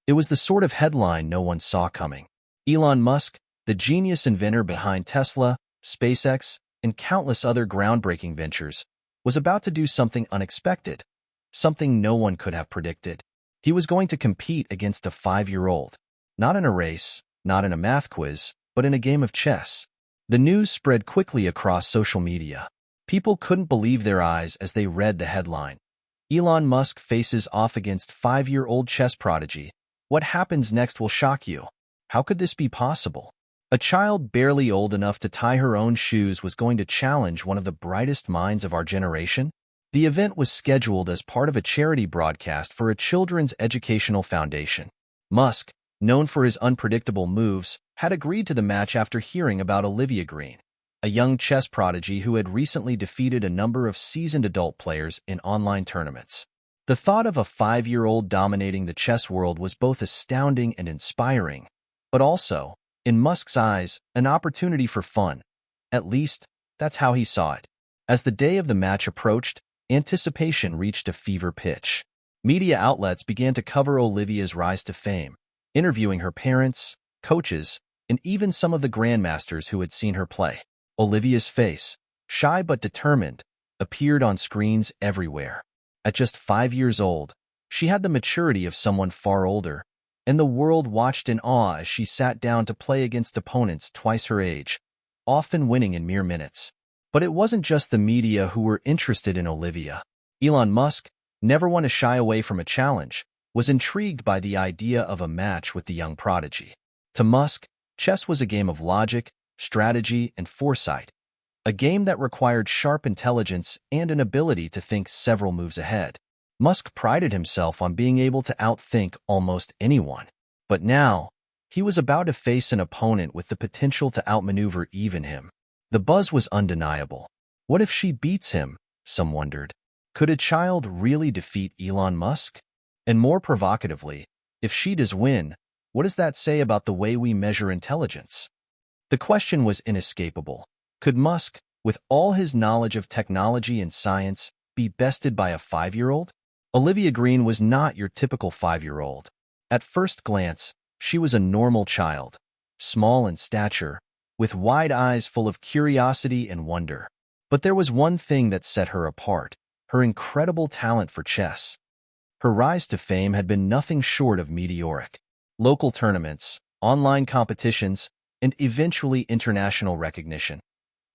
It was the sort of headline no one saw coming. Elon Musk, the genius inventor behind Tesla, SpaceX, and countless other groundbreaking ventures, was about to do something unexpected, something no one could have predicted. He was going to compete against a 5-year-old, not in a race, not in a math quiz, but in a game of chess. The news spread quickly across social media. People couldn't believe their eyes as they read the headline. Elon Musk faces off against 5-year-old chess prodigy. What happens next will shock you. How could this be possible? A child barely old enough to tie her own shoes was going to challenge one of the brightest minds of our generation? The event was scheduled as part of a charity broadcast for a children's educational foundation. Musk, known for his unpredictable moves, had agreed to the match after hearing about Olivia Green, a young chess prodigy who had recently defeated a number of seasoned adult players in online tournaments. The thought of a 5-year-old dominating the chess world was both astounding and inspiring, but also, in Musk's eyes, an opportunity for fun. At least, that's how he saw it. As the day of the match approached, anticipation reached a fever pitch. Media outlets began to cover Olivia's rise to fame, interviewing her parents, coaches, and even some of the grandmasters who had seen her play. Olivia's face, shy but determined, appeared on screens everywhere. At just 5 years old, she had the maturity of someone far older, and the world watched in awe as she sat down to play against opponents twice her age, often winning in mere minutes. But it wasn't just the media who were interested in Olivia. Elon Musk, never one to shy away from a challenge, was intrigued by the idea of a match with the young prodigy. To Musk, chess was a game of logic, strategy, and foresight, a game that required sharp intelligence and an ability to think several moves ahead. Musk prided himself on being able to outthink almost anyone. But now, he was about to face an opponent with the potential to outmaneuver even him. The buzz was undeniable. What if she beats him? Some wondered. Could a child really defeat Elon Musk? And more provocatively, if she does win, what does that say about the way we measure intelligence? The question was inescapable. Could Musk, with all his knowledge of technology and science, be bested by a 5-year-old? Olivia Green was not your typical 5-year-old. At first glance, she was a normal child, small in stature, with wide eyes full of curiosity and wonder. But there was one thing that set her apart: her incredible talent for chess. Her rise to fame had been nothing short of meteoric. Local tournaments, online competitions, and eventually international recognition.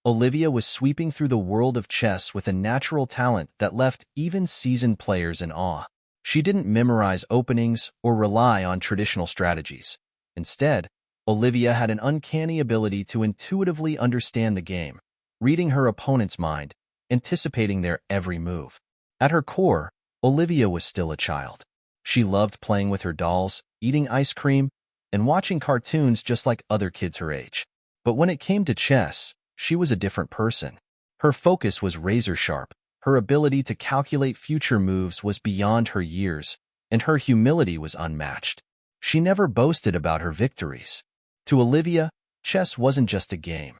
Olivia was sweeping through the world of chess with a natural talent that left even seasoned players in awe. She didn't memorize openings or rely on traditional strategies. Instead, Olivia had an uncanny ability to intuitively understand the game, reading her opponent's mind, anticipating their every move. At her core, Olivia was still a child. She loved playing with her dolls, eating ice cream, and watching cartoons just like other kids her age. But when it came to chess, she was a different person. Her focus was razor-sharp, her ability to calculate future moves was beyond her years, and her humility was unmatched. She never boasted about her victories. To Olivia, chess wasn't just a game.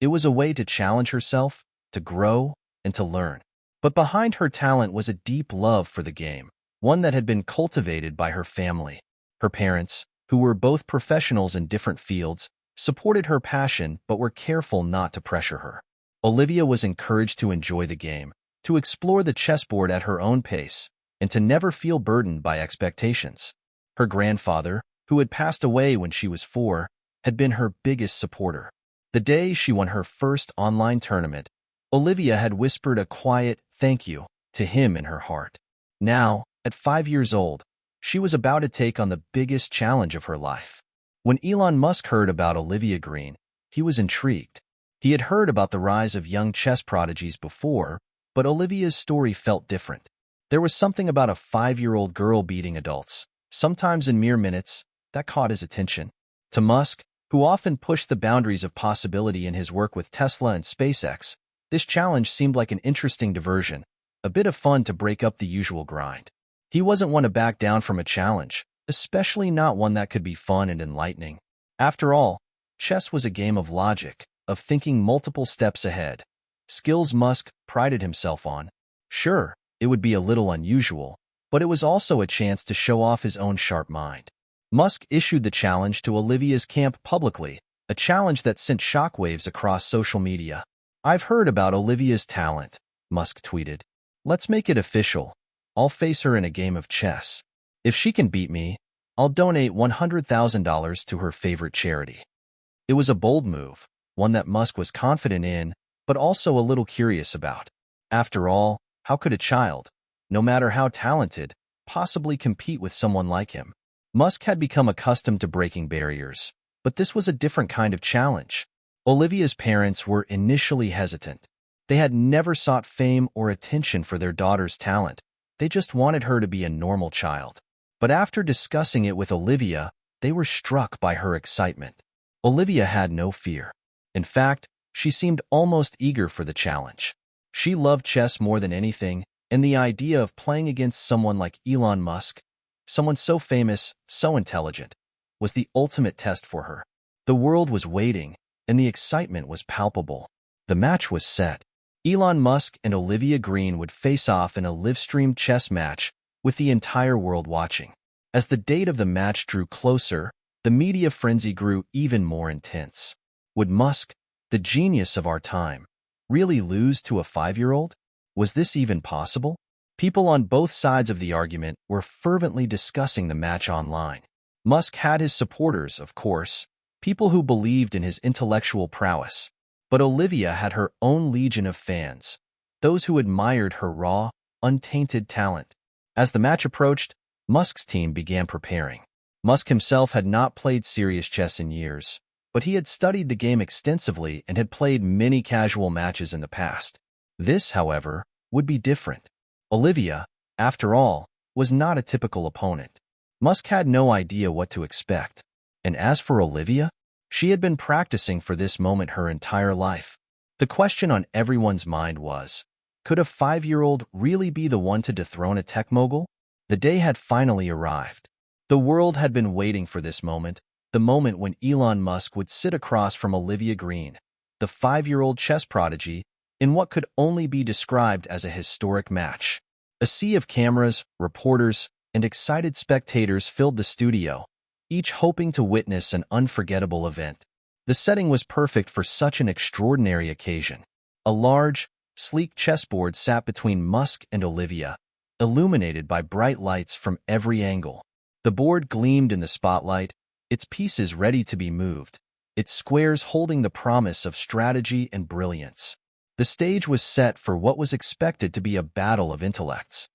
It was a way to challenge herself, to grow, and to learn. But behind her talent was a deep love for the game, one that had been cultivated by her family. Her parents, who were both professionals in different fields, supported her passion but were careful not to pressure her. Olivia was encouraged to enjoy the game, to explore the chessboard at her own pace, and to never feel burdened by expectations. Her grandfather, who had passed away when she was 4, had been her biggest supporter. The day she won her first online tournament, Olivia had whispered a quiet "thank you" to him in her heart. Now, at 5 years old, she was about to take on the biggest challenge of her life. When Elon Musk heard about Olivia Green, he was intrigued. He had heard about the rise of young chess prodigies before, but Olivia's story felt different. There was something about a 5-year-old girl beating adults, sometimes in mere minutes, that caught his attention. To Musk, who often pushed the boundaries of possibility in his work with Tesla and SpaceX, this challenge seemed like an interesting diversion, a bit of fun to break up the usual grind. He wasn't one to back down from a challenge, especially not one that could be fun and enlightening. After all, chess was a game of logic, of thinking multiple steps ahead. Skills Musk prided himself on. Sure, it would be a little unusual, but it was also a chance to show off his own sharp mind. Musk issued the challenge to Olivia's camp publicly, a challenge that sent shockwaves across social media. "I've heard about Olivia's talent," Musk tweeted. "Let's make it official. I'll face her in a game of chess. If she can beat me, I'll donate $100,000 to her favorite charity." It was a bold move, one that Musk was confident in, but also a little curious about. After all, how could a child, no matter how talented, possibly compete with someone like him? Musk had become accustomed to breaking barriers, but this was a different kind of challenge. Olivia's parents were initially hesitant. They had never sought fame or attention for their daughter's talent. They just wanted her to be a normal child. But after discussing it with Olivia, they were struck by her excitement. Olivia had no fear. In fact, she seemed almost eager for the challenge. She loved chess more than anything, and the idea of playing against someone like Elon Musk, someone so famous, so intelligent, was the ultimate test for her. The world was waiting, and the excitement was palpable. The match was set. Elon Musk and Olivia Green would face off in a live-streamed chess match, with the entire world watching. As the date of the match drew closer, the media frenzy grew even more intense. Would Musk, the genius of our time, really lose to a 5-year-old? Was this even possible? People on both sides of the argument were fervently discussing the match online. Musk had his supporters, of course, people who believed in his intellectual prowess. But Olivia had her own legion of fans, those who admired her raw, untainted talent. As the match approached, Musk's team began preparing. Musk himself had not played serious chess in years, but he had studied the game extensively and had played many casual matches in the past. This, however, would be different. Olivia, after all, was not a typical opponent. Musk had no idea what to expect. And as for Olivia, she had been practicing for this moment her entire life. The question on everyone's mind was, could a 5-year-old really be the one to dethrone a tech mogul? The day had finally arrived. The world had been waiting for this moment, the moment when Elon Musk would sit across from Olivia Green, the 5-year-old chess prodigy, in what could only be described as a historic match. A sea of cameras, reporters, and excited spectators filled the studio, each hoping to witness an unforgettable event. The setting was perfect for such an extraordinary occasion. A large, sleek chessboard sat between Musk and Olivia, illuminated by bright lights from every angle. The board gleamed in the spotlight, its pieces ready to be moved, its squares holding the promise of strategy and brilliance. The stage was set for what was expected to be a battle of intellects.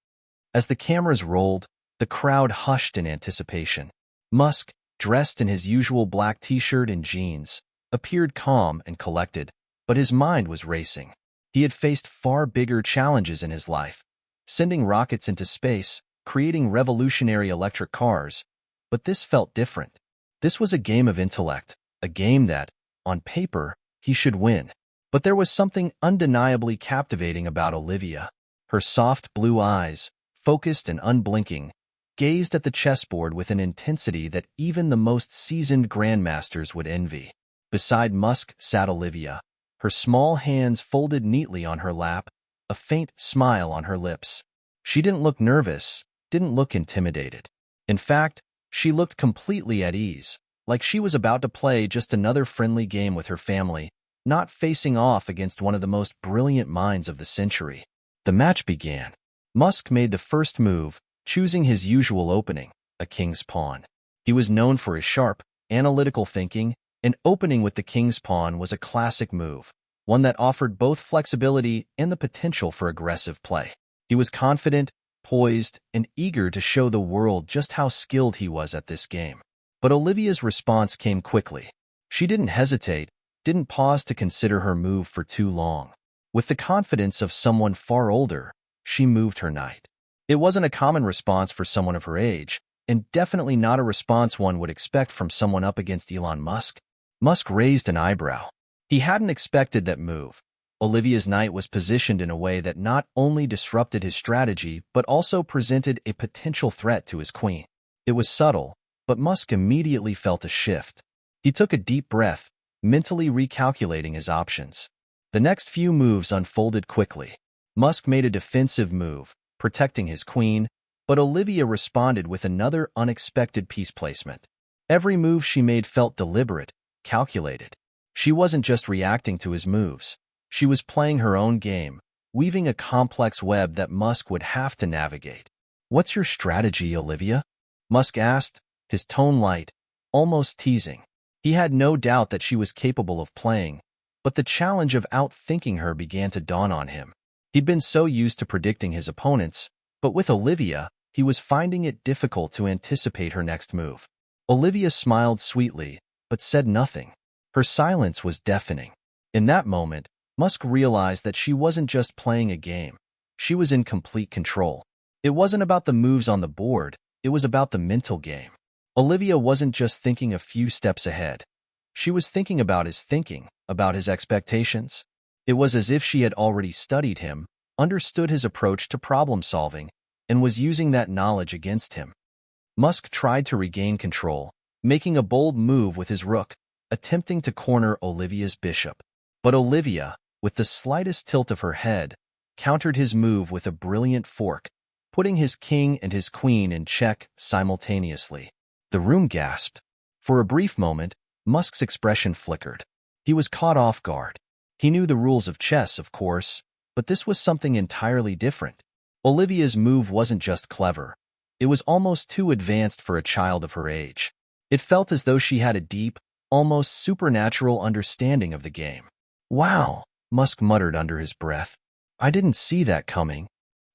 As the cameras rolled, the crowd hushed in anticipation. Musk, dressed in his usual black t-shirt and jeans, appeared calm and collected, but his mind was racing. He had faced far bigger challenges in his life, sending rockets into space, creating revolutionary electric cars, but this felt different. This was a game of intellect, a game that, on paper, he should win. But there was something undeniably captivating about Olivia. Her soft blue eyes, focused and unblinking, gazed at the chessboard with an intensity that even the most seasoned grandmasters would envy. Beside Musk sat Olivia, her small hands folded neatly on her lap, a faint smile on her lips. She didn't look nervous, didn't look intimidated. In fact, she looked completely at ease, like she was about to play just another friendly game with her family, not facing off against one of the most brilliant minds of the century. The match began. Musk made the first move, choosing his usual opening, a king's pawn. He was known for his sharp, analytical thinking, and opening with the king's pawn was a classic move, one that offered both flexibility and the potential for aggressive play. He was confident, poised, and eager to show the world just how skilled he was at this game. But Olivia's response came quickly. She didn't hesitate, didn't pause to consider her move for too long. With the confidence of someone far older, she moved her knight. It wasn't a common response for someone of her age, and definitely not a response one would expect from someone up against Elon Musk. Musk raised an eyebrow. He hadn't expected that move. Olivia's knight was positioned in a way that not only disrupted his strategy, but also presented a potential threat to his queen. It was subtle, but Musk immediately felt a shift. He took a deep breath, mentally recalculating his options. The next few moves unfolded quickly. Musk made a defensive move, protecting his queen, but Olivia responded with another unexpected piece placement. Every move she made felt deliberate, calculated. She wasn't just reacting to his moves. She was playing her own game, weaving a complex web that Musk would have to navigate. "What's your strategy, Olivia?" Musk asked, his tone light, almost teasing. He had no doubt that she was capable of playing, but the challenge of outthinking her began to dawn on him. He'd been so used to predicting his opponents, but with Olivia, he was finding it difficult to anticipate her next move. Olivia smiled sweetly, but said nothing. Her silence was deafening. In that moment, Musk realized that she wasn't just playing a game. She was in complete control. It wasn't about the moves on the board, it was about the mental game. Olivia wasn't just thinking a few steps ahead. She was thinking, about his expectations. It was as if she had already studied him, understood his approach to problem-solving, and was using that knowledge against him. Musk tried to regain control, making a bold move with his rook, attempting to corner Olivia's bishop. But Olivia, with the slightest tilt of her head, countered his move with a brilliant fork, putting his king and his queen in check simultaneously. The room gasped. For a brief moment, Musk's expression flickered. He was caught off guard. He knew the rules of chess, of course, but this was something entirely different. Olivia's move wasn't just clever. It was almost too advanced for a child of her age. It felt as though she had a deep, almost supernatural understanding of the game. "Wow," Musk muttered under his breath. "I didn't see that coming."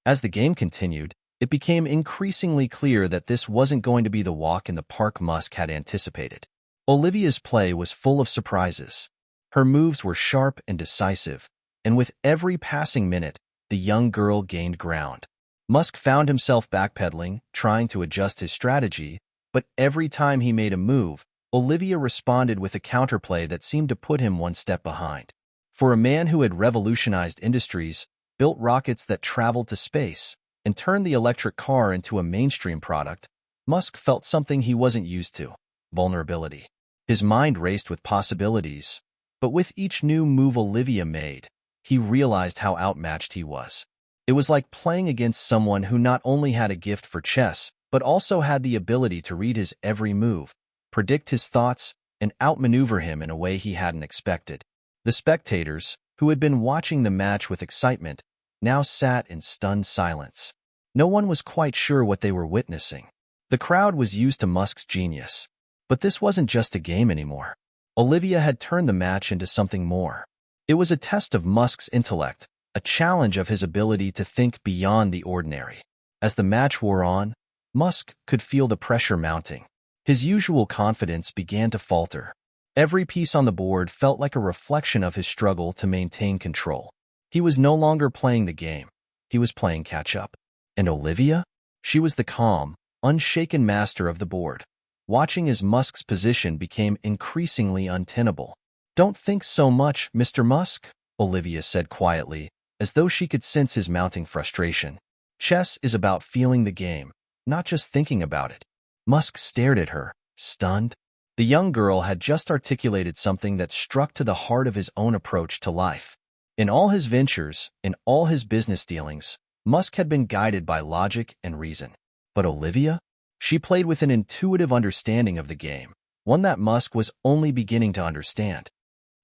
As the game continued, it became increasingly clear that this wasn't going to be the walk in the park Musk had anticipated. Olivia's play was full of surprises. Her moves were sharp and decisive, and with every passing minute, the young girl gained ground. Musk found himself backpedaling, trying to adjust his strategy, but every time he made a move, Olivia responded with a counterplay that seemed to put him one step behind. For a man who had revolutionized industries, built rockets that traveled to space, and turned the electric car into a mainstream product, Musk felt something he wasn't used to: vulnerability. His mind raced with possibilities, but with each new move Olivia made, he realized how outmatched he was. It was like playing against someone who not only had a gift for chess, but also had the ability to read his every move, predict his thoughts, and outmaneuver him in a way he hadn't expected. The spectators, who had been watching the match with excitement, now sat in stunned silence. No one was quite sure what they were witnessing. The crowd was used to Musk's genius. But this wasn't just a game anymore. Olivia had turned the match into something more. It was a test of Musk's intellect, a challenge of his ability to think beyond the ordinary. As the match wore on, Musk could feel the pressure mounting. His usual confidence began to falter. Every piece on the board felt like a reflection of his struggle to maintain control. He was no longer playing the game. He was playing catch-up. And Olivia? She was the calm, unshaken master of the board, watching as Musk's position became increasingly untenable. "Don't think so much, Mr. Musk," Olivia said quietly, as though she could sense his mounting frustration. "Chess is about feeling the game, not just thinking about it." Musk stared at her, stunned. The young girl had just articulated something that struck to the heart of his own approach to life. In all his ventures, in all his business dealings, Musk had been guided by logic and reason. But Olivia? She played with an intuitive understanding of the game, one that Musk was only beginning to understand.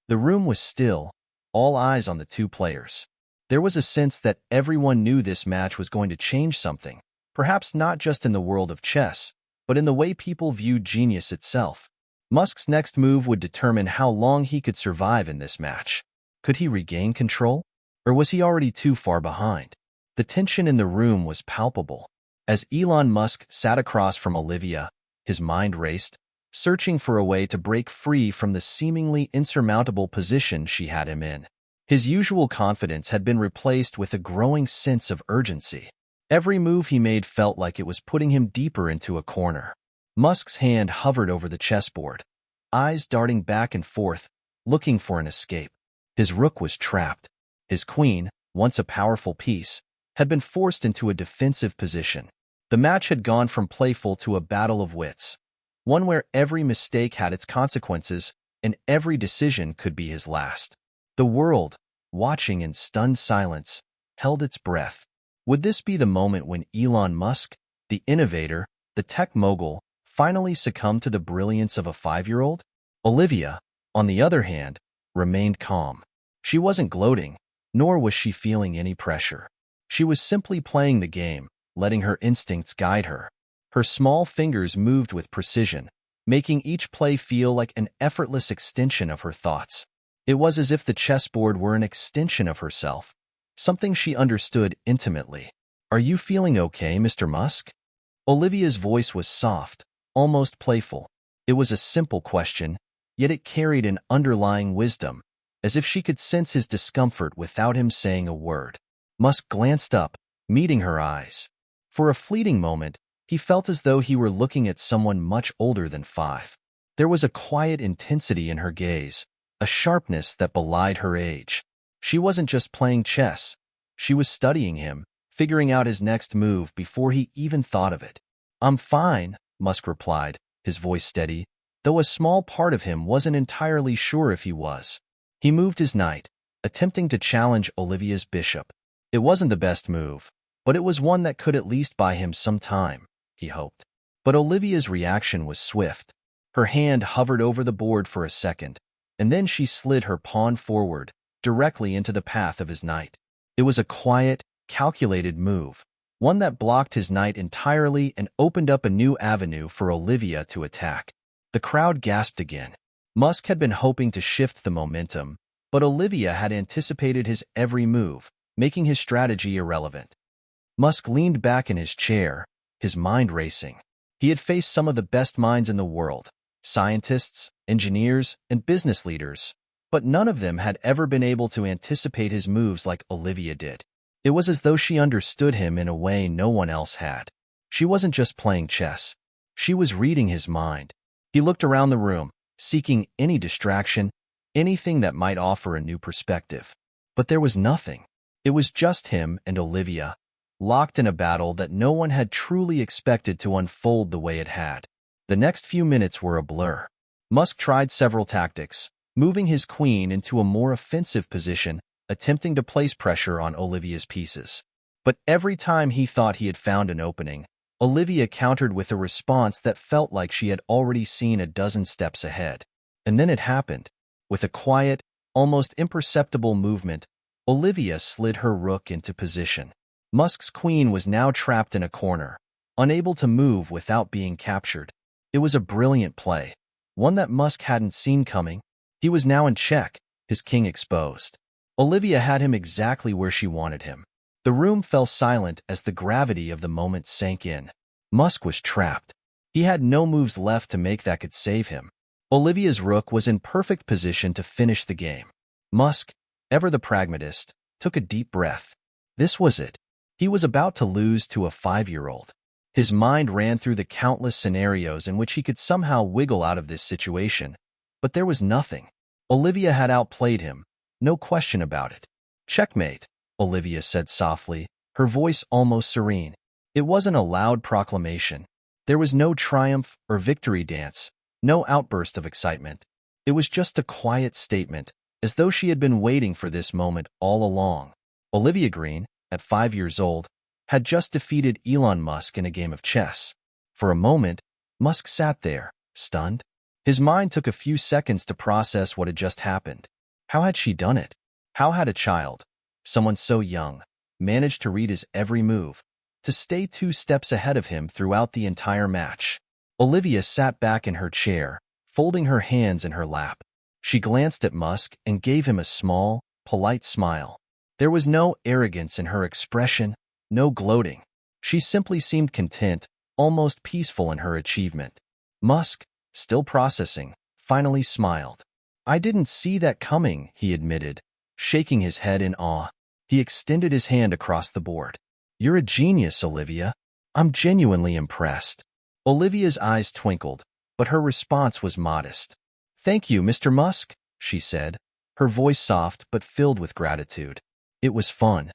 The room was still, all eyes on the two players. There was a sense that everyone knew this match was going to change something, perhaps not just in the world of chess, but in the way people viewed genius itself. Musk's next move would determine how long he could survive in this match. Could he regain control? Or was he already too far behind? The tension in the room was palpable. As Elon Musk sat across from Olivia, his mind raced, searching for a way to break free from the seemingly insurmountable position she had him in. His usual confidence had been replaced with a growing sense of urgency. Every move he made felt like it was putting him deeper into a corner. Musk's hand hovered over the chessboard, eyes darting back and forth, looking for an escape. His rook was trapped. His queen, once a powerful piece, had been forced into a defensive position. The match had gone from playful to a battle of wits, one where every mistake had its consequences and every decision could be his last. The world, watching in stunned silence, held its breath. Would this be the moment when Elon Musk, the innovator, the tech mogul, finally succumb to the brilliance of a 5-year-old? Olivia, on the other hand, remained calm. She wasn't gloating, nor was she feeling any pressure. She was simply playing the game, letting her instincts guide her. Her small fingers moved with precision, making each play feel like an effortless extension of her thoughts. It was as if the chessboard were an extension of herself, something she understood intimately. "Are you feeling okay, Mr. Musk?" Olivia's voice was soft, almost playful. It was a simple question, yet it carried an underlying wisdom, as if she could sense his discomfort without him saying a word. Musk glanced up, meeting her eyes. For a fleeting moment, he felt as though he were looking at someone much older than 5. There was a quiet intensity in her gaze, a sharpness that belied her age. She wasn't just playing chess. She was studying him, figuring out his next move before he even thought of it. "I'm fine," Musk replied, his voice steady, though a small part of him wasn't entirely sure if he was. He moved his knight, attempting to challenge Olivia's bishop. It wasn't the best move, but it was one that could at least buy him some time, he hoped. But Olivia's reaction was swift. Her hand hovered over the board for a second, and then she slid her pawn forward, directly into the path of his knight. It was a quiet, calculated move, one that blocked his knight entirely and opened up a new avenue for Olivia to attack. The crowd gasped again. Musk had been hoping to shift the momentum, but Olivia had anticipated his every move, making his strategy irrelevant. Musk leaned back in his chair, his mind racing. He had faced some of the best minds in the world, scientists, engineers, and business leaders, but none of them had ever been able to anticipate his moves like Olivia did. It was as though she understood him in a way no one else had. She wasn't just playing chess. She was reading his mind. He looked around the room, seeking any distraction, anything that might offer a new perspective. But there was nothing. It was just him and Olivia, locked in a battle that no one had truly expected to unfold the way it had. The next few minutes were a blur. Musk tried several tactics, moving his queen into a more offensive position, attempting to place pressure on Olivia's pieces. But every time he thought he had found an opening, Olivia countered with a response that felt like she had already seen a dozen steps ahead. And then it happened. With a quiet, almost imperceptible movement, Olivia slid her rook into position. Musk's queen was now trapped in a corner, unable to move without being captured. It was a brilliant play, one that Musk hadn't seen coming. He was now in check, his king exposed. Olivia had him exactly where she wanted him. The room fell silent as the gravity of the moment sank in. Musk was trapped. He had no moves left to make that could save him. Olivia's rook was in perfect position to finish the game. Musk, ever the pragmatist, took a deep breath. This was it. He was about to lose to a 5-year-old. His mind ran through the countless scenarios in which he could somehow wiggle out of this situation, but there was nothing. Olivia had outplayed him, no question about it. "Checkmate," Olivia said softly, her voice almost serene. It wasn't a loud proclamation. There was no triumph or victory dance, no outburst of excitement. It was just a quiet statement, as though she had been waiting for this moment all along. Olivia Green, at 5 years old, had just defeated Elon Musk in a game of chess. For a moment, Musk sat there, stunned. His mind took a few seconds to process what had just happened. How had she done it? How had a child, someone so young, managed to read his every move, to stay 2 steps ahead of him throughout the entire match? Olivia sat back in her chair, folding her hands in her lap. She glanced at Musk and gave him a small, polite smile. There was no arrogance in her expression, no gloating. She simply seemed content, almost peaceful in her achievement. Musk, still processing, finally smiled. "I didn't see that coming," he admitted, shaking his head in awe. He extended his hand across the board. "You're a genius, Olivia. I'm genuinely impressed." Olivia's eyes twinkled, but her response was modest. "Thank you, Mr. Musk," she said, her voice soft but filled with gratitude. It was fun.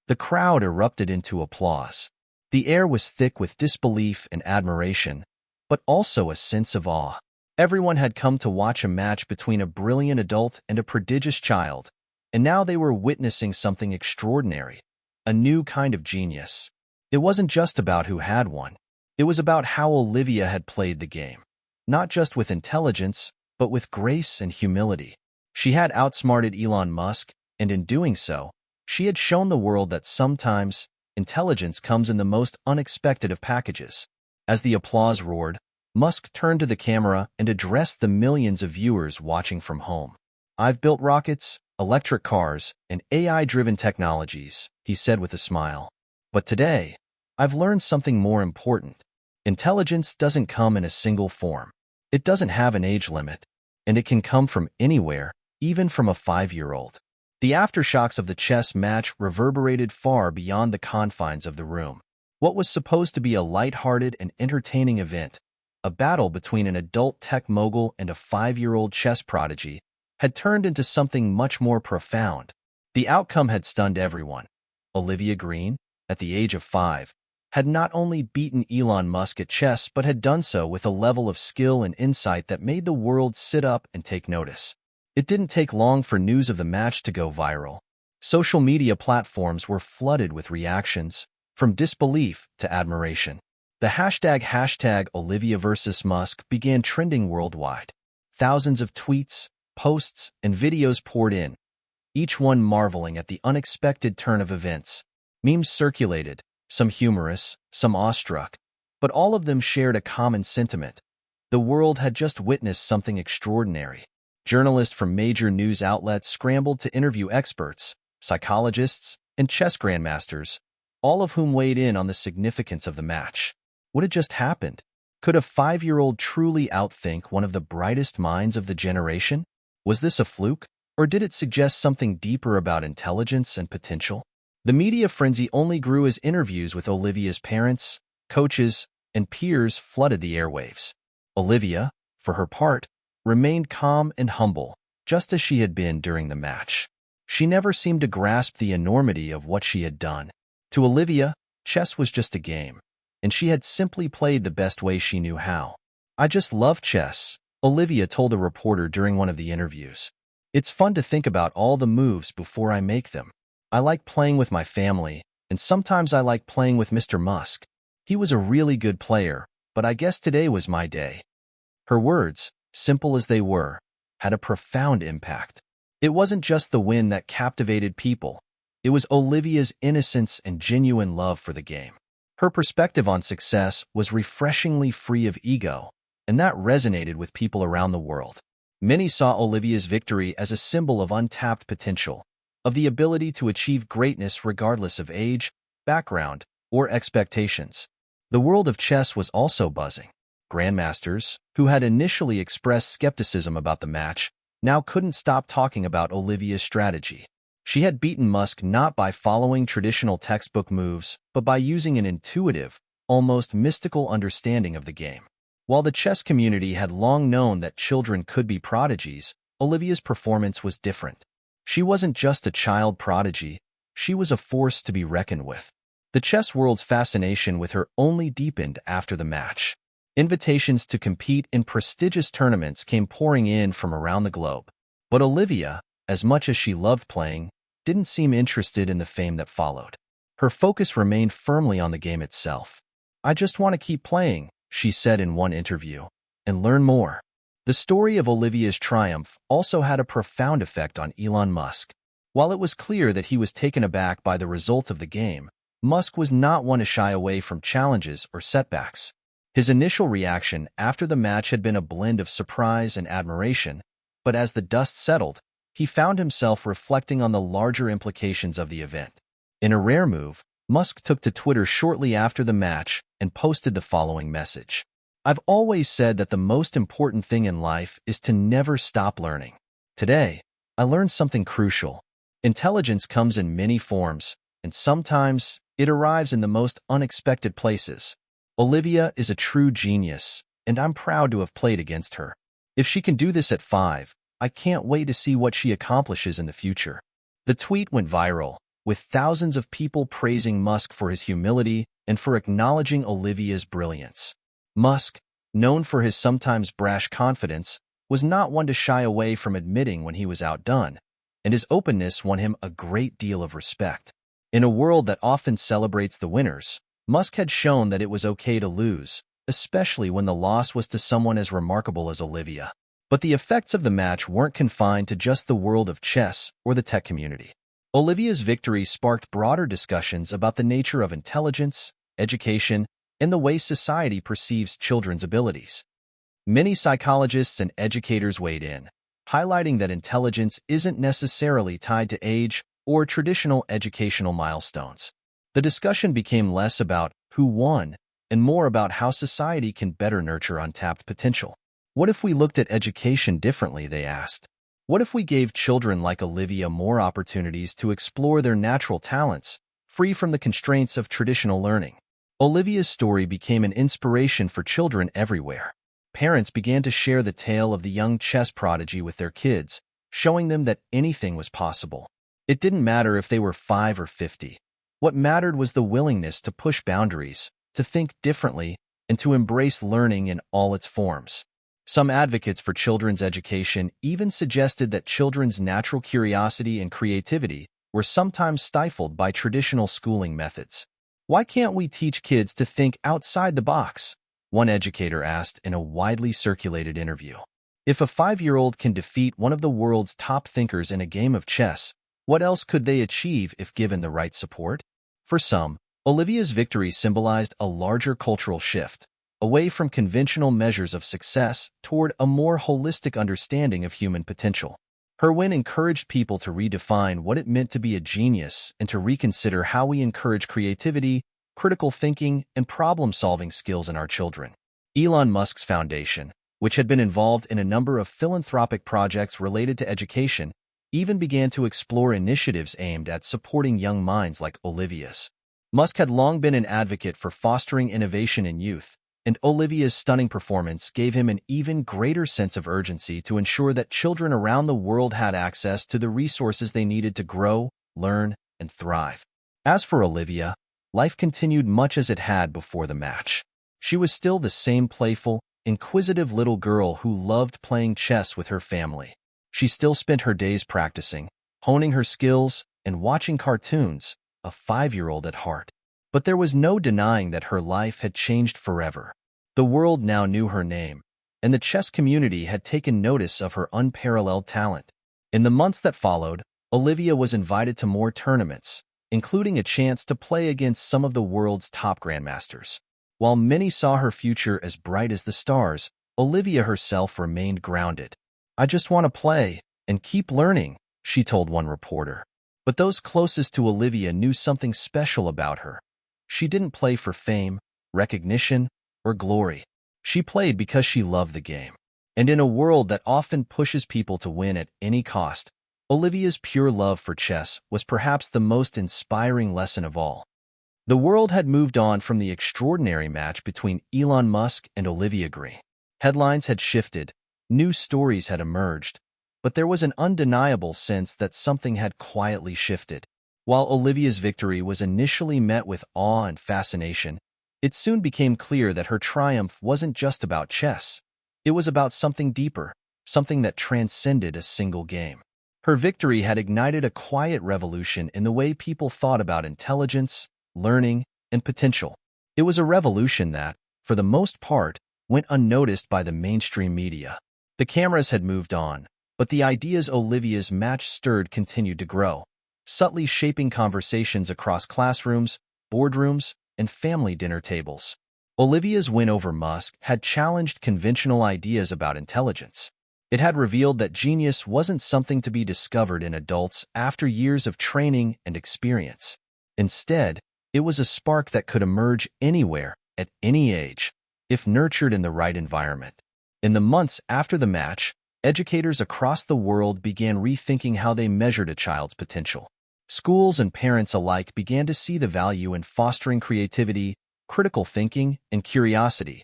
The crowd erupted into applause. The air was thick with disbelief and admiration, but also a sense of awe. Everyone had come to watch a match between a brilliant adult and a prodigious child, and now they were witnessing something extraordinary, a new kind of genius. It wasn't just about who had won. It was about how Olivia had played the game, not just with intelligence, but with grace and humility. She had outsmarted Elon Musk, and in doing so, she had shown the world that sometimes intelligence comes in the most unexpected of packages. As the applause roared, Musk turned to the camera and addressed the millions of viewers watching from home. "I've built rockets, electric cars, and AI-driven technologies," he said with a smile. "But today, I've learned something more important. Intelligence doesn't come in a single form. It doesn't have an age limit, and it can come from anywhere, even from a 5-year-old. The aftershocks of the chess match reverberated far beyond the confines of the room. What was supposed to be a lighthearted and entertaining event, a battle between an adult tech mogul and a 5-year-old chess prodigy, had turned into something much more profound. The outcome had stunned everyone. Olivia Green, at the age of 5, had not only beaten Elon Musk at chess but had done so with a level of skill and insight that made the world sit up and take notice. It didn't take long for news of the match to go viral. Social media platforms were flooded with reactions, from disbelief to admiration. The hashtag Olivia versus Musk began trending worldwide. Thousands of tweets, posts, and videos poured in, each one marveling at the unexpected turn of events. Memes circulated, some humorous, some awestruck, but all of them shared a common sentiment. The world had just witnessed something extraordinary. Journalists from major news outlets scrambled to interview experts, psychologists, and chess grandmasters, all of whom weighed in on the significance of the match. What had just happened? Could a 5-year-old truly outthink one of the brightest minds of the generation? Was this a fluke, or did it suggest something deeper about intelligence and potential? The media frenzy only grew as interviews with Olivia's parents, coaches, and peers flooded the airwaves. Olivia, for her part, remained calm and humble, just as she had been during the match. She never seemed to grasp the enormity of what she had done. To Olivia, chess was just a game, and she had simply played the best way she knew how. "I just love chess," Olivia told a reporter during one of the interviews. "It's fun to think about all the moves before I make them. I like playing with my family, and sometimes I like playing with Mr. Musk. He was a really good player, but I guess today was my day." Her words, simple as they were, had a profound impact. It wasn't just the win that captivated people. It was Olivia's innocence and genuine love for the game. Her perspective on success was refreshingly free of ego, and that resonated with people around the world. Many saw Olivia's victory as a symbol of untapped potential, of the ability to achieve greatness regardless of age, background, or expectations. The world of chess was also buzzing. Grandmasters, who had initially expressed skepticism about the match, now couldn't stop talking about Olivia's strategy. She had beaten Musk not by following traditional textbook moves, but by using an intuitive, almost mystical understanding of the game. While the chess community had long known that children could be prodigies, Olivia's performance was different. She wasn't just a child prodigy, she was a force to be reckoned with. The chess world's fascination with her only deepened after the match. Invitations to compete in prestigious tournaments came pouring in from around the globe. But Olivia, as much as she loved playing, didn't seem interested in the fame that followed. Her focus remained firmly on the game itself. "I just want to keep playing," she said in one interview, "and learn more." The story of Olivia's triumph also had a profound effect on Elon Musk. While it was clear that he was taken aback by the result of the game, Musk was not one to shy away from challenges or setbacks. His initial reaction after the match had been a blend of surprise and admiration, but as the dust settled, he found himself reflecting on the larger implications of the event. In a rare move, Musk took to Twitter shortly after the match and posted the following message: "I've always said that the most important thing in life is to never stop learning. Today, I learned something crucial. Intelligence comes in many forms, and sometimes it arrives in the most unexpected places. Olivia is a true genius, and I'm proud to have played against her. If she can do this at 5, I can't wait to see what she accomplishes in the future." The tweet went viral, with thousands of people praising Musk for his humility and for acknowledging Olivia's brilliance. Musk, known for his sometimes brash confidence, was not one to shy away from admitting when he was outdone, and his openness won him a great deal of respect. In a world that often celebrates the winners, Musk had shown that it was okay to lose, especially when the loss was to someone as remarkable as Olivia. But the effects of the match weren't confined to just the world of chess or the tech community. Olivia's victory sparked broader discussions about the nature of intelligence, education, and the way society perceives children's abilities. Many psychologists and educators weighed in, highlighting that intelligence isn't necessarily tied to age or traditional educational milestones. The discussion became less about who won and more about how society can better nurture untapped potential. What if we looked at education differently, they asked. What if we gave children like Olivia more opportunities to explore their natural talents, free from the constraints of traditional learning? Olivia's story became an inspiration for children everywhere. Parents began to share the tale of the young chess prodigy with their kids, showing them that anything was possible. It didn't matter if they were 5 or 50. What mattered was the willingness to push boundaries, to think differently, and to embrace learning in all its forms. Some advocates for children's education even suggested that children's natural curiosity and creativity were sometimes stifled by traditional schooling methods. Why can't we teach kids to think outside the box? One educator asked in a widely circulated interview. If a 5-year-old can defeat one of the world's top thinkers in a game of chess, what else could they achieve if given the right support? For some, Olivia's victory symbolized a larger cultural shift, away from conventional measures of success toward a more holistic understanding of human potential. Her win encouraged people to redefine what it meant to be a genius and to reconsider how we encourage creativity, critical thinking, and problem-solving skills in our children. Elon Musk's foundation, which had been involved in a number of philanthropic projects related to education, even began to explore initiatives aimed at supporting young minds like Olivia's. Musk had long been an advocate for fostering innovation in youth, and Olivia's stunning performance gave him an even greater sense of urgency to ensure that children around the world had access to the resources they needed to grow, learn, and thrive. As for Olivia, life continued much as it had before the match. She was still the same playful, inquisitive little girl who loved playing chess with her family. She still spent her days practicing, honing her skills, and watching cartoons, a 5-year-old at heart. But there was no denying that her life had changed forever. The world now knew her name, and the chess community had taken notice of her unparalleled talent. In the months that followed, Olivia was invited to more tournaments, including a chance to play against some of the world's top grandmasters. While many saw her future as bright as the stars, Olivia herself remained grounded. "I just want to play and keep learning," she told one reporter. But those closest to Olivia knew something special about her. She didn't play for fame, recognition, or glory. She played because she loved the game. And in a world that often pushes people to win at any cost, Olivia's pure love for chess was perhaps the most inspiring lesson of all. The world had moved on from the extraordinary match between Elon Musk and Olivia Green. Headlines had shifted, new stories had emerged, but there was an undeniable sense that something had quietly shifted. While Olivia's victory was initially met with awe and fascination, it soon became clear that her triumph wasn't just about chess. It was about something deeper, something that transcended a single game. Her victory had ignited a quiet revolution in the way people thought about intelligence, learning, and potential. It was a revolution that, for the most part, went unnoticed by the mainstream media. The cameras had moved on, but the ideas Olivia's match stirred continued to grow, subtly shaping conversations across classrooms, boardrooms, and family dinner tables. Olivia's win over Musk had challenged conventional ideas about intelligence. It had revealed that genius wasn't something to be discovered in adults after years of training and experience. Instead, it was a spark that could emerge anywhere, at any age, if nurtured in the right environment. In the months after the match, educators across the world began rethinking how they measured a child's potential. Schools and parents alike began to see the value in fostering creativity, critical thinking, and curiosity,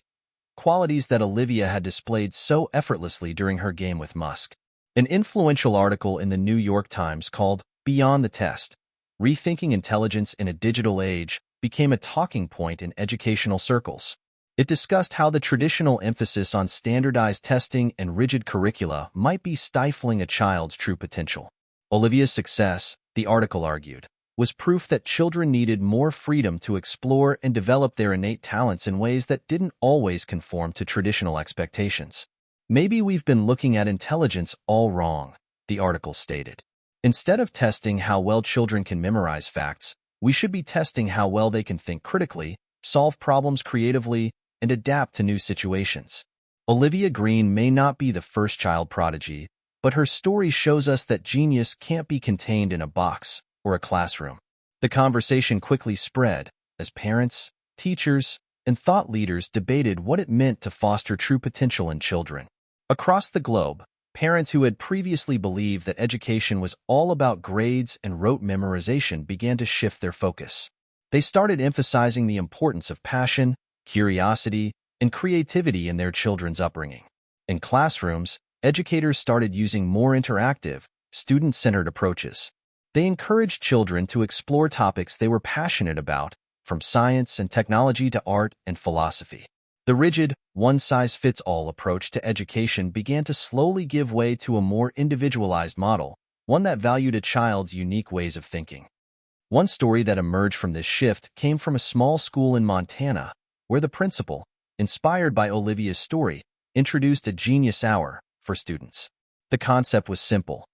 qualities that Olivia had displayed so effortlessly during her game with Musk. An influential article in the New York Times called "Beyond the Test: Rethinking Intelligence in a Digital Age" became a talking point in educational circles. It discussed how the traditional emphasis on standardized testing and rigid curricula might be stifling a child's true potential. Olivia's success, the article argued, was proof that children needed more freedom to explore and develop their innate talents in ways that didn't always conform to traditional expectations. Maybe we've been looking at intelligence all wrong, the article stated. Instead of testing how well children can memorize facts, we should be testing how well they can think critically, solve problems creatively, and adapt to new situations. Olivia Green may not be the first child prodigy, but her story shows us that genius can't be contained in a box or a classroom. The conversation quickly spread as parents, teachers, and thought leaders debated what it meant to foster true potential in children. Across the globe, parents who had previously believed that education was all about grades and rote memorization began to shift their focus. They started emphasizing the importance of passion, curiosity, and creativity in their children's upbringing. In classrooms, educators started using more interactive, student-centered approaches. They encouraged children to explore topics they were passionate about, from science and technology to art and philosophy. The rigid, one-size-fits-all approach to education began to slowly give way to a more individualized model, one that valued a child's unique ways of thinking. One story that emerged from this shift came from a small school in Montana, where the principal, inspired by Olivia's story, introduced a genius hour for students. The concept was simple.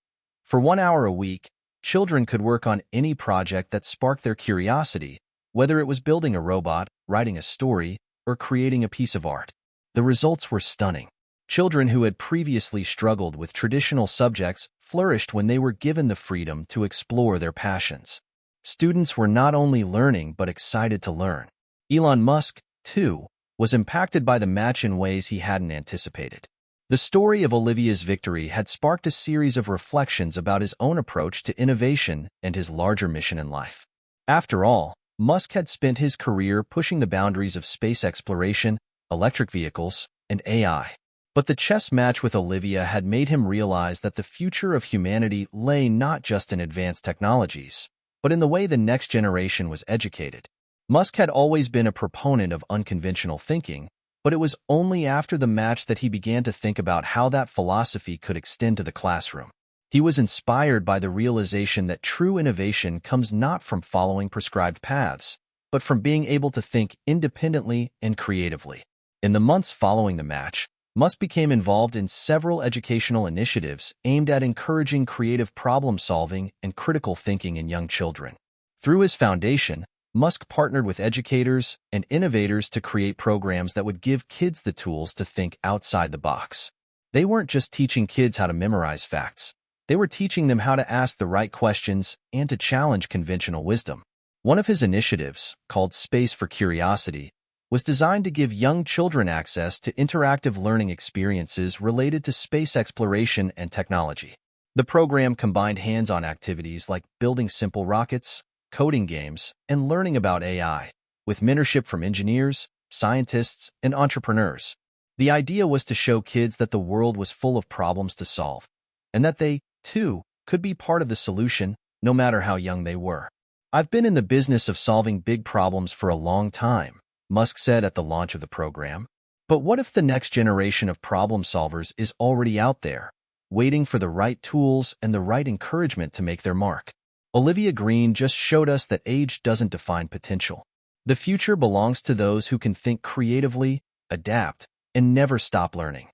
For 1 hour a week, children could work on any project that sparked their curiosity, whether it was building a robot, writing a story, or creating a piece of art. The results were stunning. Children who had previously struggled with traditional subjects flourished when they were given the freedom to explore their passions. Students were not only learning but excited to learn. Elon Musk, too, was impacted by the match in ways he hadn't anticipated. The story of Olivia's victory had sparked a series of reflections about his own approach to innovation and his larger mission in life. After all, Musk had spent his career pushing the boundaries of space exploration, electric vehicles, and AI. But the chess match with Olivia had made him realize that the future of humanity lay not just in advanced technologies, but in the way the next generation was educated. Musk had always been a proponent of unconventional thinking, but it was only after the match that he began to think about how that philosophy could extend to the classroom. He was inspired by the realization that true innovation comes not from following prescribed paths, but from being able to think independently and creatively. In the months following the match, Musk became involved in several educational initiatives aimed at encouraging creative problem-solving and critical thinking in young children. Through his foundation, Musk partnered with educators and innovators to create programs that would give kids the tools to think outside the box. They weren't just teaching kids how to memorize facts. They were teaching them how to ask the right questions and to challenge conventional wisdom. One of his initiatives, called Space for Curiosity, was designed to give young children access to interactive learning experiences related to space exploration and technology. The program combined hands-on activities like building simple rockets, coding games, and learning about AI, with mentorship from engineers, scientists, and entrepreneurs. The idea was to show kids that the world was full of problems to solve, and that they, too, could be part of the solution, no matter how young they were. "I've been in the business of solving big problems for a long time," Musk said at the launch of the program. But what if the next generation of problem solvers is already out there, waiting for the right tools and the right encouragement to make their mark? Olivia Green just showed us that age doesn't define potential. The future belongs to those who can think creatively, adapt, and never stop learning.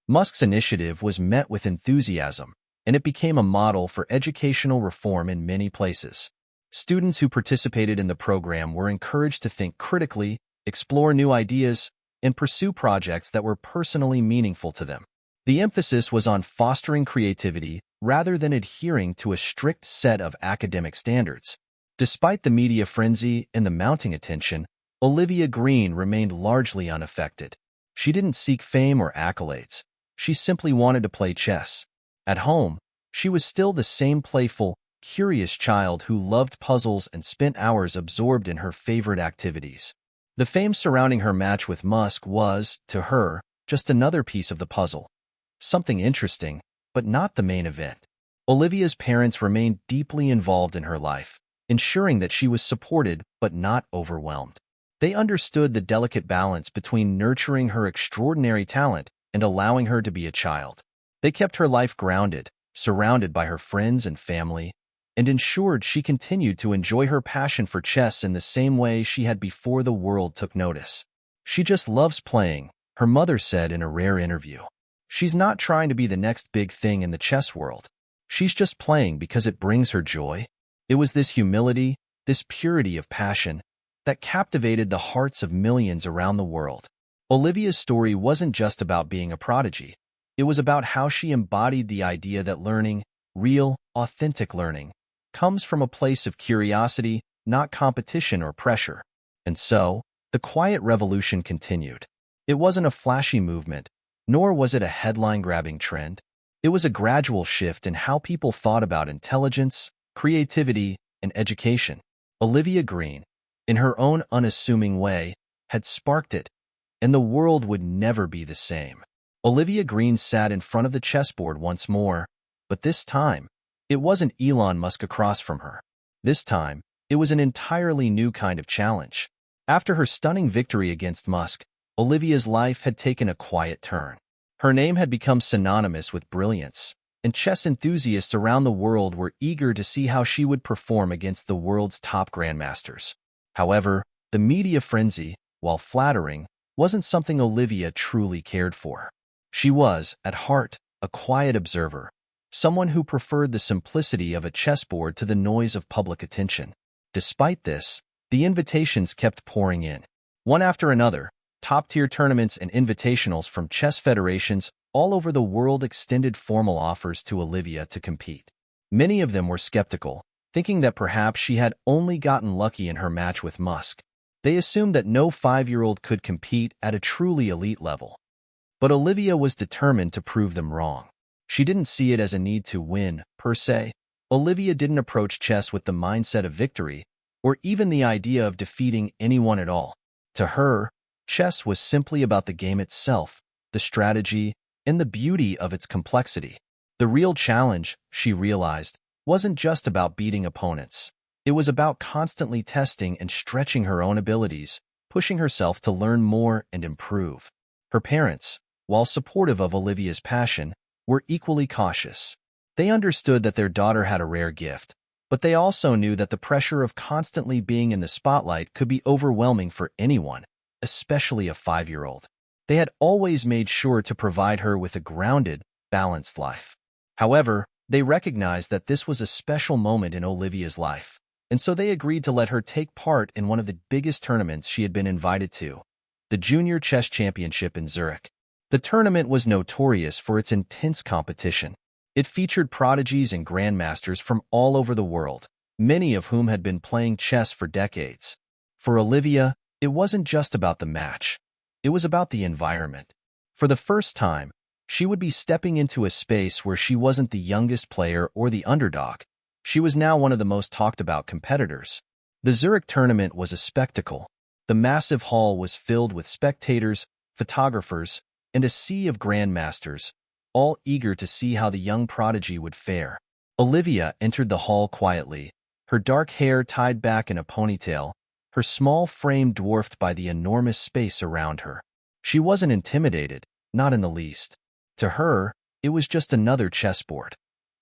Musk's initiative was met with enthusiasm, and it became a model for educational reform in many places. Students who participated in the program were encouraged to think critically, explore new ideas, and pursue projects that were personally meaningful to them. The emphasis was on fostering creativity rather than adhering to a strict set of academic standards. Despite the media frenzy and the mounting attention, Olivia Green remained largely unaffected. She didn't seek fame or accolades. She simply wanted to play chess. At home, she was still the same playful, curious child who loved puzzles and spent hours absorbed in her favorite activities. The fame surrounding her match with Musk was, to her, just another piece of the puzzle. Something interesting, but not the main event. Olivia's parents remained deeply involved in her life, ensuring that she was supported but not overwhelmed. They understood the delicate balance between nurturing her extraordinary talent and allowing her to be a child. They kept her life grounded, surrounded by her friends and family, and ensured she continued to enjoy her passion for chess in the same way she had before the world took notice. "She just loves playing," her mother said in a rare interview. "She's not trying to be the next big thing in the chess world. She's just playing because it brings her joy." It was this humility, this purity of passion, that captivated the hearts of millions around the world. Olivia's story wasn't just about being a prodigy. It was about how she embodied the idea that learning, real, authentic learning, comes from a place of curiosity, not competition or pressure. And so, the quiet revolution continued. It wasn't a flashy movement, nor was it a headline-grabbing trend. It was a gradual shift in how people thought about intelligence, creativity, and education. Olivia Green, in her own unassuming way, had sparked it, and the world would never be the same. Olivia Green sat in front of the chessboard once more, but this time, it wasn't Elon Musk across from her. This time, it was an entirely new kind of challenge. After her stunning victory against Musk, Olivia's life had taken a quiet turn. Her name had become synonymous with brilliance, and chess enthusiasts around the world were eager to see how she would perform against the world's top grandmasters. However, the media frenzy, while flattering, wasn't something Olivia truly cared for. She was, at heart, a quiet observer, someone who preferred the simplicity of a chessboard to the noise of public attention. Despite this, the invitations kept pouring in. One after another, top-tier tournaments and invitationals from chess federations all over the world extended formal offers to Olivia to compete. Many of them were skeptical, thinking that perhaps she had only gotten lucky in her match with Musk. They assumed that no 5-year-old could compete at a truly elite level. But Olivia was determined to prove them wrong. She didn't see it as a need to win, per se. Olivia didn't approach chess with the mindset of victory, or even the idea of defeating anyone at all. To her, chess was simply about the game itself, the strategy, and the beauty of its complexity. The real challenge, she realized, wasn't just about beating opponents. It was about constantly testing and stretching her own abilities, pushing herself to learn more and improve. Her parents, while supportive of Olivia's passion, were equally cautious. They understood that their daughter had a rare gift, but they also knew that the pressure of constantly being in the spotlight could be overwhelming for anyone, especially a 5-year-old. They had always made sure to provide her with a grounded, balanced life. However, they recognized that this was a special moment in Olivia's life, and so they agreed to let her take part in one of the biggest tournaments she had been invited to, the Junior Chess Championship in Zurich. The tournament was notorious for its intense competition. It featured prodigies and grandmasters from all over the world, many of whom had been playing chess for decades. For Olivia, it wasn't just about the match. It was about the environment. For the first time, she would be stepping into a space where she wasn't the youngest player or the underdog. She was now one of the most talked-about competitors. The Zurich tournament was a spectacle. The massive hall was filled with spectators, photographers, and a sea of grandmasters, all eager to see how the young prodigy would fare. Olivia entered the hall quietly, her dark hair tied back in a ponytail, her small frame dwarfed by the enormous space around her. She wasn't intimidated, not in the least. To her, it was just another chessboard.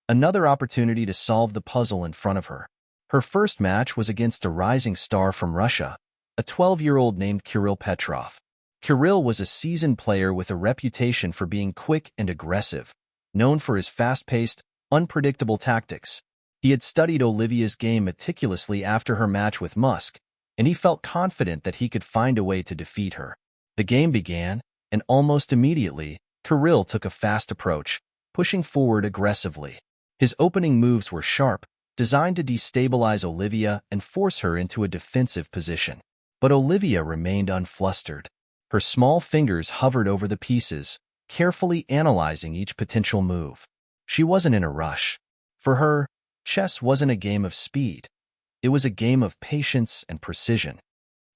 Another opportunity to solve the puzzle in front of her. Her first match was against a rising star from Russia, a 12-year-old named Kirill Petrov. Kirill was a seasoned player with a reputation for being quick and aggressive, known for his fast-paced, unpredictable tactics. He had studied Olivia's game meticulously after her match with Musk, and he felt confident that he could find a way to defeat her. The game began, and almost immediately, Kirill took a fast approach, pushing forward aggressively. His opening moves were sharp, designed to destabilize Olivia and force her into a defensive position. But Olivia remained unflustered. Her small fingers hovered over the pieces, carefully analyzing each potential move. She wasn't in a rush. For her, chess wasn't a game of speed. It was a game of patience and precision.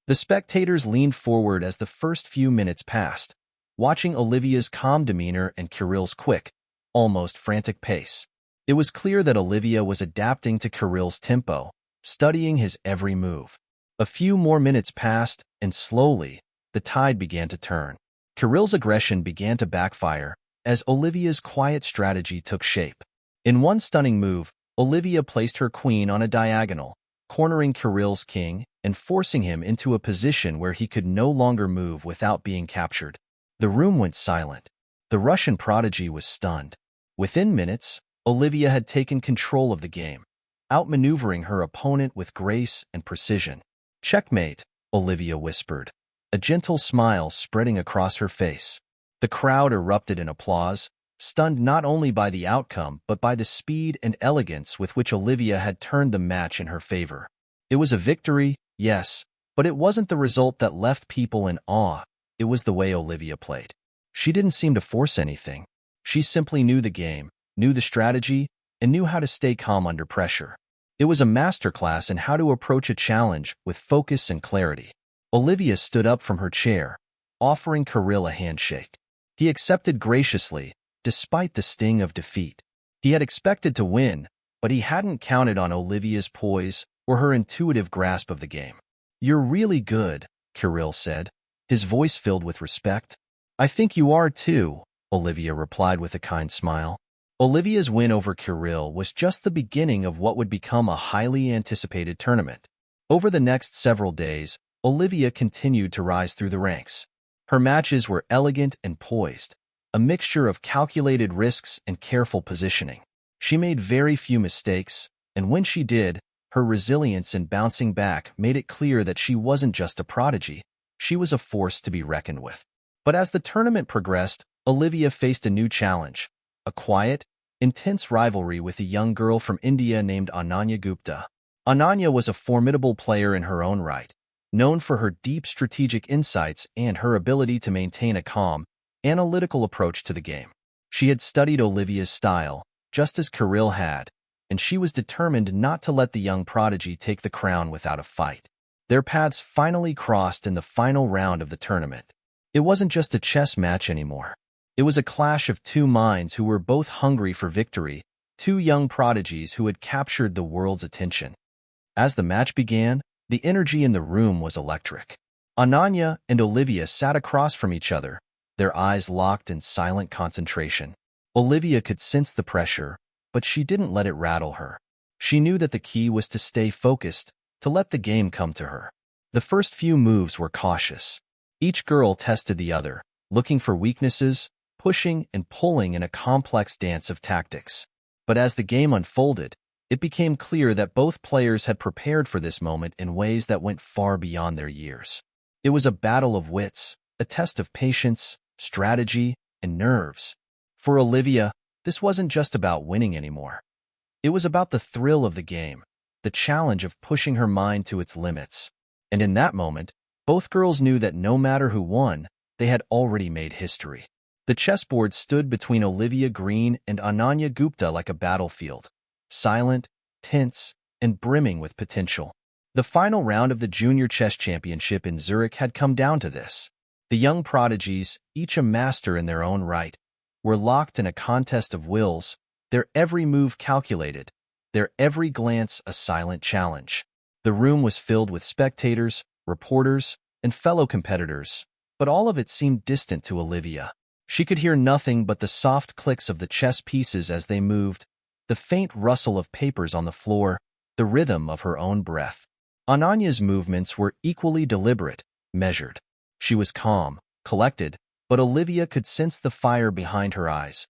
The spectators leaned forward as the first few minutes passed, watching Olivia's calm demeanor and Kirill's quick, almost frantic pace. It was clear that Olivia was adapting to Kirill's tempo, studying his every move. A few more minutes passed, and slowly, the tide began to turn. Kirill's aggression began to backfire as Olivia's quiet strategy took shape. In one stunning move, Olivia placed her queen on a diagonal, cornering Kirill's king and forcing him into a position where he could no longer move without being captured. The room went silent. The Russian prodigy was stunned. Within minutes, Olivia had taken control of the game, outmaneuvering her opponent with grace and precision. "Checkmate," Olivia whispered, a gentle smile spreading across her face. The crowd erupted in applause, stunned not only by the outcome but by the speed and elegance with which Olivia had turned the match in her favor. It was a victory, yes, but it wasn't the result that left people in awe. It was the way Olivia played. She didn't seem to force anything. She simply knew the game, knew the strategy, and knew how to stay calm under pressure. It was a masterclass in how to approach a challenge with focus and clarity. Olivia stood up from her chair, offering Kirill a handshake. He accepted graciously, despite the sting of defeat. He had expected to win, but he hadn't counted on Olivia's poise or her intuitive grasp of the game. "You're really good," Kirill said, his voice filled with respect. "I think you are too," Olivia replied with a kind smile. Olivia's win over Kirill was just the beginning of what would become a highly anticipated tournament. Over the next several days, Olivia continued to rise through the ranks. Her matches were elegant and poised, a mixture of calculated risks and careful positioning. She made very few mistakes, and when she did, her resilience in bouncing back made it clear that she wasn't just a prodigy, she was a force to be reckoned with. But as the tournament progressed, Olivia faced a new challenge, a quiet, intense rivalry with a young girl from India named Ananya Gupta. Ananya was a formidable player in her own right, known for her deep strategic insights and her ability to maintain a calm, analytical approach to the game. She had studied Olivia's style, just as Kirill had, and she was determined not to let the young prodigy take the crown without a fight. Their paths finally crossed in the final round of the tournament. It wasn't just a chess match anymore. It was a clash of two minds who were both hungry for victory, two young prodigies who had captured the world's attention. As the match began, the energy in the room was electric. Ananya and Olivia sat across from each other, their eyes locked in silent concentration. Olivia could sense the pressure, but she didn't let it rattle her. She knew that the key was to stay focused, to let the game come to her. The first few moves were cautious. Each girl tested the other, looking for weaknesses, pushing and pulling in a complex dance of tactics. But as the game unfolded, it became clear that both players had prepared for this moment in ways that went far beyond their years. It was a battle of wits, a test of patience, strategy, and nerves. For Olivia, this wasn't just about winning anymore. It was about the thrill of the game, the challenge of pushing her mind to its limits. And in that moment, both girls knew that no matter who won, they had already made history. The chessboard stood between Olivia Green and Ananya Gupta like a battlefield, silent, tense, and brimming with potential. The final round of the Junior Chess Championship in Zurich had come down to this. The young prodigies, each a master in their own right, were locked in a contest of wills, their every move calculated, their every glance a silent challenge. The room was filled with spectators, reporters, and fellow competitors, but all of it seemed distant to Olivia. She could hear nothing but the soft clicks of the chess pieces as they moved, the faint rustle of papers on the floor, the rhythm of her own breath. Ananya's movements were equally deliberate, measured. She was calm, collected, but Olivia could sense the fire behind her eyes.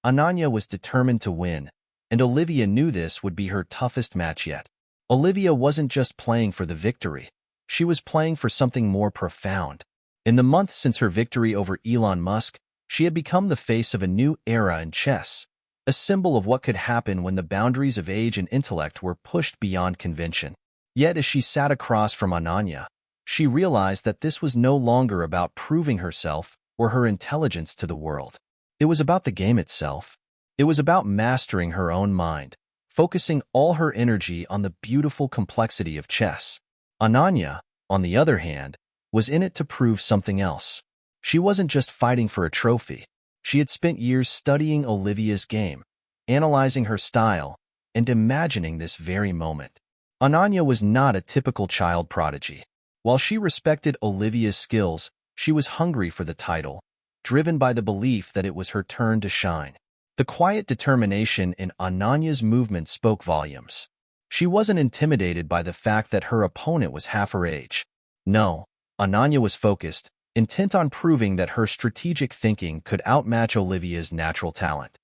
Ananya was determined to win, and Olivia knew this would be her toughest match yet. Olivia wasn't just playing for the victory. She was playing for something more profound. In the months since her victory over Elon Musk, she had become the face of a new era in chess, a symbol of what could happen when the boundaries of age and intellect were pushed beyond convention. Yet as she sat across from Ananya, she realized that this was no longer about proving herself or her intelligence to the world. It was about the game itself. It was about mastering her own mind, focusing all her energy on the beautiful complexity of chess. Ananya, on the other hand, was in it to prove something else. She wasn't just fighting for a trophy. She had spent years studying Olivia's game, analyzing her style, and imagining this very moment. Ananya was not a typical child prodigy. While she respected Olivia's skills, she was hungry for the title, driven by the belief that it was her turn to shine. The quiet determination in Ananya's movement spoke volumes. She wasn't intimidated by the fact that her opponent was half her age. No, Ananya was focused, intent on proving that her strategic thinking could outmatch Olivia's natural talent.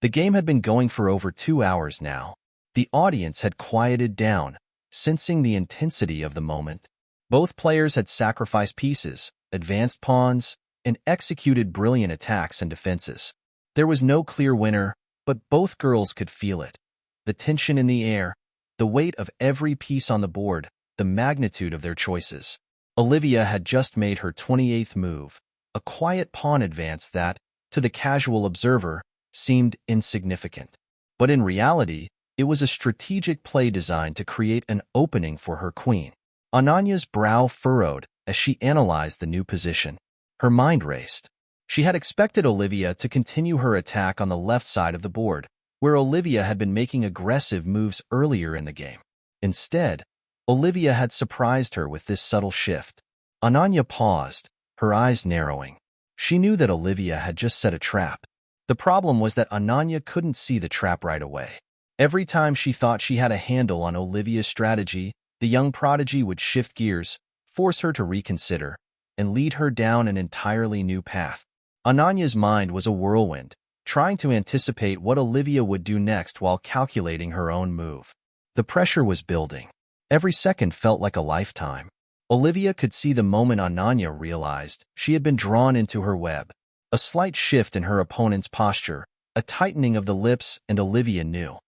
The game had been going for over 2 hours now. The audience had quieted down, sensing the intensity of the moment. Both players had sacrificed pieces, advanced pawns, and executed brilliant attacks and defenses. There was no clear winner, but both girls could feel it. The tension in the air, the weight of every piece on the board, the magnitude of their choices. Olivia had just made her 28th move, a quiet pawn advance that, to the casual observer, seemed insignificant. But in reality, it was a strategic play designed to create an opening for her queen. Ananya's brow furrowed as she analyzed the new position. Her mind raced. She had expected Olivia to continue her attack on the left side of the board, where Olivia had been making aggressive moves earlier in the game. Instead, Olivia had surprised her with this subtle shift. Ananya paused, her eyes narrowing. She knew that Olivia had just set a trap. The problem was that Ananya couldn't see the trap right away. Every time she thought she had a handle on Olivia's strategy, the young prodigy would shift gears, force her to reconsider, and lead her down an entirely new path. Ananya's mind was a whirlwind, trying to anticipate what Olivia would do next while calculating her own move. The pressure was building. Every second felt like a lifetime. Olivia could see the moment Ananya realized she had been drawn into her web. A slight shift in her opponent's posture, a tightening of the lips, and Olivia knew.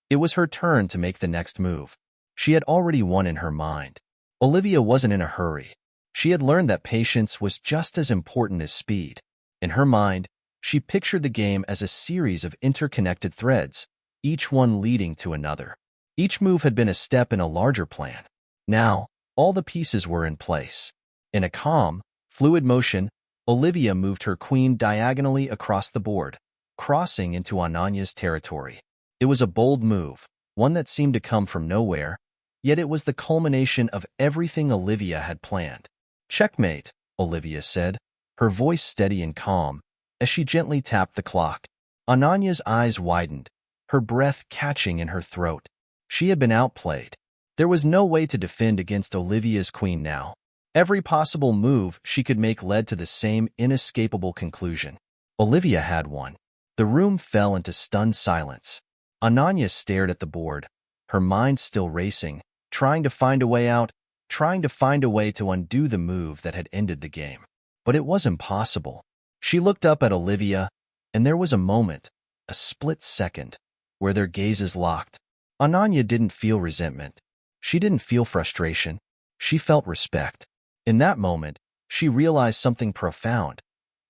It was her turn to make the next move. She had already won in her mind. Olivia wasn't in a hurry. She had learned that patience was just as important as speed. In her mind, she pictured the game as a series of interconnected threads, each one leading to another. Each move had been a step in a larger plan. Now, all the pieces were in place. In a calm, fluid motion, Olivia moved her queen diagonally across the board, crossing into Ananya's territory. It was a bold move, one that seemed to come from nowhere, yet it was the culmination of everything Olivia had planned. "Checkmate," Olivia said, her voice steady and calm, as she gently tapped the clock. Ananya's eyes widened, her breath catching in her throat. She had been outplayed. There was no way to defend against Olivia's queen now. Every possible move she could make led to the same inescapable conclusion. Olivia had won. The room fell into stunned silence. Ananya stared at the board, her mind still racing, trying to find a way out, trying to find a way to undo the move that had ended the game. But it was impossible. She looked up at Olivia, and there was a moment, a split second, where their gazes locked. Ananya didn't feel resentment. She didn't feel frustration. She felt respect. In that moment, she realized something profound.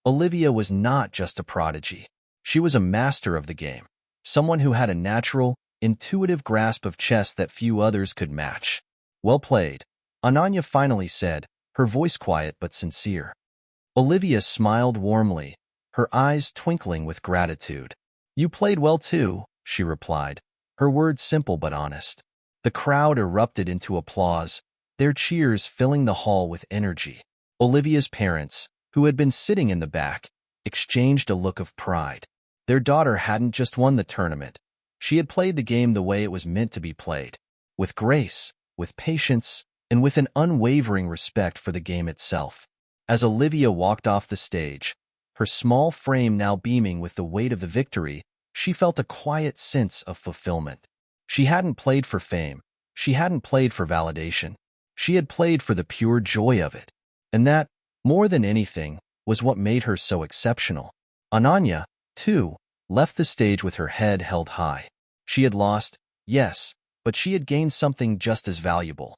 Olivia was not just a prodigy. She was a master of the game, someone who had a natural, intuitive grasp of chess that few others could match. "Well played," Ananya finally said, her voice quiet but sincere. Olivia smiled warmly, her eyes twinkling with gratitude. "You played well too," she replied, her words simple but honest. The crowd erupted into applause, their cheers filling the hall with energy. Olivia's parents, who had been sitting in the back, exchanged a look of pride. Their daughter hadn't just won the tournament. She had played the game the way it was meant to be played, with grace, with patience, and with an unwavering respect for the game itself. As Olivia walked off the stage, her small frame now beaming with the weight of the victory, she felt a quiet sense of fulfillment. She hadn't played for fame. She hadn't played for validation. She had played for the pure joy of it. And that, more than anything, was what made her so exceptional. Ananya, too, left the stage with her head held high. She had lost, yes, but she had gained something just as valuable.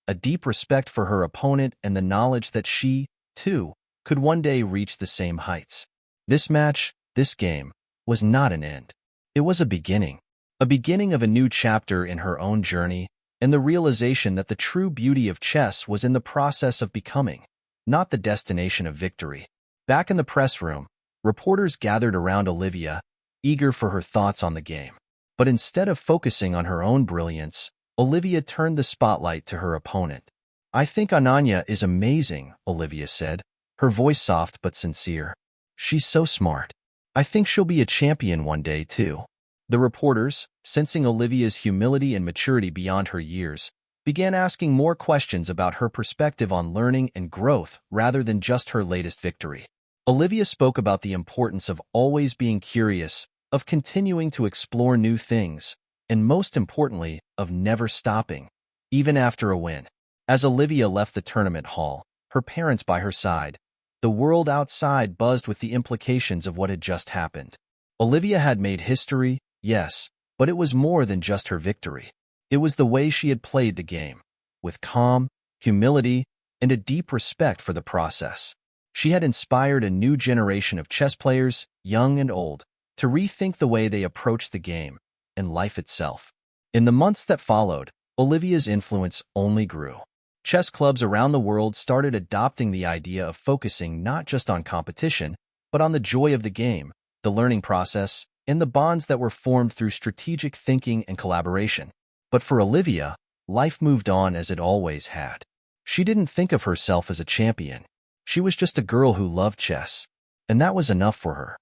A deep respect for her opponent and the knowledge that she, too, could one day reach the same heights. This match, this game, was not an end. It was a beginning of a new chapter in her own journey, and the realization that the true beauty of chess was in the process of becoming, not the destination of victory. Back in the press room, reporters gathered around Olivia, eager for her thoughts on the game. But instead of focusing on her own brilliance, Olivia turned the spotlight to her opponent. "I think Ananya is amazing," Olivia said, her voice soft but sincere. "She's so smart. I think she'll be a champion one day, too. The reporters, sensing Olivia's humility and maturity beyond her years, began asking more questions about her perspective on learning and growth rather than just her latest victory. Olivia spoke about the importance of always being curious, of continuing to explore new things, and most importantly, of never stopping, even after a win. As Olivia left the tournament hall, her parents by her side, the world outside buzzed with the implications of what had just happened. Olivia had made history, yes, but it was more than just her victory. It was the way she had played the game, with calm, humility, and a deep respect for the process. She had inspired a new generation of chess players, young and old, to rethink the way they approached the game and life itself. In the months that followed, Olivia's influence only grew. Chess clubs around the world started adopting the idea of focusing not just on competition, but on the joy of the game, the learning process, and the bonds that were formed through strategic thinking and collaboration. But for Olivia, life moved on as it always had. She didn't think of herself as a champion. She was just a girl who loved chess, and that was enough for her.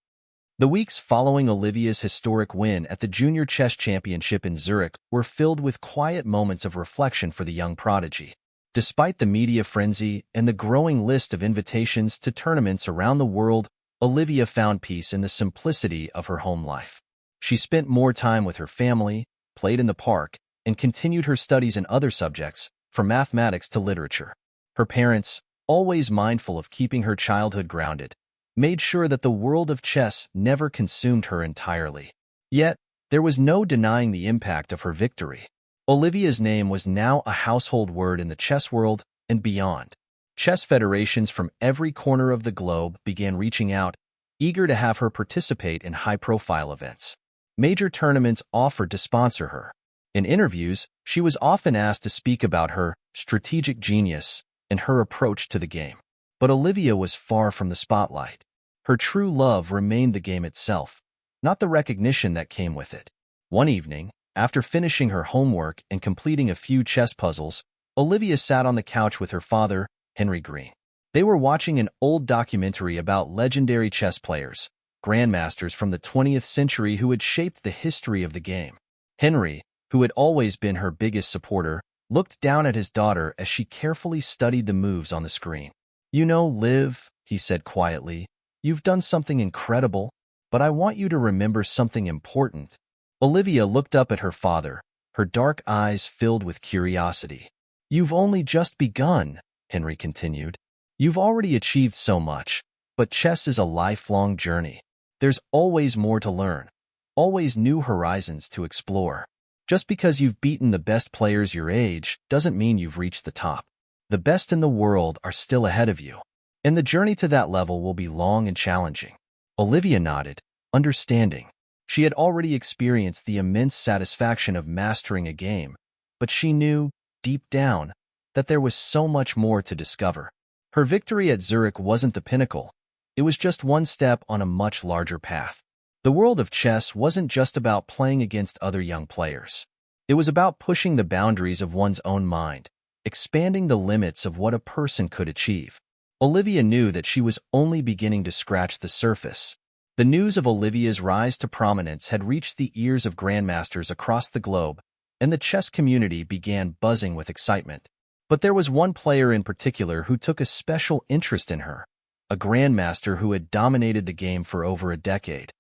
The weeks following Olivia's historic win at the Junior Chess Championship in Zurich were filled with quiet moments of reflection for the young prodigy. Despite the media frenzy and the growing list of invitations to tournaments around the world, Olivia found peace in the simplicity of her home life. She spent more time with her family, played in the park, and continued her studies in other subjects, from mathematics to literature. Her parents, always mindful of keeping her childhood grounded, made sure that the world of chess never consumed her entirely. Yet, there was no denying the impact of her victory. Olivia's name was now a household word in the chess world and beyond. Chess federations from every corner of the globe began reaching out, eager to have her participate in high-profile events. Major tournaments offered to sponsor her. In interviews, she was often asked to speak about her strategic genius and her approach to the game. But Olivia was far from the spotlight. Her true love remained the game itself, not the recognition that came with it. One evening, after finishing her homework and completing a few chess puzzles, Olivia sat on the couch with her father, Henry Green. They were watching an old documentary about legendary chess players, grandmasters from the 20th century who had shaped the history of the game. Henry, who had always been her biggest supporter, looked down at his daughter as she carefully studied the moves on the screen. "You know, Liv," he said quietly, "you've done something incredible, but I want you to remember something important." Olivia looked up at her father, her dark eyes filled with curiosity. "You've only just begun," Henry continued. "You've already achieved so much, but chess is a lifelong journey. There's always more to learn, always new horizons to explore. Just because you've beaten the best players your age doesn't mean you've reached the top. The best in the world are still ahead of you, and the journey to that level will be long and challenging." Olivia nodded, understanding. She had already experienced the immense satisfaction of mastering a game, but she knew, deep down, that there was so much more to discover. Her victory at Zurich wasn't the pinnacle. It was just one step on a much larger path. The world of chess wasn't just about playing against other young players. It was about pushing the boundaries of one's own mind, expanding the limits of what a person could achieve. Olivia knew that she was only beginning to scratch the surface. The news of Olivia's rise to prominence had reached the ears of grandmasters across the globe, and the chess community began buzzing with excitement. But there was one player in particular who took a special interest in her, a grandmaster who had dominated the game for over a decade.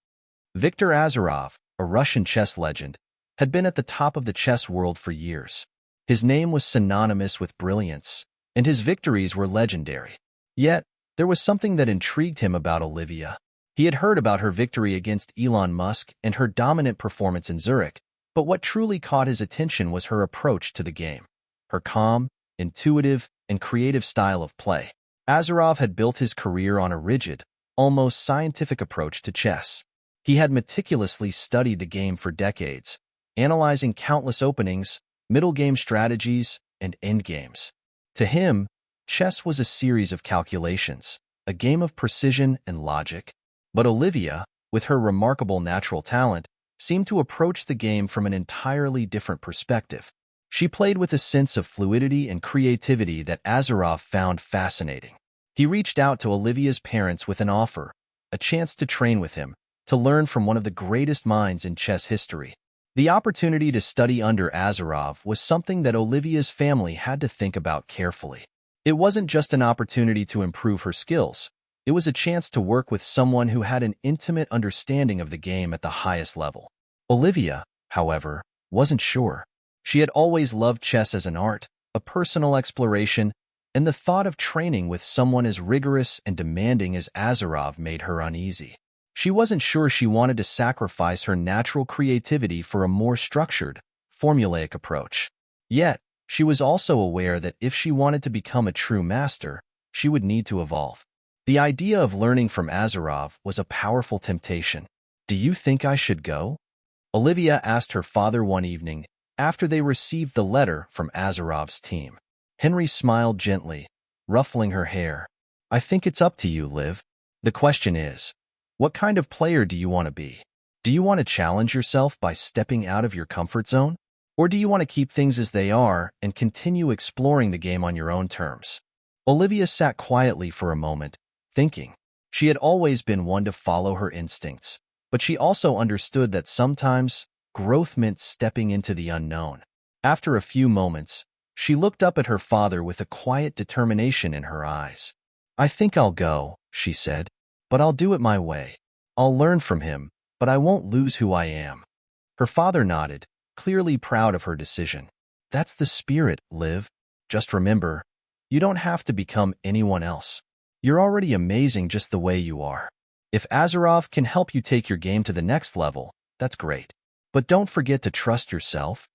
Viktor Azarov, a Russian chess legend, had been at the top of the chess world for years. His name was synonymous with brilliance, and his victories were legendary. Yet, there was something that intrigued him about Olivia. He had heard about her victory against Elon Musk and her dominant performance in Zurich, but what truly caught his attention was her approach to the game. Her calm, intuitive, and creative style of play. Azarov had built his career on a rigid, almost scientific approach to chess. He had meticulously studied the game for decades, analyzing countless openings, middle game strategies, and endgames. To him, chess was a series of calculations, a game of precision and logic. But Olivia, with her remarkable natural talent, seemed to approach the game from an entirely different perspective. She played with a sense of fluidity and creativity that Azarov found fascinating. He reached out to Olivia's parents with an offer, a chance to train with him, to learn from one of the greatest minds in chess history. The opportunity to study under Azarov was something that Olivia's family had to think about carefully. It wasn't just an opportunity to improve her skills. It was a chance to work with someone who had an intimate understanding of the game at the highest level. Olivia, however, wasn't sure. She had always loved chess as an art, a personal exploration, and the thought of training with someone as rigorous and demanding as Azarov made her uneasy. She wasn't sure she wanted to sacrifice her natural creativity for a more structured, formulaic approach. Yet, she was also aware that if she wanted to become a true master, she would need to evolve. The idea of learning from Azarov was a powerful temptation. "Do you think I should go?" Olivia asked her father one evening after they received the letter from Azarov's team. Henry smiled gently, ruffling her hair. "I think it's up to you, Liv. The question is, what kind of player do you want to be? Do you want to challenge yourself by stepping out of your comfort zone? Or do you want to keep things as they are and continue exploring the game on your own terms?" Olivia sat quietly for a moment, thinking. She had always been one to follow her instincts, but she also understood that sometimes growth meant stepping into the unknown. After a few moments, she looked up at her father with a quiet determination in her eyes. "I think I'll go," she said, "but I'll do it my way. I'll learn from him, but I won't lose who I am." Her father nodded, clearly proud of her decision. "That's the spirit, Liv. Just remember, you don't have to become anyone else. You're already amazing just the way you are. If Azarov can help you take your game to the next level, that's great. But don't forget to trust yourself."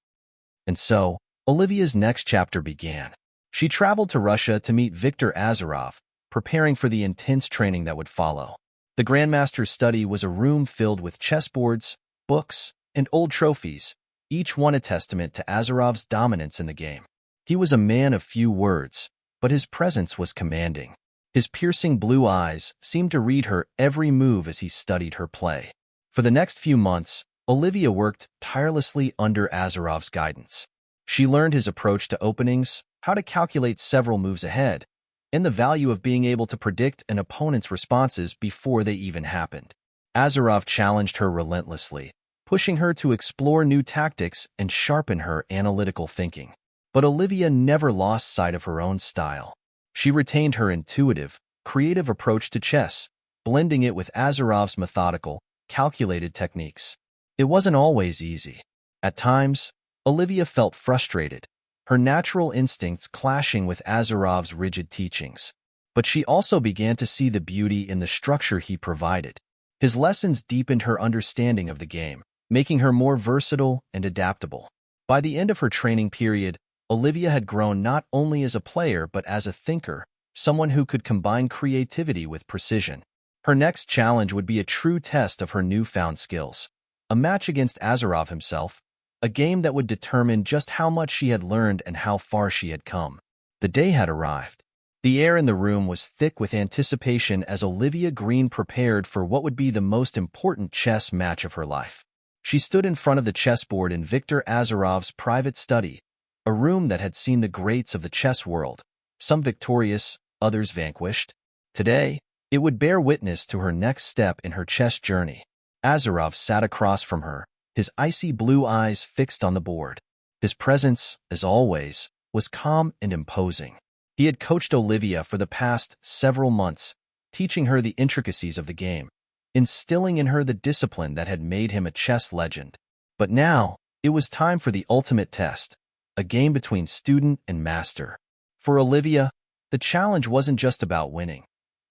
And so, Olivia's next chapter began. She traveled to Russia to meet Viktor Azarov, preparing for the intense training that would follow. The Grandmaster's study was a room filled with chessboards, books, and old trophies, each one a testament to Azarov's dominance in the game. He was a man of few words, but his presence was commanding. His piercing blue eyes seemed to read her every move as he studied her play. For the next few months, Olivia worked tirelessly under Azarov's guidance. She learned his approach to openings, how to calculate several moves ahead, and the value of being able to predict an opponent's responses before they even happened. Azarov challenged her relentlessly, pushing her to explore new tactics and sharpen her analytical thinking. But Olivia never lost sight of her own style. She retained her intuitive, creative approach to chess, blending it with Azarov's methodical, calculated techniques. It wasn't always easy. At times, Olivia felt frustrated, her natural instincts clashing with Azarov's rigid teachings. But she also began to see the beauty in the structure he provided. His lessons deepened her understanding of the game, making her more versatile and adaptable. By the end of her training period, Olivia had grown not only as a player but as a thinker, someone who could combine creativity with precision. Her next challenge would be a true test of her newfound skills. A match against Azarov himself, a game that would determine just how much she had learned and how far she had come. The day had arrived. The air in the room was thick with anticipation as Olivia Green prepared for what would be the most important chess match of her life. She stood in front of the chessboard in Viktor Azarov's private study, a room that had seen the greats of the chess world, some victorious, others vanquished. Today, it would bear witness to her next step in her chess journey. Azarov sat across from her, his icy blue eyes fixed on the board. His presence, as always, was calm and imposing. He had coached Olivia for the past several months, teaching her the intricacies of the game, instilling in her the discipline that had made him a chess legend. But now, it was time for the ultimate test, a game between student and master. For Olivia, the challenge wasn't just about winning.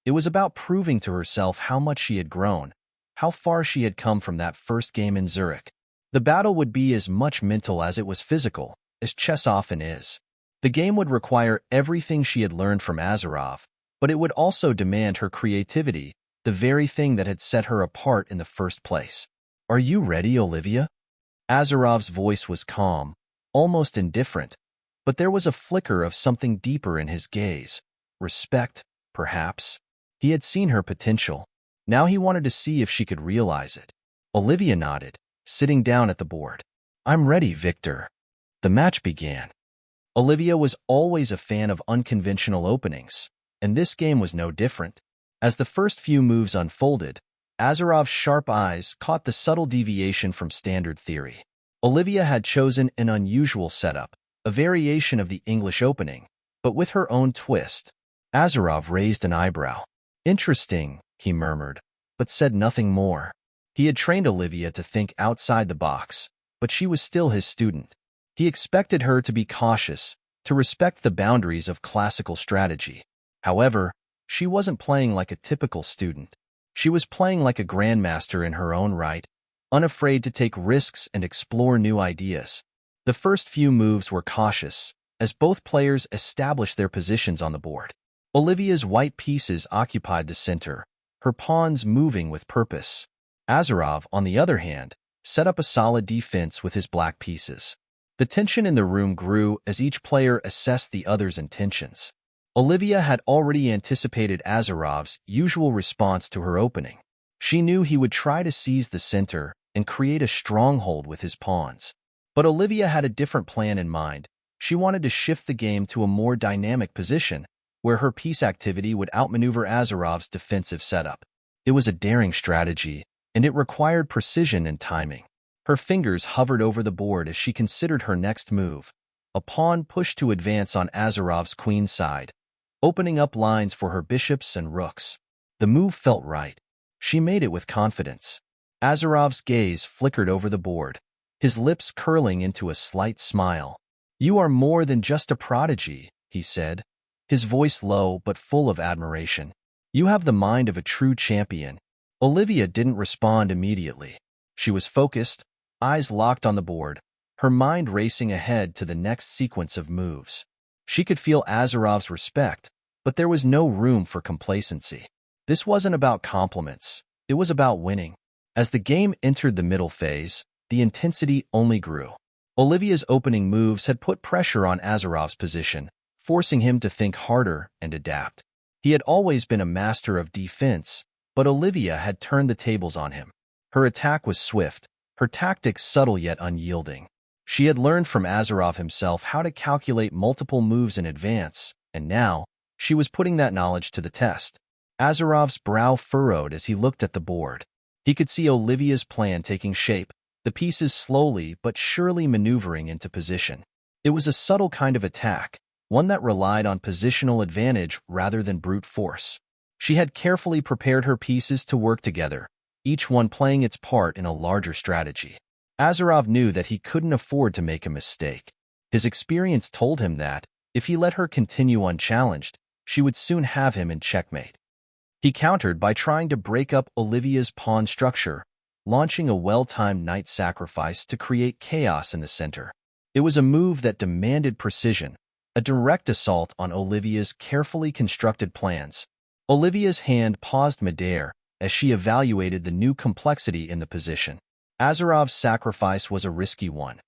It was about proving to herself how much she had grown, how far she had come from that first game in Zurich. The battle would be as much mental as it was physical, as chess often is. The game would require everything she had learned from Azarov, but it would also demand her creativity, the very thing that had set her apart in the first place. "Are you ready, Olivia?" Azarov's voice was calm, almost indifferent, but there was a flicker of something deeper in his gaze. Respect, perhaps. He had seen her potential. Now he wanted to see if she could realize it. Olivia nodded, sitting down at the board. "I'm ready, Victor." The match began. Olivia was always a fan of unconventional openings, and this game was no different. As the first few moves unfolded, Azarov's sharp eyes caught the subtle deviation from standard theory. Olivia had chosen an unusual setup, a variation of the English opening, but with her own twist. Azarov raised an eyebrow. "Interesting," he murmured, but said nothing more. He had trained Olivia to think outside the box, but she was still his student. He expected her to be cautious, to respect the boundaries of classical strategy. However, she wasn't playing like a typical student. She was playing like a grandmaster in her own right, unafraid to take risks and explore new ideas. The first few moves were cautious, as both players established their positions on the board. Olivia's white pieces occupied the center, her pawns moving with purpose. Azarov, on the other hand, set up a solid defense with his black pieces. The tension in the room grew as each player assessed the other's intentions. Olivia had already anticipated Azarov's usual response to her opening. She knew he would try to seize the center and create a stronghold with his pawns. But Olivia had a different plan in mind. She wanted to shift the game to a more dynamic position, where her piece activity would outmaneuver Azarov's defensive setup. It was a daring strategy, and it required precision and timing. Her fingers hovered over the board as she considered her next move. A pawn pushed to advance on Azarov's queen side, opening up lines for her bishops and rooks. The move felt right. She made it with confidence. Azarov's gaze flickered over the board, his lips curling into a slight smile. "You are more than just a prodigy," he said, his voice low but full of admiration. "You have the mind of a true champion." Olivia didn't respond immediately. She was focused, eyes locked on the board, her mind racing ahead to the next sequence of moves. She could feel Azarov's respect, but there was no room for complacency. This wasn't about compliments, it was about winning. As the game entered the middle phase, the intensity only grew. Olivia's opening moves had put pressure on Azarov's position, forcing him to think harder and adapt. He had always been a master of defense, but Olivia had turned the tables on him. Her attack was swift, her tactics subtle yet unyielding. She had learned from Azarov himself how to calculate multiple moves in advance, and now, she was putting that knowledge to the test. Azarov's brow furrowed as he looked at the board. He could see Olivia's plan taking shape, the pieces slowly but surely maneuvering into position. It was a subtle kind of attack, one that relied on positional advantage rather than brute force. She had carefully prepared her pieces to work together, each one playing its part in a larger strategy. Azarov knew that he couldn't afford to make a mistake. His experience told him that, if he let her continue unchallenged, she would soon have him in checkmate. He countered by trying to break up Olivia's pawn structure, launching a well-timed knight sacrifice to create chaos in the center. It was a move that demanded precision, a direct assault on Olivia's carefully constructed plans. Olivia's hand paused midair as she evaluated the new complexity in the position. Azarov's sacrifice was a risky one.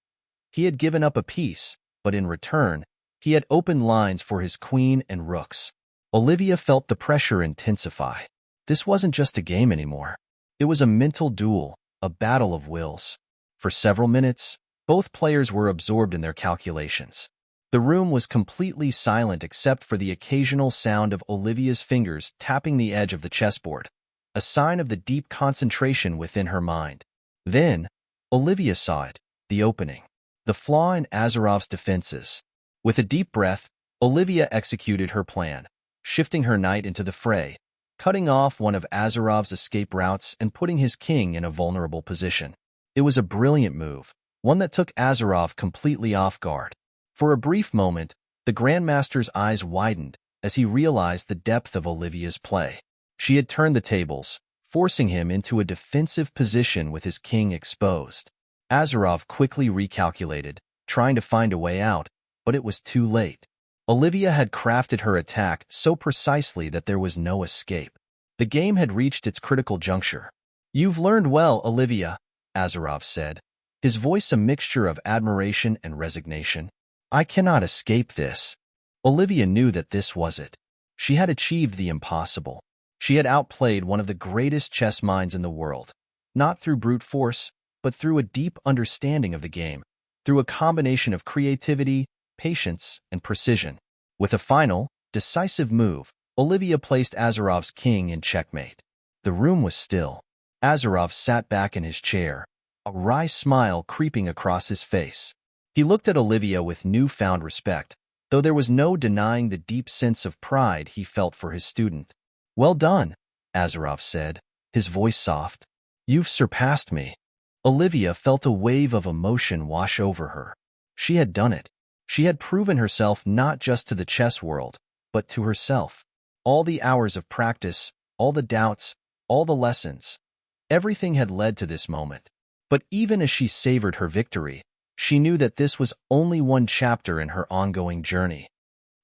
He had given up a piece, but in return, he had opened lines for his queen and rooks. Olivia felt the pressure intensify. This wasn't just a game anymore. It was a mental duel, a battle of wills. For several minutes, both players were absorbed in their calculations. The room was completely silent except for the occasional sound of Olivia's fingers tapping the edge of the chessboard, a sign of the deep concentration within her mind. Then, Olivia saw it, the opening, the flaw in Azarov's defenses. With a deep breath, Olivia executed her plan, shifting her knight into the fray, cutting off one of Azarov's escape routes and putting his king in a vulnerable position. It was a brilliant move, one that took Azarov completely off guard. For a brief moment, the Grandmaster's eyes widened as he realized the depth of Olivia's play. She had turned the tables, forcing him into a defensive position with his king exposed. Azarov quickly recalculated, trying to find a way out, but it was too late. Olivia had crafted her attack so precisely that there was no escape. The game had reached its critical juncture. "You've learned well, Olivia," Azarov said, his voice a mixture of admiration and resignation. "I cannot escape this." Olivia knew that this was it. She had achieved the impossible. She had outplayed one of the greatest chess minds in the world, not through brute force, but through a deep understanding of the game, through a combination of creativity, patience, and precision. With a final, decisive move, Olivia placed Azarov's king in checkmate. The room was still. Azarov sat back in his chair, a wry smile creeping across his face. He looked at Olivia with newfound respect, though there was no denying the deep sense of pride he felt for his student. "Well done," Azarov said, his voice soft. "You've surpassed me." Olivia felt a wave of emotion wash over her. She had done it. She had proven herself not just to the chess world, but to herself. All the hours of practice, all the doubts, all the lessons, everything had led to this moment. But even as she savored her victory, she knew that this was only one chapter in her ongoing journey.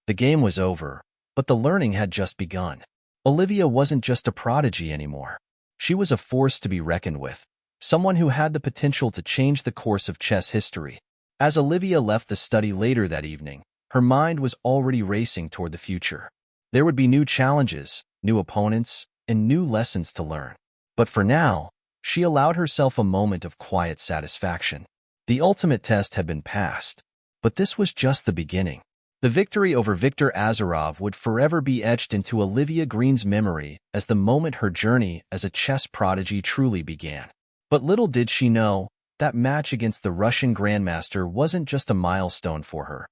The game was over, but the learning had just begun. Olivia wasn't just a prodigy anymore. She was a force to be reckoned with, someone who had the potential to change the course of chess history. As Olivia left the study later that evening, her mind was already racing toward the future. There would be new challenges, new opponents, and new lessons to learn. But for now, she allowed herself a moment of quiet satisfaction. The ultimate test had been passed, but this was just the beginning. The victory over Viktor Azarov would forever be etched into Olivia Green's memory as the moment her journey as a chess prodigy truly began. But little did she know, that match against the Russian grandmaster wasn't just a milestone for her.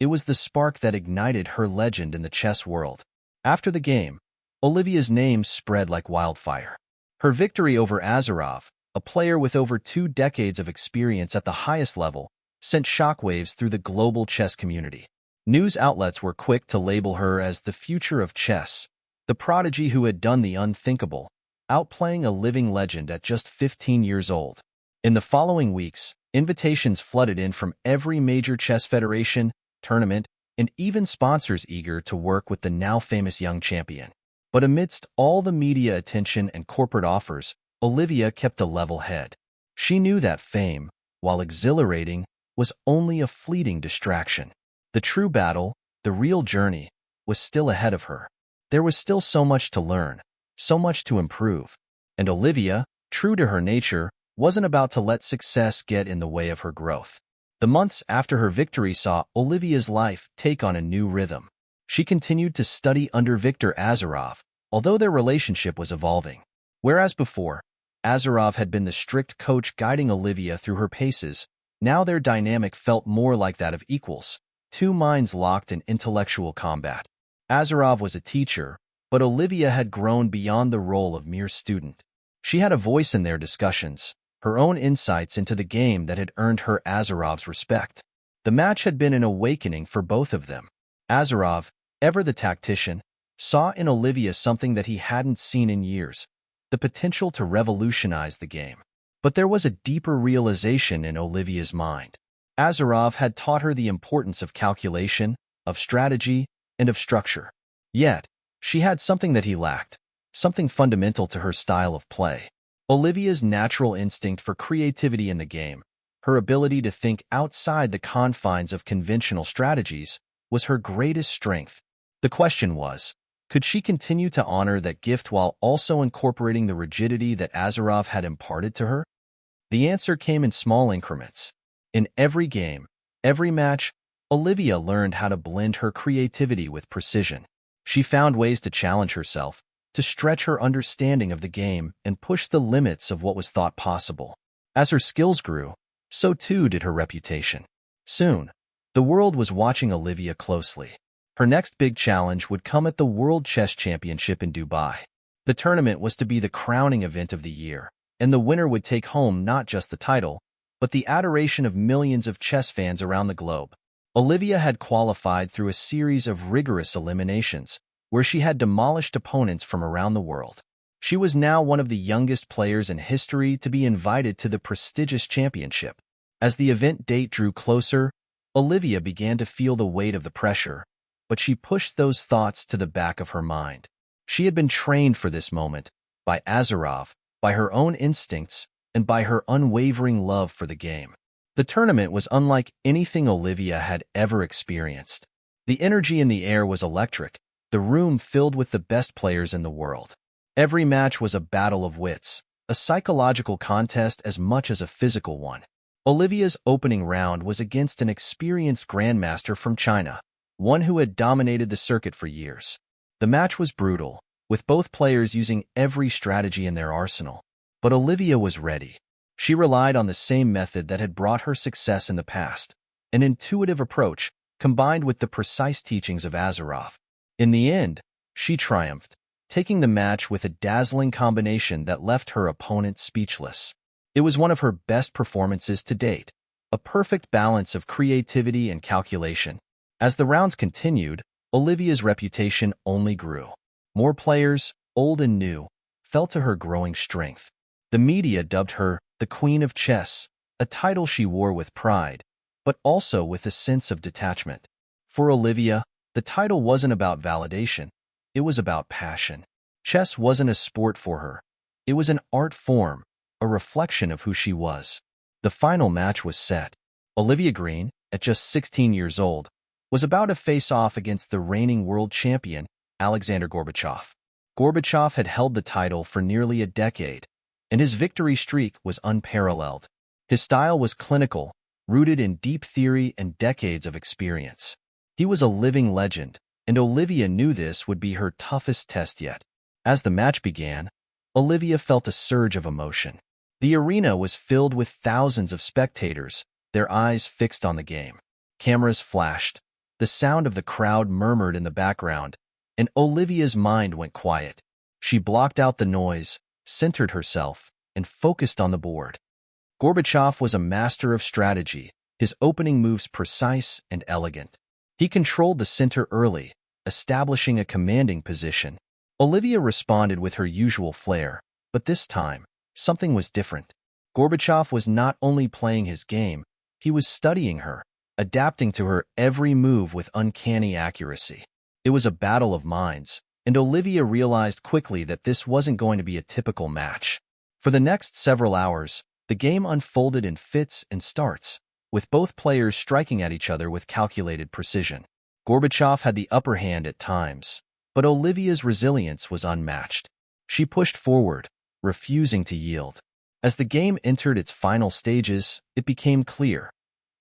It was the spark that ignited her legend in the chess world. After the game, Olivia's name spread like wildfire. Her victory over Azarov, a player with over 2 decades of experience at the highest level, sent shockwaves through the global chess community. News outlets were quick to label her as the future of chess, the prodigy who had done the unthinkable, outplaying a living legend at just 15 years old. In the following weeks, invitations flooded in from every major chess federation, tournament, and even sponsors eager to work with the now famous young champion. But amidst all the media attention and corporate offers, Olivia kept a level head. She knew that fame, while exhilarating, was only a fleeting distraction. The true battle, the real journey, was still ahead of her. There was still so much to learn, so much to improve. And Olivia, true to her nature, wasn't about to let success get in the way of her growth. The months after her victory saw Olivia's life take on a new rhythm. She continued to study under Viktor Azarov, although their relationship was evolving. Whereas before, Azarov had been the strict coach guiding Olivia through her paces, now their dynamic felt more like that of equals, two minds locked in intellectual combat. Azarov was a teacher, but Olivia had grown beyond the role of mere student. She had a voice in their discussions, her own insights into the game that had earned her Azarov's respect. The match had been an awakening for both of them. Azarov, ever the tactician, saw in Olivia something that he hadn't seen in years, the potential to revolutionize the game. But there was a deeper realization in Olivia's mind. Azarov had taught her the importance of calculation, of strategy, and of structure. Yet, she had something that he lacked, something fundamental to her style of play. Olivia's natural instinct for creativity in the game, her ability to think outside the confines of conventional strategies, was her greatest strength. The question was, could she continue to honor that gift while also incorporating the rigidity that Azarov had imparted to her? The answer came in small increments. In every game, every match, Olivia learned how to blend her creativity with precision. She found ways to challenge herself, to stretch her understanding of the game and push the limits of what was thought possible. As her skills grew, so too did her reputation. Soon, the world was watching Olivia closely. Her next big challenge would come at the World Chess Championship in Dubai. The tournament was to be the crowning event of the year, and the winner would take home not just the title, but the adoration of millions of chess fans around the globe. Olivia had qualified through a series of rigorous eliminations, where she had demolished opponents from around the world. She was now one of the youngest players in history to be invited to the prestigious championship. As the event date drew closer, Olivia began to feel the weight of the pressure, but she pushed those thoughts to the back of her mind. She had been trained for this moment, by Azarov, by her own instincts, and by her unwavering love for the game. The tournament was unlike anything Olivia had ever experienced. The energy in the air was electric, the room filled with the best players in the world. Every match was a battle of wits, a psychological contest as much as a physical one. Olivia's opening round was against an experienced grandmaster from China, one who had dominated the circuit for years. The match was brutal, with both players using every strategy in their arsenal. But Olivia was ready. She relied on the same method that had brought her success in the past, an intuitive approach combined with the precise teachings of Azeroth. In the end, she triumphed, taking the match with a dazzling combination that left her opponent speechless. It was one of her best performances to date, a perfect balance of creativity and calculation. As the rounds continued, Olivia's reputation only grew. More players, old and new, felt to her growing strength. The media dubbed her the Queen of Chess, a title she wore with pride, but also with a sense of detachment. For Olivia, the title wasn't about validation, it was about passion. Chess wasn't a sport for her. It was an art form, a reflection of who she was. The final match was set. Olivia Green, at just 16 years old, was about to face off against the reigning world champion, Alexander Gorbachev. Gorbachev had held the title for nearly a decade, and his victory streak was unparalleled. His style was clinical, rooted in deep theory and decades of experience. He was a living legend, and Olivia knew this would be her toughest test yet. As the match began, Olivia felt a surge of emotion. The arena was filled with thousands of spectators, their eyes fixed on the game. Cameras flashed, the sound of the crowd murmured in the background, and Olivia's mind went quiet. She blocked out the noise, centered herself, and focused on the board. Gorbachev was a master of strategy, his opening moves precise and elegant. He controlled the center early, establishing a commanding position. Olivia responded with her usual flair, but this time, something was different. Gorbachev was not only playing his game, he was studying her, adapting to her every move with uncanny accuracy. It was a battle of minds, and Olivia realized quickly that this wasn't going to be a typical match. For the next several hours, the game unfolded in fits and starts, with both players striking at each other with calculated precision. Gorbachev had the upper hand at times, but Olivia's resilience was unmatched. She pushed forward, refusing to yield. As the game entered its final stages, it became clear.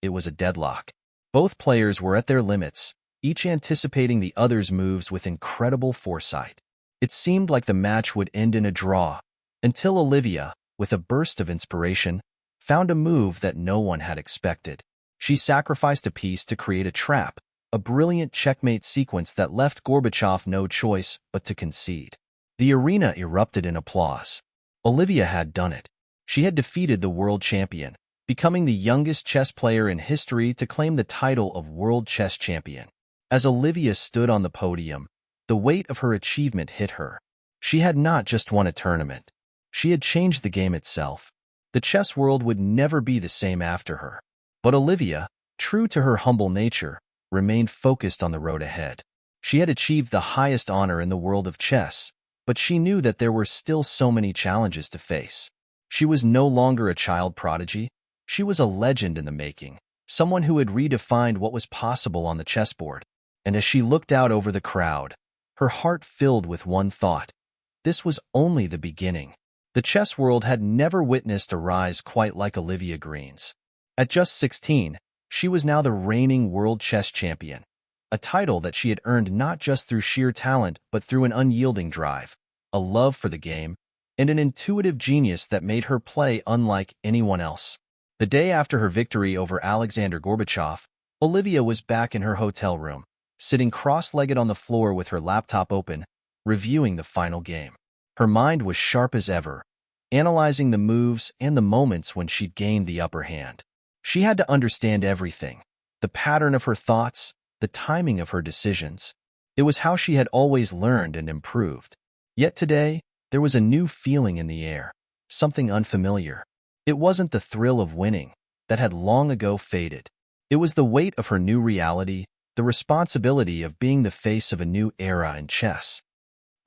It was a deadlock. Both players were at their limits, each anticipating the other's moves with incredible foresight. It seemed like the match would end in a draw, until Olivia, with a burst of inspiration, found a move that no one had expected. She sacrificed a piece to create a trap, a brilliant checkmate sequence that left Gorbachev no choice but to concede. The arena erupted in applause. Olivia had done it. She had defeated the world champion, becoming the youngest chess player in history to claim the title of world chess champion. As Olivia stood on the podium, the weight of her achievement hit her. She had not just won a tournament. She had changed the game itself. The chess world would never be the same after her. But Olivia, true to her humble nature, remained focused on the road ahead. She had achieved the highest honor in the world of chess, but she knew that there were still so many challenges to face. She was no longer a child prodigy. She was a legend in the making, someone who had redefined what was possible on the chessboard. And as she looked out over the crowd, her heart filled with one thought. This was only the beginning. The chess world had never witnessed a rise quite like Olivia Green's. At just 16, she was now the reigning world chess champion, a title that she had earned not just through sheer talent but through an unyielding drive, a love for the game, and an intuitive genius that made her play unlike anyone else. The day after her victory over Alexander Gorbachev, Olivia was back in her hotel room, sitting cross-legged on the floor with her laptop open, reviewing the final game. Her mind was sharp as ever, analyzing the moves and the moments when she'd gained the upper hand. She had to understand everything, the pattern of her thoughts, the timing of her decisions. It was how she had always learned and improved. Yet today, there was a new feeling in the air, something unfamiliar. It wasn't the thrill of winning that had long ago faded. It was the weight of her new reality, the responsibility of being the face of a new era in chess.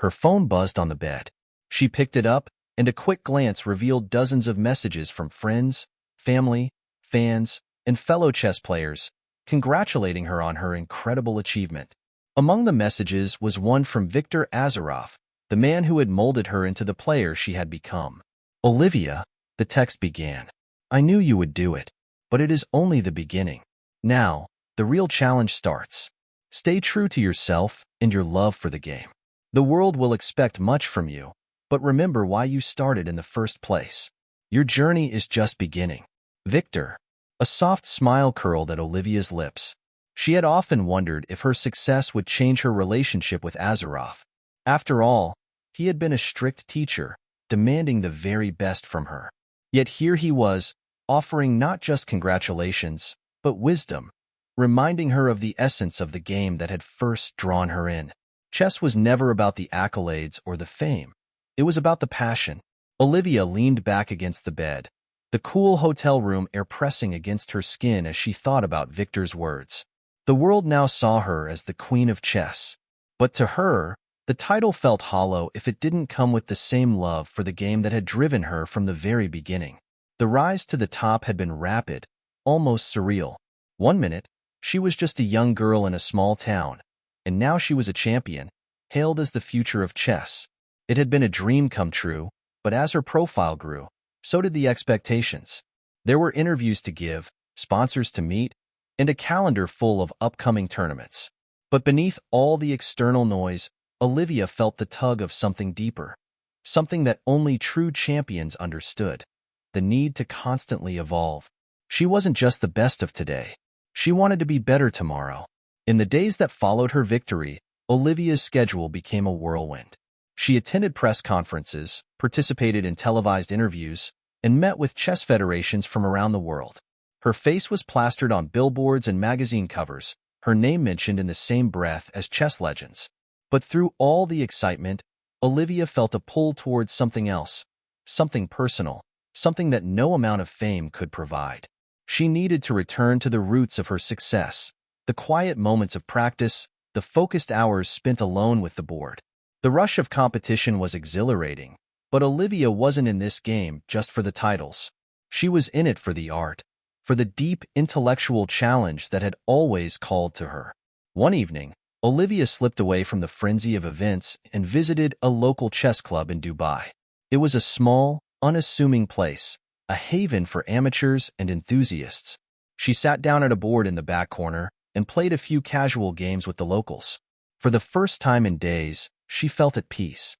Her phone buzzed on the bed. She picked it up, and a quick glance revealed dozens of messages from friends, family, fans, and fellow chess players, congratulating her on her incredible achievement. Among the messages was one from Viktor Azeroth, the man who had molded her into the player she had become. "Olivia," the text began, "I knew you would do it, but it is only the beginning. Now, the real challenge starts. Stay true to yourself and your love for the game. The world will expect much from you, but remember why you started in the first place. Your journey is just beginning. Victor. A soft smile curled at Olivia's lips. She had often wondered if her success would change her relationship with Azeroth. After all, he had been a strict teacher, demanding the very best from her. Yet here he was, offering not just congratulations, but wisdom, reminding her of the essence of the game that had first drawn her in. Chess was never about the accolades or the fame. It was about the passion. Olivia leaned back against the bed, the cool hotel room air pressing against her skin as she thought about Victor's words. The world now saw her as the queen of chess. But to her, the title felt hollow if it didn't come with the same love for the game that had driven her from the very beginning. The rise to the top had been rapid, almost surreal. One minute, she was just a young girl in a small town, and now she was a champion, hailed as the future of chess. It had been a dream come true, but as her profile grew, so did the expectations. There were interviews to give, sponsors to meet, and a calendar full of upcoming tournaments. But beneath all the external noise, Olivia felt the tug of something deeper, something that only true champions understood, the need to constantly evolve. She wasn't just the best of today. She wanted to be better tomorrow. In the days that followed her victory, Olivia's schedule became a whirlwind. She attended press conferences, participated in televised interviews, and met with chess federations from around the world. Her face was plastered on billboards and magazine covers, her name mentioned in the same breath as chess legends. But through all the excitement, Olivia felt a pull towards something else, something personal, something that no amount of fame could provide. She needed to return to the roots of her success, the quiet moments of practice, the focused hours spent alone with the board. The rush of competition was exhilarating, but Olivia wasn't in this game just for the titles. She was in it for the art, for the deep intellectual challenge that had always called to her. One evening, Olivia slipped away from the frenzy of events and visited a local chess club in Dubai. It was a small, unassuming place, a haven for amateurs and enthusiasts. She sat down at a board in the back corner and played a few casual games with the locals. For the first time in days, she felt at peace.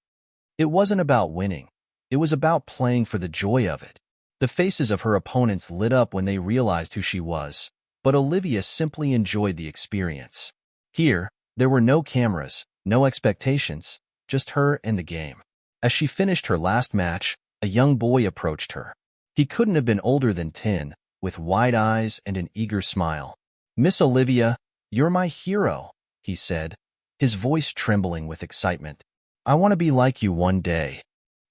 It wasn't about winning. It was about playing for the joy of it. The faces of her opponents lit up when they realized who she was, but Olivia simply enjoyed the experience. Here, there were no cameras, no expectations, just her and the game. As she finished her last match, a young boy approached her. He couldn't have been older than 10, with wide eyes and an eager smile. "Miss Olivia, you're my hero," he said, his voice trembling with excitement. "I want to be like you one day."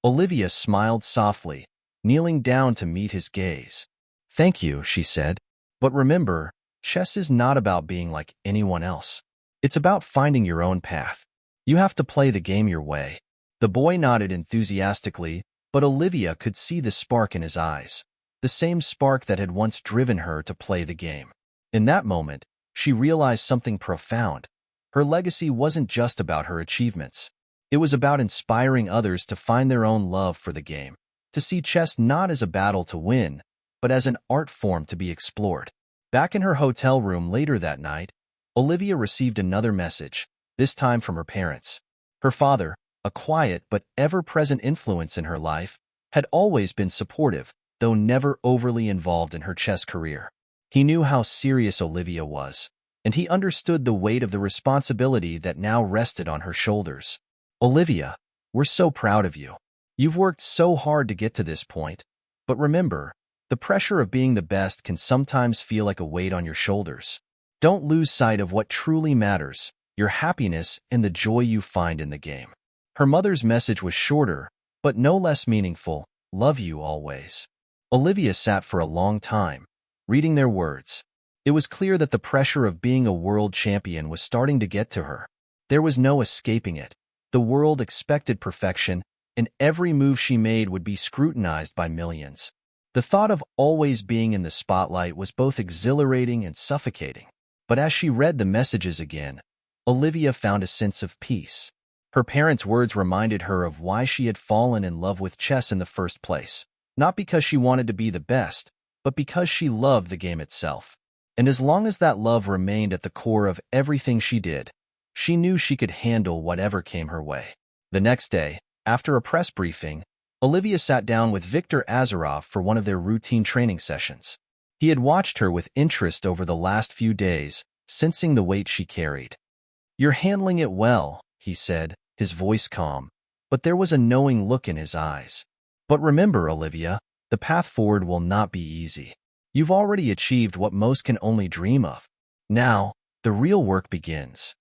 Olivia smiled softly, kneeling down to meet his gaze. "Thank you," she said. "But remember, chess is not about being like anyone else. It's about finding your own path. You have to play the game your way." The boy nodded enthusiastically, but Olivia could see the spark in his eyes, the same spark that had once driven her to play the game. In that moment, she realized something profound. Her legacy wasn't just about her achievements. It was about inspiring others to find their own love for the game, to see chess not as a battle to win, but as an art form to be explored. Back in her hotel room later that night, Olivia received another message, this time from her parents. Her father, a quiet but ever-present influence in her life, had always been supportive, though never overly involved in her chess career. He knew how serious Olivia was, and he understood the weight of the responsibility that now rested on her shoulders. "Olivia, we're so proud of you. You've worked so hard to get to this point, but remember, the pressure of being the best can sometimes feel like a weight on your shoulders. Don't lose sight of what truly matters, your happiness and the joy you find in the game." Her mother's message was shorter, but no less meaningful. "Love you always." Olivia sat for a long time, reading their words. It was clear that the pressure of being a world champion was starting to get to her. There was no escaping it. The world expected perfection, and every move she made would be scrutinized by millions. The thought of always being in the spotlight was both exhilarating and suffocating. But as she read the messages again, Olivia found a sense of peace. Her parents' words reminded her of why she had fallen in love with chess in the first place, not because she wanted to be the best, but because she loved the game itself. And as long as that love remained at the core of everything she did, she knew she could handle whatever came her way. The next day, After a press briefing, Olivia sat down with Viktor Azarov for one of their routine training sessions. He had watched her with interest over the last few days, sensing the weight she carried. "You're handling it well," he said, his voice calm, but there was a knowing look in his eyes. "But remember, Olivia, the path forward will not be easy. You've already achieved what most can only dream of. Now, the real work begins."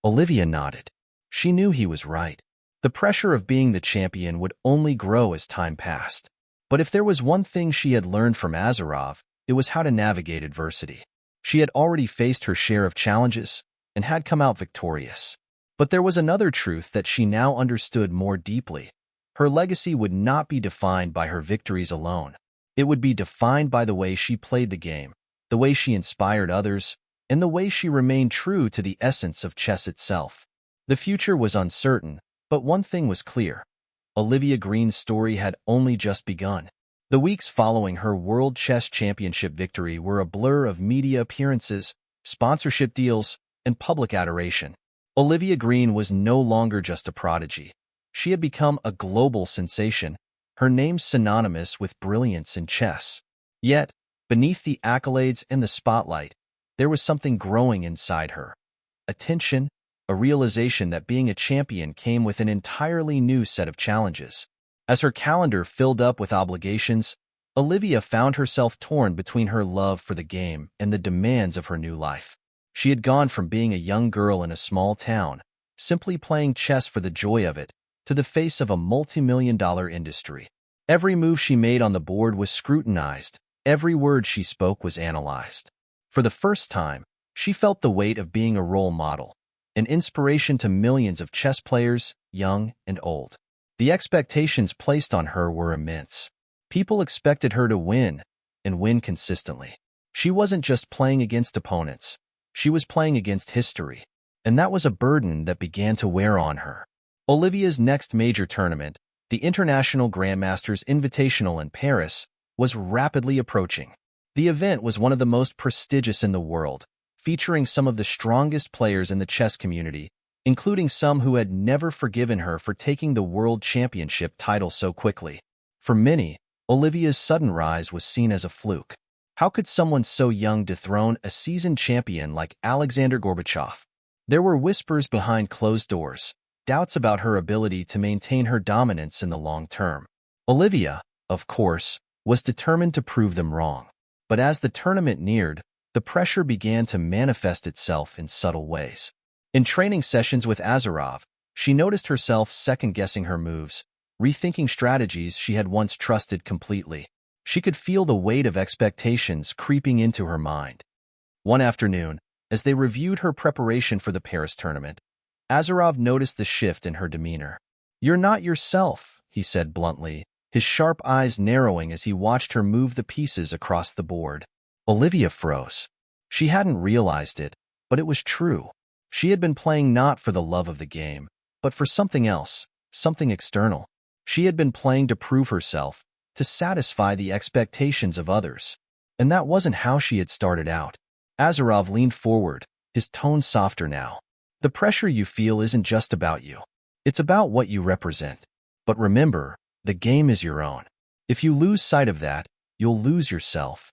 Olivia nodded. She knew he was right. The pressure of being the champion would only grow as time passed. But if there was one thing she had learned from Azarov, it was how to navigate adversity. She had already faced her share of challenges and had come out victorious. But there was another truth that she now understood more deeply. Her legacy would not be defined by her victories alone. It would be defined by the way she played the game, the way she inspired others, and the way she remained true to the essence of chess itself. The future was uncertain, but one thing was clear. Olivia Green's story had only just begun. The weeks following her World Chess Championship victory were a blur of media appearances, sponsorship deals, and public adoration. Olivia Green was no longer just a prodigy. She had become a global sensation, her name synonymous with brilliance in chess. Yet, beneath the accolades and the spotlight, there was something growing inside her. A tension, a realization that being a champion came with an entirely new set of challenges. As her calendar filled up with obligations, Olivia found herself torn between her love for the game and the demands of her new life. She had gone from being a young girl in a small town, simply playing chess for the joy of it, to the face of a multi-million-dollar industry. Every move she made on the board was scrutinized, every word she spoke was analyzed. For the first time, she felt the weight of being a role model, an inspiration to millions of chess players, young and old. The expectations placed on her were immense. People expected her to win, and win consistently. She wasn't just playing against opponents. She was playing against history, and that was a burden that began to wear on her. Olivia's next major tournament, the International Grandmasters Invitational in Paris, was rapidly approaching. The event was one of the most prestigious in the world, featuring some of the strongest players in the chess community, including some who had never forgiven her for taking the world championship title so quickly. For many, Olivia's sudden rise was seen as a fluke. How could someone so young dethrone a seasoned champion like Alexander Gorbachev? There were whispers behind closed doors, doubts about her ability to maintain her dominance in the long term. Olivia, of course, was determined to prove them wrong. But as the tournament neared, the pressure began to manifest itself in subtle ways. In training sessions with Azarov, she noticed herself second-guessing her moves, rethinking strategies she had once trusted completely. She could feel the weight of expectations creeping into her mind. One afternoon, as they reviewed her preparation for the Paris tournament, Azarov noticed the shift in her demeanor. "You're not yourself," he said bluntly, his sharp eyes narrowing as he watched her move the pieces across the board. Olivia froze. She hadn't realized it, but it was true. She had been playing not for the love of the game, but for something else, something external. She had been playing to prove herself, to satisfy the expectations of others. And that wasn't how she had started out. Azarov leaned forward, his tone softer now. "The pressure you feel isn't just about you. It's about what you represent. But remember, the game is your own. If you lose sight of that, you'll lose yourself."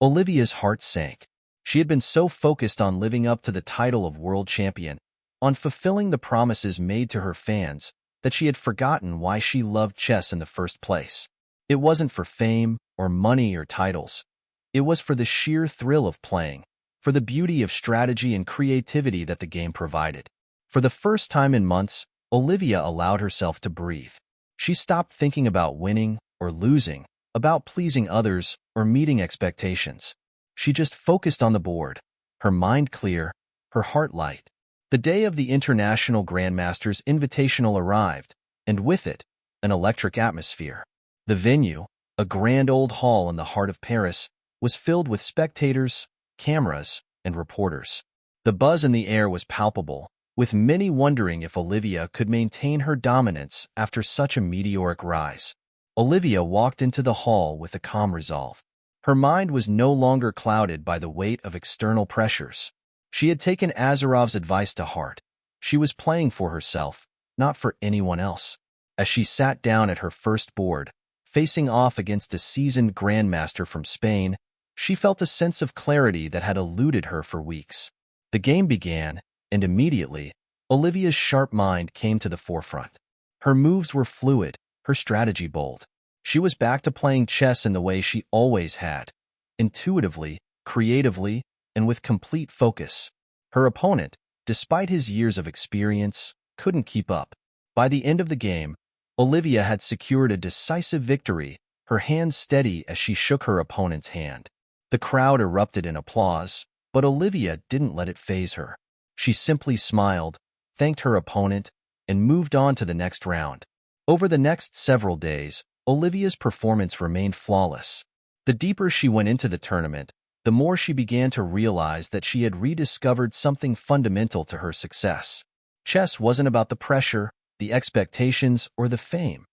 Olivia's heart sank. She had been so focused on living up to the title of world champion, on fulfilling the promises made to her fans, that she had forgotten why she loved chess in the first place. It wasn't for fame or money or titles. It was for the sheer thrill of playing, for the beauty of strategy and creativity that the game provided. For the first time in months, Olivia allowed herself to breathe. She stopped thinking about winning or losing, about pleasing others or meeting expectations. She just focused on the board, her mind clear, her heart light. The day of the International Grandmasters Invitational arrived, and with it, an electric atmosphere. The venue, a grand old hall in the heart of Paris, was filled with spectators, cameras, and reporters. The buzz in the air was palpable, with many wondering if Olivia could maintain her dominance after such a meteoric rise. Olivia walked into the hall with a calm resolve. Her mind was no longer clouded by the weight of external pressures. She had taken Azarov's advice to heart. She was playing for herself, not for anyone else. As she sat down at her first board, facing off against a seasoned grandmaster from Spain, she felt a sense of clarity that had eluded her for weeks. The game began, and immediately, Olivia's sharp mind came to the forefront. Her moves were fluid, her strategy bold. She was back to playing chess in the way she always had, intuitively, creatively, and with complete focus. Her opponent, despite his years of experience, couldn't keep up. By the end of the game, Olivia had secured a decisive victory, her hands steady as she shook her opponent's hand. The crowd erupted in applause, but Olivia didn't let it faze her. She simply smiled, thanked her opponent, and moved on to the next round. Over the next several days, Olivia's performance remained flawless. The deeper she went into the tournament, the more she began to realize that she had rediscovered something fundamental to her success. Chess wasn't about the pressure, the expectations, or the fame.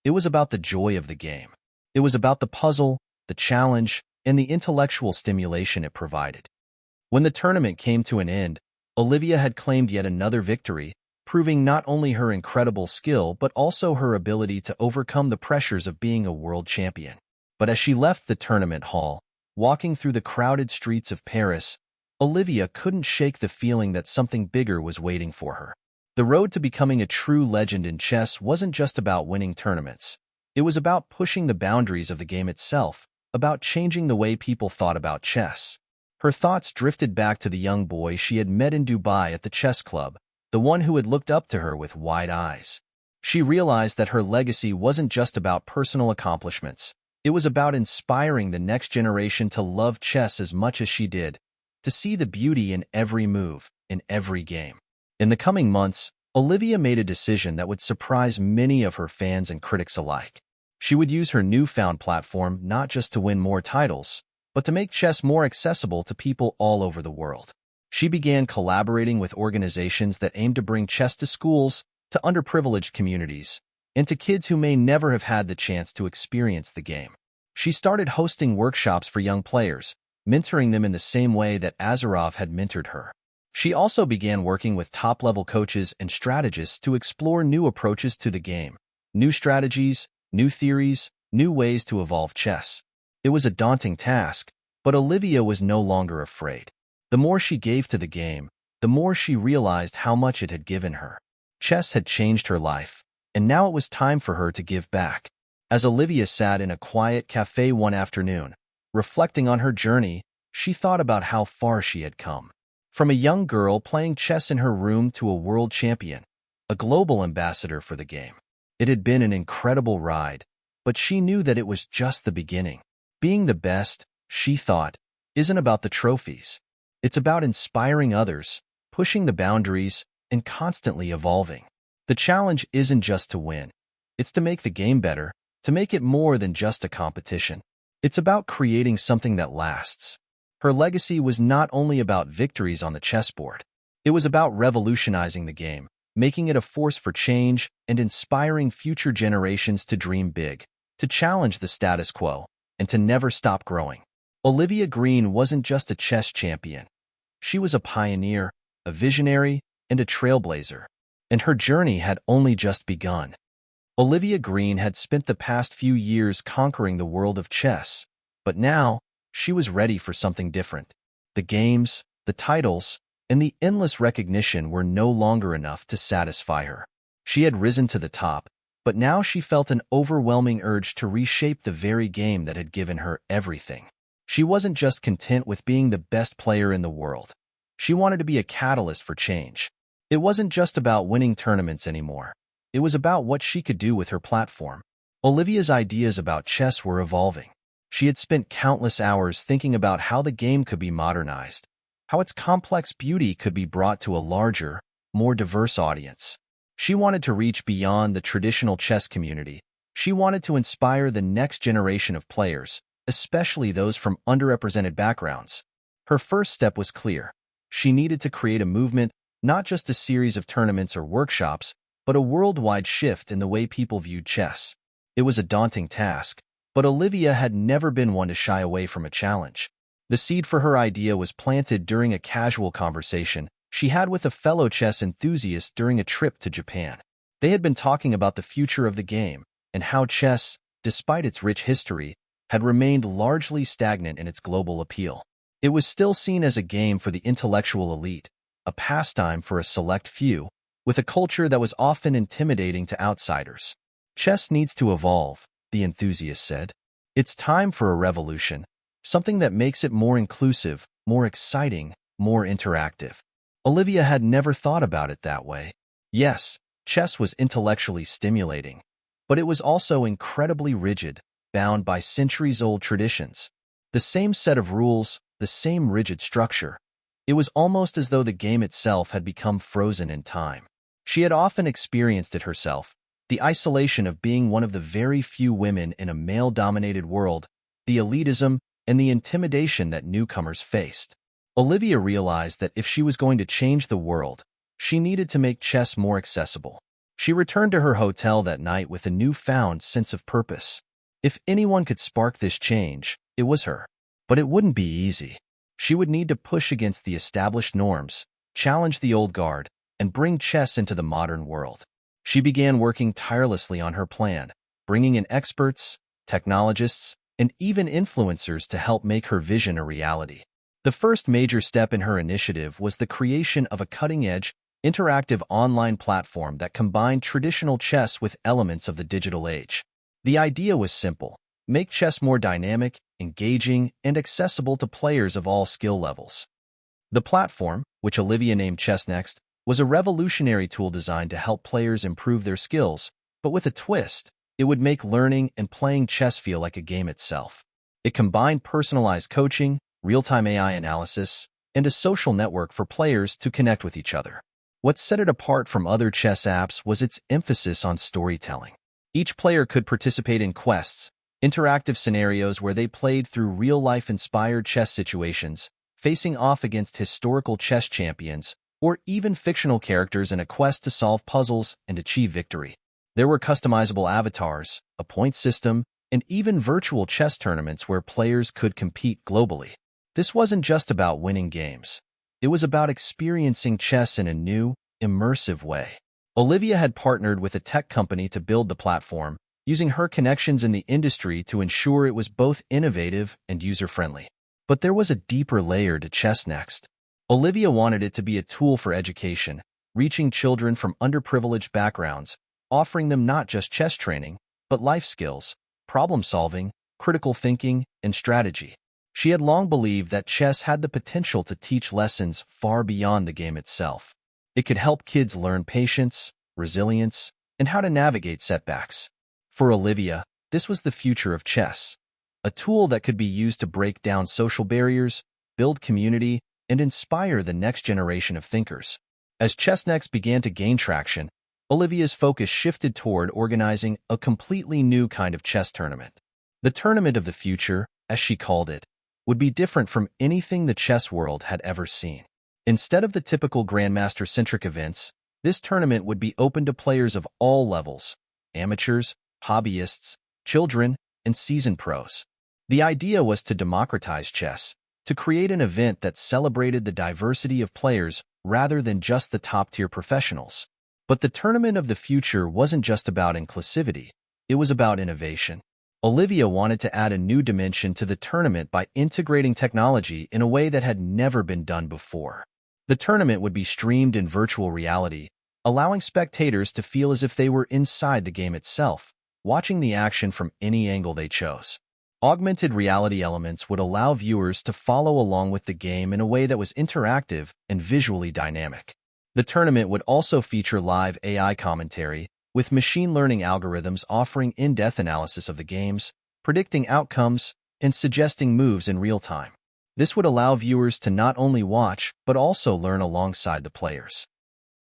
It was about the joy of the game. It was about the puzzle, the challenge, and the intellectual stimulation it provided. When the tournament came to an end, Olivia had claimed yet another victory, proving not only her incredible skill but also her ability to overcome the pressures of being a world champion. But as she left the tournament hall, walking through the crowded streets of Paris, Olivia couldn't shake the feeling that something bigger was waiting for her. The road to becoming a true legend in chess wasn't just about winning tournaments. It was about pushing the boundaries of the game itself, about changing the way people thought about chess. Her thoughts drifted back to the young boy she had met in Dubai at the chess club, the one who had looked up to her with wide eyes. She realized that her legacy wasn't just about personal accomplishments. It was about inspiring the next generation to love chess as much as she did, to see the beauty in every move, in every game. In the coming months, Olivia made a decision that would surprise many of her fans and critics alike. She would use her newfound platform not just to win more titles, but to make chess more accessible to people all over the world. She began collaborating with organizations that aimed to bring chess to schools, to underprivileged communities, and to kids who may never have had the chance to experience the game. She started hosting workshops for young players, mentoring them in the same way that Azarov had mentored her. She also began working with top-level coaches and strategists to explore new approaches to the game, new strategies, new theories, new ways to evolve chess. It was a daunting task, but Olivia was no longer afraid. The more she gave to the game, the more she realized how much it had given her. Chess had changed her life, and now it was time for her to give back. As Olivia sat in a quiet cafe one afternoon, reflecting on her journey, she thought about how far she had come. From a young girl playing chess in her room to a world champion, a global ambassador for the game. It had been an incredible ride, but she knew that it was just the beginning. Being the best, she thought, isn't about the trophies. It's about inspiring others, pushing the boundaries, and constantly evolving. The challenge isn't just to win. It's to make the game better, to make it more than just a competition. It's about creating something that lasts. Her legacy was not only about victories on the chessboard. It was about revolutionizing the game, making it a force for change, and inspiring future generations to dream big, to challenge the status quo, and to never stop growing. Olivia Green wasn't just a chess champion. She was a pioneer, a visionary, and a trailblazer. And her journey had only just begun. Olivia Green had spent the past few years conquering the world of chess, but now she was ready for something different. The games, the titles, and the endless recognition were no longer enough to satisfy her. She had risen to the top, but now she felt an overwhelming urge to reshape the very game that had given her everything. She wasn't just content with being the best player in the world. She wanted to be a catalyst for change. It wasn't just about winning tournaments anymore. It was about what she could do with her platform. Olivia's ideas about chess were evolving. She had spent countless hours thinking about how the game could be modernized, how its complex beauty could be brought to a larger, more diverse audience. She wanted to reach beyond the traditional chess community. She wanted to inspire the next generation of players, especially those from underrepresented backgrounds. Her first step was clear. She needed to create a movement, not just a series of tournaments or workshops, but a worldwide shift in the way people viewed chess. It was a daunting task, but Olivia had never been one to shy away from a challenge. The seed for her idea was planted during a casual conversation she had with a fellow chess enthusiast during a trip to Japan. They had been talking about the future of the game and how chess, despite its rich history, had remained largely stagnant in its global appeal. It was still seen as a game for the intellectual elite, a pastime for a select few, with a culture that was often intimidating to outsiders. Chess needs to evolve, the enthusiast said. It's time for a revolution, something that makes it more inclusive, more exciting, more interactive. Olivia had never thought about it that way. Yes, chess was intellectually stimulating, but it was also incredibly rigid, bound by centuries-old traditions. The same set of rules, the same rigid structure. It was almost as though the game itself had become frozen in time. She had often experienced it herself, the isolation of being one of the very few women in a male-dominated world, the elitism, and the intimidation that newcomers faced. Olivia realized that if she was going to change the world, she needed to make chess more accessible. She returned to her hotel that night with a newfound sense of purpose. If anyone could spark this change, it was her. But it wouldn't be easy. She would need to push against the established norms, challenge the old guard, and bring chess into the modern world. She began working tirelessly on her plan, bringing in experts, technologists, and even influencers to help make her vision a reality. The first major step in her initiative was the creation of a cutting-edge, interactive online platform that combined traditional chess with elements of the digital age. The idea was simple: make chess more dynamic, engaging, and accessible to players of all skill levels. The platform, which Olivia named ChessNext, was a revolutionary tool designed to help players improve their skills, but with a twist. It would make learning and playing chess feel like a game itself. It combined personalized coaching, real-time AI analysis, and a social network for players to connect with each other. What set it apart from other chess apps was its emphasis on storytelling. Each player could participate in quests, interactive scenarios where they played through real-life inspired chess situations, facing off against historical chess champions, or even fictional characters in a quest to solve puzzles and achieve victory. There were customizable avatars, a point system, and even virtual chess tournaments where players could compete globally. This wasn't just about winning games. It was about experiencing chess in a new, immersive way. Olivia had partnered with a tech company to build the platform, using her connections in the industry to ensure it was both innovative and user-friendly. But there was a deeper layer to ChessNext. Olivia wanted it to be a tool for education, reaching children from underprivileged backgrounds, offering them not just chess training, but life skills, problem-solving, critical thinking, and strategy. She had long believed that chess had the potential to teach lessons far beyond the game itself. It could help kids learn patience, resilience, and how to navigate setbacks. For Olivia, this was the future of chess, a tool that could be used to break down social barriers, build community, and inspire the next generation of thinkers. As ChessNext began to gain traction, Olivia's focus shifted toward organizing a completely new kind of chess tournament. The tournament of the future, as she called it, would be different from anything the chess world had ever seen. Instead of the typical grandmaster-centric events, this tournament would be open to players of all levels: amateurs, hobbyists, children, and seasoned pros. The idea was to democratize chess, to create an event that celebrated the diversity of players rather than just the top-tier professionals. But the tournament of the future wasn't just about inclusivity, it was about innovation. Olivia wanted to add a new dimension to the tournament by integrating technology in a way that had never been done before. The tournament would be streamed in virtual reality, allowing spectators to feel as if they were inside the game itself, watching the action from any angle they chose. Augmented reality elements would allow viewers to follow along with the game in a way that was interactive and visually dynamic. The tournament would also feature live AI commentary, with machine learning algorithms offering in-depth analysis of the games, predicting outcomes, and suggesting moves in real time. This would allow viewers to not only watch, but also learn alongside the players.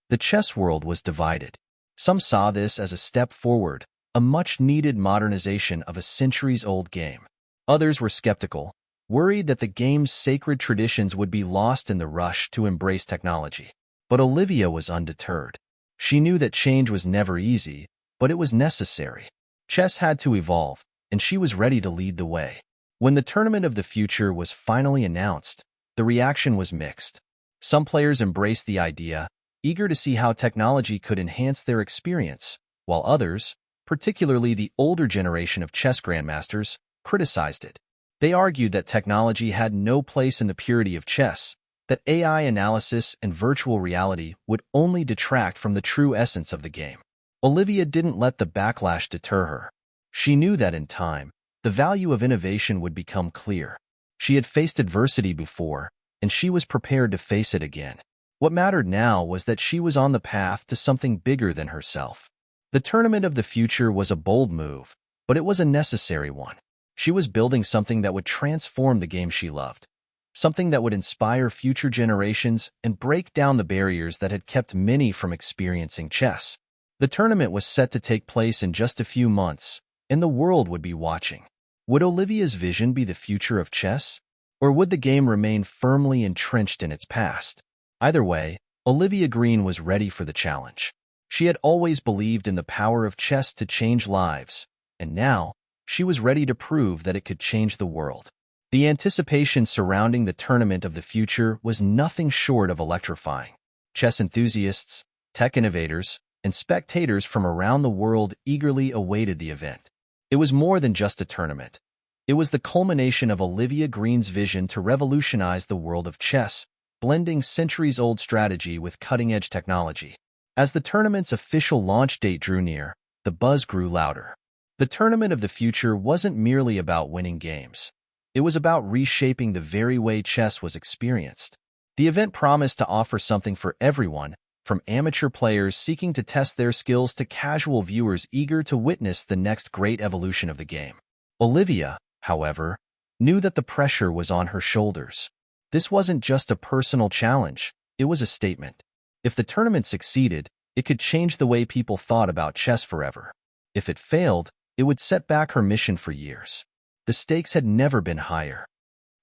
The chess world was divided. Some saw this as a step forward, a much-needed modernization of a centuries-old game. Others were skeptical, worried that the game's sacred traditions would be lost in the rush to embrace technology. But Olivia was undeterred. She knew that change was never easy, but it was necessary. Chess had to evolve, and she was ready to lead the way. When the tournament of the future was finally announced, the reaction was mixed. Some players embraced the idea, eager to see how technology could enhance their experience, while others, particularly the older generation of chess grandmasters, criticized it. They argued that technology had no place in the purity of chess, that AI analysis and virtual reality would only detract from the true essence of the game. Olivia didn't let the backlash deter her. She knew that in time, the value of innovation would become clear. She had faced adversity before, and she was prepared to face it again. What mattered now was that she was on the path to something bigger than herself. The Tournament of the Future was a bold move, but it was a necessary one. She was building something that would transform the game she loved, something that would inspire future generations and break down the barriers that had kept many from experiencing chess. The tournament was set to take place in just a few months, and the world would be watching. Would Olivia's vision be the future of chess? Or would the game remain firmly entrenched in its past? Either way, Olivia Green was ready for the challenge. She had always believed in the power of chess to change lives, and now, she was ready to prove that it could change the world. The anticipation surrounding the Tournament of the Future was nothing short of electrifying. Chess enthusiasts, tech innovators, and spectators from around the world eagerly awaited the event. It was more than just a tournament. It was the culmination of Olivia Green's vision to revolutionize the world of chess, blending centuries-old strategy with cutting-edge technology. As the tournament's official launch date drew near, the buzz grew louder. The Tournament of the Future wasn't merely about winning games. It was about reshaping the very way chess was experienced. The event promised to offer something for everyone, from amateur players seeking to test their skills to casual viewers eager to witness the next great evolution of the game. Olivia, however, knew that the pressure was on her shoulders. This wasn't just a personal challenge, it was a statement. If the tournament succeeded, it could change the way people thought about chess forever. If it failed, it would set back her mission for years. The stakes had never been higher.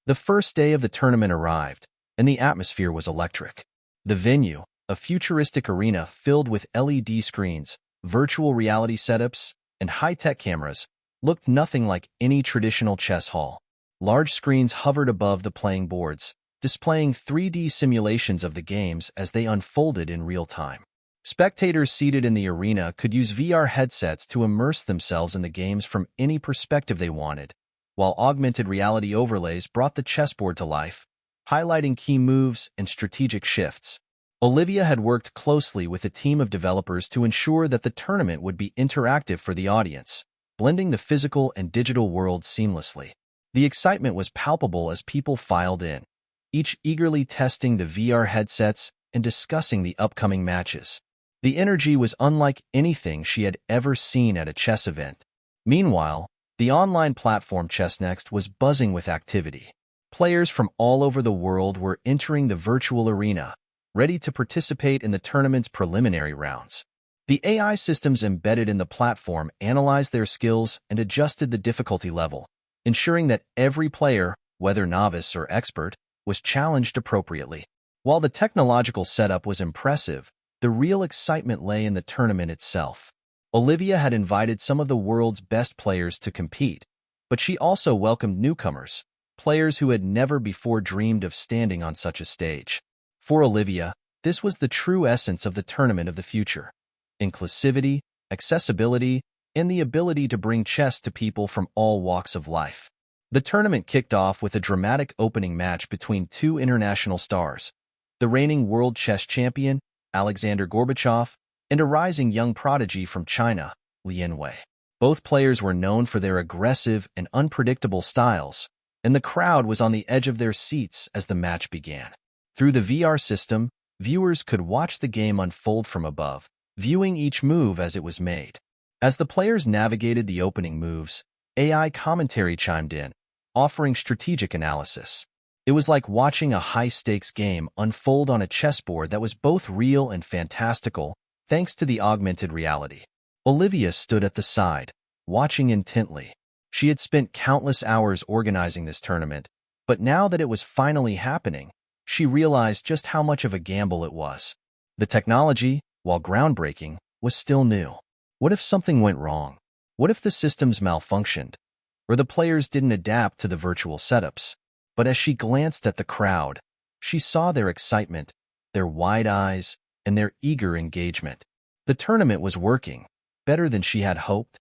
The first day of the tournament arrived, and the atmosphere was electric. The venue, a futuristic arena filled with LED screens, virtual reality setups, and high-tech cameras, looked nothing like any traditional chess hall. Large screens hovered above the playing boards, displaying 3D simulations of the games as they unfolded in real time. Spectators seated in the arena could use VR headsets to immerse themselves in the games from any perspective they wanted, while augmented reality overlays brought the chessboard to life, highlighting key moves and strategic shifts. Olivia had worked closely with a team of developers to ensure that the tournament would be interactive for the audience, blending the physical and digital worlds seamlessly. The excitement was palpable as people filed in, each eagerly testing the VR headsets and discussing the upcoming matches. The energy was unlike anything she had ever seen at a chess event. Meanwhile, the online platform ChessNext was buzzing with activity. Players from all over the world were entering the virtual arena, ready to participate in the tournament's preliminary rounds. The AI systems embedded in the platform analyzed their skills and adjusted the difficulty level, ensuring that every player, whether novice or expert, was challenged appropriately. While the technological setup was impressive, the real excitement lay in the tournament itself. Olivia had invited some of the world's best players to compete, but she also welcomed newcomers, players who had never before dreamed of standing on such a stage. For Olivia, this was the true essence of the Tournament of the Future: inclusivity, accessibility, and the ability to bring chess to people from all walks of life. The tournament kicked off with a dramatic opening match between two international stars, the reigning world chess champion, Alexander Gorbachev, and a rising young prodigy from China, Lian Wei. Both players were known for their aggressive and unpredictable styles, and the crowd was on the edge of their seats as the match began. Through the VR system, viewers could watch the game unfold from above, viewing each move as it was made. As the players navigated the opening moves, AI commentary chimed in, offering strategic analysis. It was like watching a high-stakes game unfold on a chessboard that was both real and fantastical, thanks to the augmented reality. Olivia stood at the side, watching intently. She had spent countless hours organizing this tournament, but now that it was finally happening, she realized just how much of a gamble it was. The technology, while groundbreaking, was still new. What if something went wrong? What if the systems malfunctioned? Or the players didn't adapt to the virtual setups? But as she glanced at the crowd, she saw their excitement, their wide eyes, and their eager engagement. The tournament was working, better than she had hoped.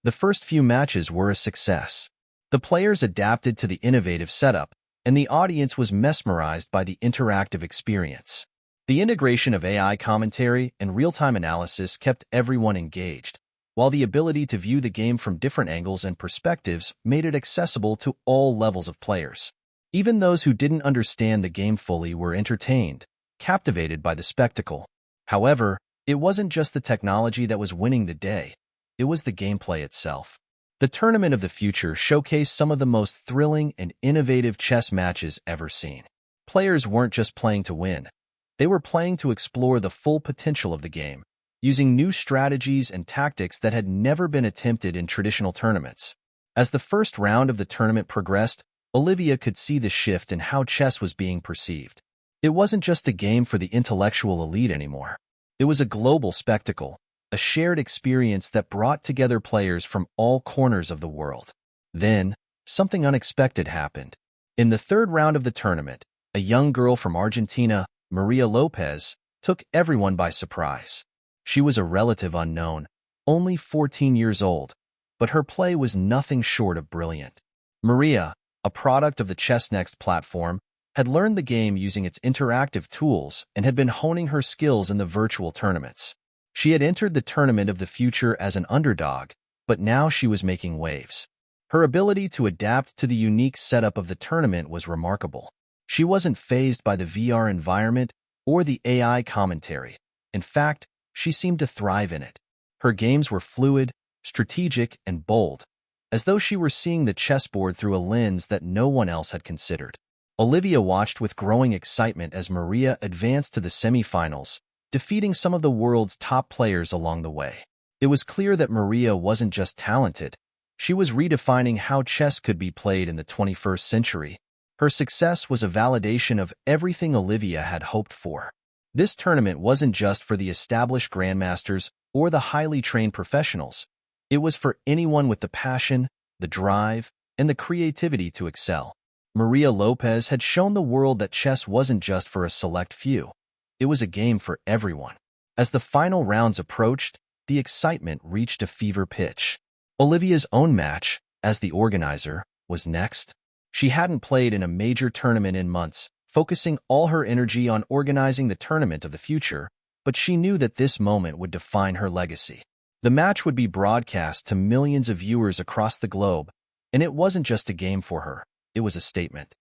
The first few matches were a success. The players adapted to the innovative setup, and the audience was mesmerized by the interactive experience. The integration of AI commentary and real-time analysis kept everyone engaged, while the ability to view the game from different angles and perspectives made it accessible to all levels of players. Even those who didn't understand the game fully were entertained, captivated by the spectacle. However, it wasn't just the technology that was winning the day, it was the gameplay itself. The Tournament of the Future showcased some of the most thrilling and innovative chess matches ever seen. Players weren't just playing to win, they were playing to explore the full potential of the game, using new strategies and tactics that had never been attempted in traditional tournaments. As the first round of the tournament progressed, Olivia could see the shift in how chess was being perceived. It wasn't just a game for the intellectual elite anymore. It was a global spectacle, a shared experience that brought together players from all corners of the world. Then, something unexpected happened. In the third round of the tournament, a young girl from Argentina, Maria Lopez, took everyone by surprise. She was a relative unknown, only 14 years old, but her play was nothing short of brilliant. Maria, a product of the ChessNext platform, had learned the game using its interactive tools and had been honing her skills in the virtual tournaments. She had entered the Tournament of the Future as an underdog, but now she was making waves. Her ability to adapt to the unique setup of the tournament was remarkable. She wasn't fazed by the VR environment or the AI commentary. In fact, she seemed to thrive in it. Her games were fluid, strategic, and bold, as though she were seeing the chessboard through a lens that no one else had considered. Olivia watched with growing excitement as Maria advanced to the semifinals, defeating some of the world's top players along the way. It was clear that Maria wasn't just talented, she was redefining how chess could be played in the 21st century. Her success was a validation of everything Olivia had hoped for. This tournament wasn't just for the established grandmasters or the highly trained professionals. It was for anyone with the passion, the drive, and the creativity to excel. Maria Lopez had shown the world that chess wasn't just for a select few. It was a game for everyone. As the final rounds approached, the excitement reached a fever pitch. Olivia's own match, as the organizer, was next. She hadn't played in a major tournament in months, focusing all her energy on organizing the Tournament of the Future, but she knew that this moment would define her legacy. The match would be broadcast to millions of viewers across the globe, and it wasn't just a game for her, it was a statement.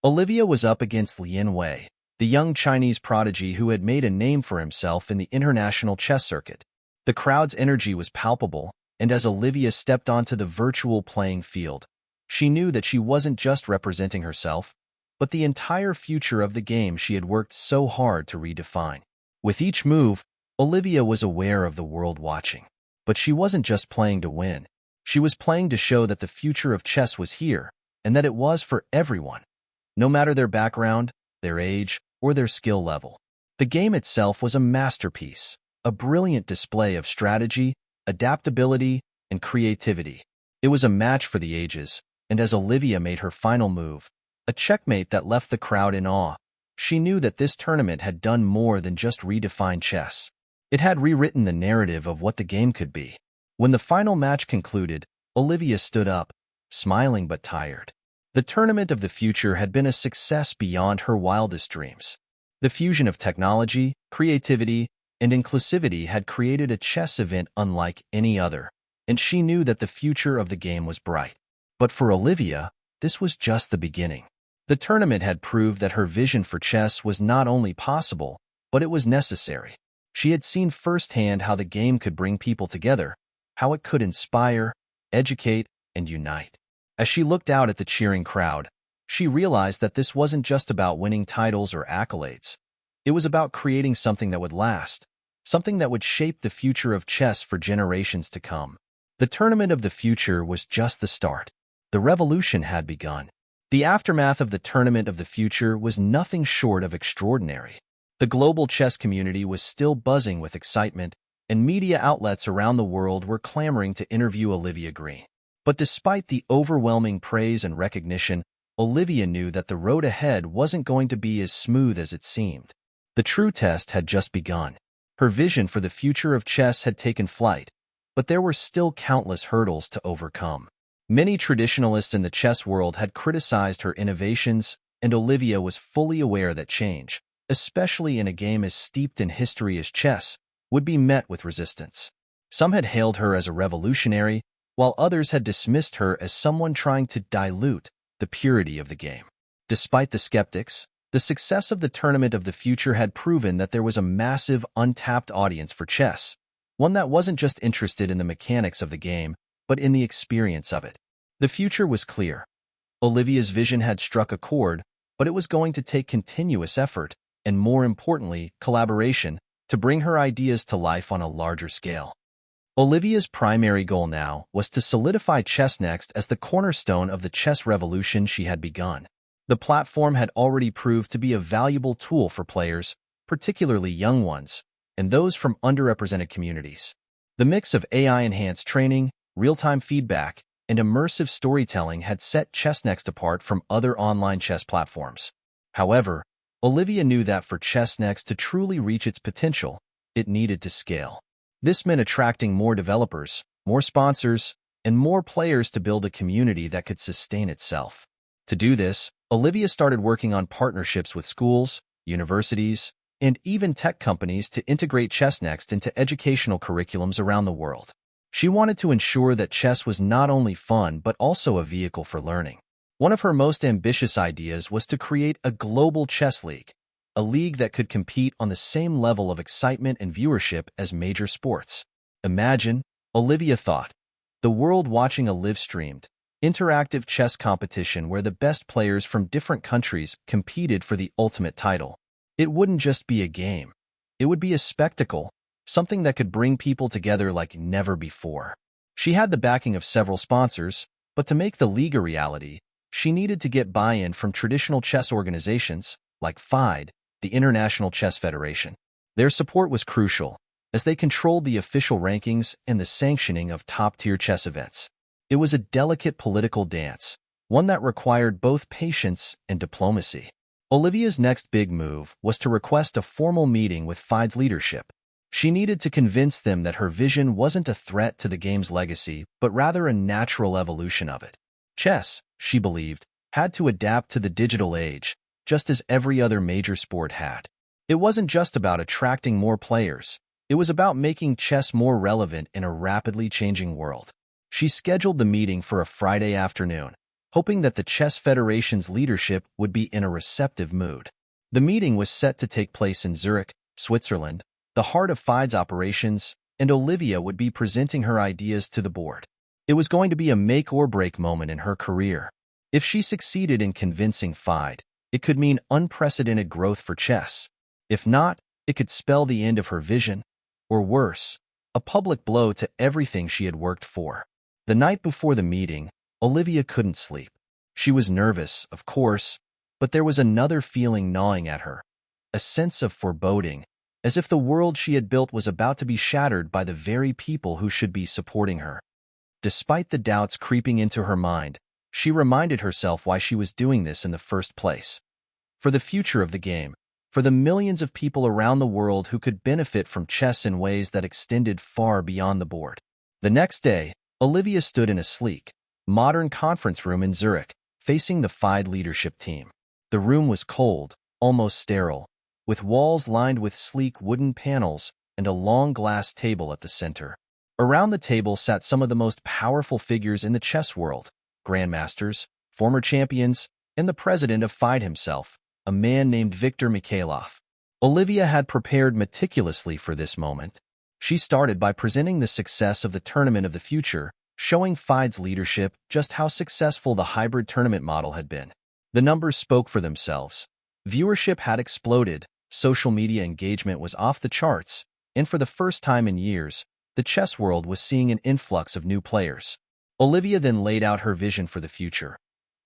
Olivia was up against Lian Wei, the young Chinese prodigy who had made a name for himself in the international chess circuit. The crowd's energy was palpable, and as Olivia stepped onto the virtual playing field, she knew that she wasn't just representing herself, but the entire future of the game she had worked so hard to redefine. With each move, Olivia was aware of the world watching. But she wasn't just playing to win. She was playing to show that the future of chess was here, and that it was for everyone, no matter their background, their age, or their skill level. The game itself was a masterpiece, a brilliant display of strategy, adaptability, and creativity. It was a match for the ages, and as Olivia made her final move, a checkmate that left the crowd in awe, she knew that this tournament had done more than just redefine chess. It had rewritten the narrative of what the game could be. When the final match concluded, Olivia stood up, smiling but tired. The Tournament of the Future had been a success beyond her wildest dreams. The fusion of technology, creativity, and inclusivity had created a chess event unlike any other, and she knew that the future of the game was bright. But for Olivia, this was just the beginning. The tournament had proved that her vision for chess was not only possible, but it was necessary. She had seen firsthand how the game could bring people together, how it could inspire, educate, and unite. As she looked out at the cheering crowd, she realized that this wasn't just about winning titles or accolades. It was about creating something that would last, something that would shape the future of chess for generations to come. The Tournament of the Future was just the start. The revolution had begun. The aftermath of the Tournament of the Future was nothing short of extraordinary. The global chess community was still buzzing with excitement, and media outlets around the world were clamoring to interview Olivia Green. But despite the overwhelming praise and recognition, Olivia knew that the road ahead wasn't going to be as smooth as it seemed. The true test had just begun. Her vision for the future of chess had taken flight, but there were still countless hurdles to overcome. Many traditionalists in the chess world had criticized her innovations, and Olivia was fully aware that change, especially in a game as steeped in history as chess, would be met with resistance. Some had hailed her as a revolutionary, while others had dismissed her as someone trying to dilute the purity of the game. Despite the skeptics, the success of the Tournament of the Future had proven that there was a massive, untapped audience for chess, one that wasn't just interested in the mechanics of the game, but in the experience of it. The future was clear. Olivia's vision had struck a chord, but it was going to take continuous effort, and more importantly, collaboration, to bring her ideas to life on a larger scale. Olivia's primary goal now was to solidify ChessNext as the cornerstone of the chess revolution she had begun. The platform had already proved to be a valuable tool for players, particularly young ones, and those from underrepresented communities. The mix of AI-enhanced training, real-time feedback, and immersive storytelling had set ChessNext apart from other online chess platforms. However, Olivia knew that for ChessNext to truly reach its potential, it needed to scale. This meant attracting more developers, more sponsors, and more players to build a community that could sustain itself. To do this, Olivia started working on partnerships with schools, universities, and even tech companies to integrate ChessNext into educational curriculums around the world. She wanted to ensure that chess was not only fun but also a vehicle for learning. One of her most ambitious ideas was to create a global chess league, a league that could compete on the same level of excitement and viewership as major sports. Imagine, Olivia thought, the world watching a live-streamed, interactive chess competition where the best players from different countries competed for the ultimate title. It wouldn't just be a game. It would be a spectacle, something that could bring people together like never before. She had the backing of several sponsors, but to make the league a reality, she needed to get buy-in from traditional chess organizations like FIDE, the International Chess Federation. Their support was crucial, as they controlled the official rankings and the sanctioning of top-tier chess events. It was a delicate political dance, one that required both patience and diplomacy. Olivia's next big move was to request a formal meeting with FIDE's leadership. She needed to convince them that her vision wasn't a threat to the game's legacy, but rather a natural evolution of it. Chess, she believed, had to adapt to the digital age, just as every other major sport had. It wasn't just about attracting more players. It was about making chess more relevant in a rapidly changing world. She scheduled the meeting for a Friday afternoon, hoping that the Chess Federation's leadership would be in a receptive mood. The meeting was set to take place in Zurich, Switzerland, the heart of FIDE's operations, and Olivia would be presenting her ideas to the board. It was going to be a make-or-break moment in her career. If she succeeded in convincing FIDE, it could mean unprecedented growth for chess. If not, it could spell the end of her vision, or worse, a public blow to everything she had worked for. The night before the meeting, Olivia couldn't sleep. She was nervous, of course, but there was another feeling gnawing at her, a sense of foreboding, as if the world she had built was about to be shattered by the very people who should be supporting her. Despite the doubts creeping into her mind, she reminded herself why she was doing this in the first place. For the future of the game, for the millions of people around the world who could benefit from chess in ways that extended far beyond the board. The next day, Olivia stood in a sleek, modern conference room in Zurich, facing the FIDE leadership team. The room was cold, almost sterile, with walls lined with sleek wooden panels and a long glass table at the center. Around the table sat some of the most powerful figures in the chess world, grandmasters, former champions, and the president of FIDE himself, a man named Viktor Mikhailov. Olivia had prepared meticulously for this moment. She started by presenting the success of the Tournament of the Future, showing FIDE's leadership just how successful the hybrid tournament model had been. The numbers spoke for themselves. Viewership had exploded, social media engagement was off the charts, and for the first time in years, the chess world was seeing an influx of new players. Olivia then laid out her vision for the future.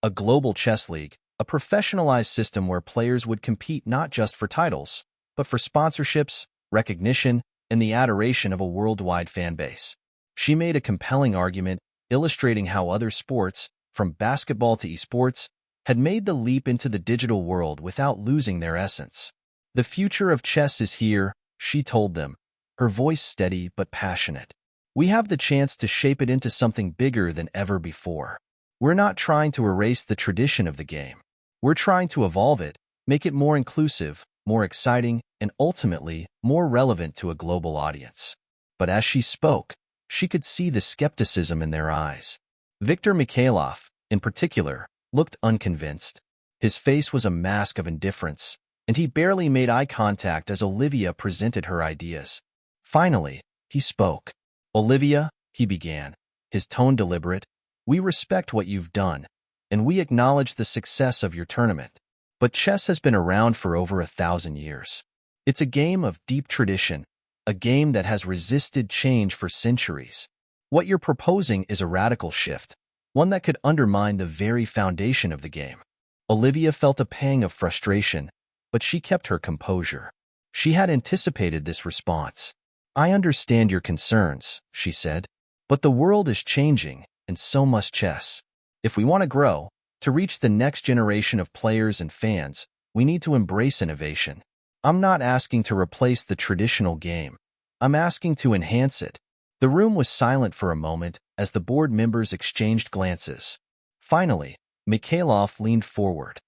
A global chess league, a professionalized system where players would compete not just for titles, but for sponsorships, recognition, and the adoration of a worldwide fan base. She made a compelling argument, illustrating how other sports, from basketball to esports, had made the leap into the digital world without losing their essence. The future of chess is here, she told them, her voice steady but passionate. We have the chance to shape it into something bigger than ever before. We're not trying to erase the tradition of the game. We're trying to evolve it, make it more inclusive, more exciting, and ultimately more relevant to a global audience. But as she spoke, she could see the skepticism in their eyes. Viktor Mikhailov, in particular, looked unconvinced. His face was a mask of indifference, and he barely made eye contact as Olivia presented her ideas. Finally, he spoke. "Olivia," he began, his tone deliberate, "we respect what you've done, and we acknowledge the success of your tournament. But chess has been around for over 1,000 years. It's a game of deep tradition, a game that has resisted change for centuries. What you're proposing is a radical shift, one that could undermine the very foundation of the game." Olivia felt a pang of frustration, but she kept her composure. She had anticipated this response. "I understand your concerns," she said, "but the world is changing, and so must chess. If we want to grow, to reach the next generation of players and fans, we need to embrace innovation. I'm not asking to replace the traditional game. I'm asking to enhance it." The room was silent for a moment as the board members exchanged glances. Finally, Mikhailov leaned forward.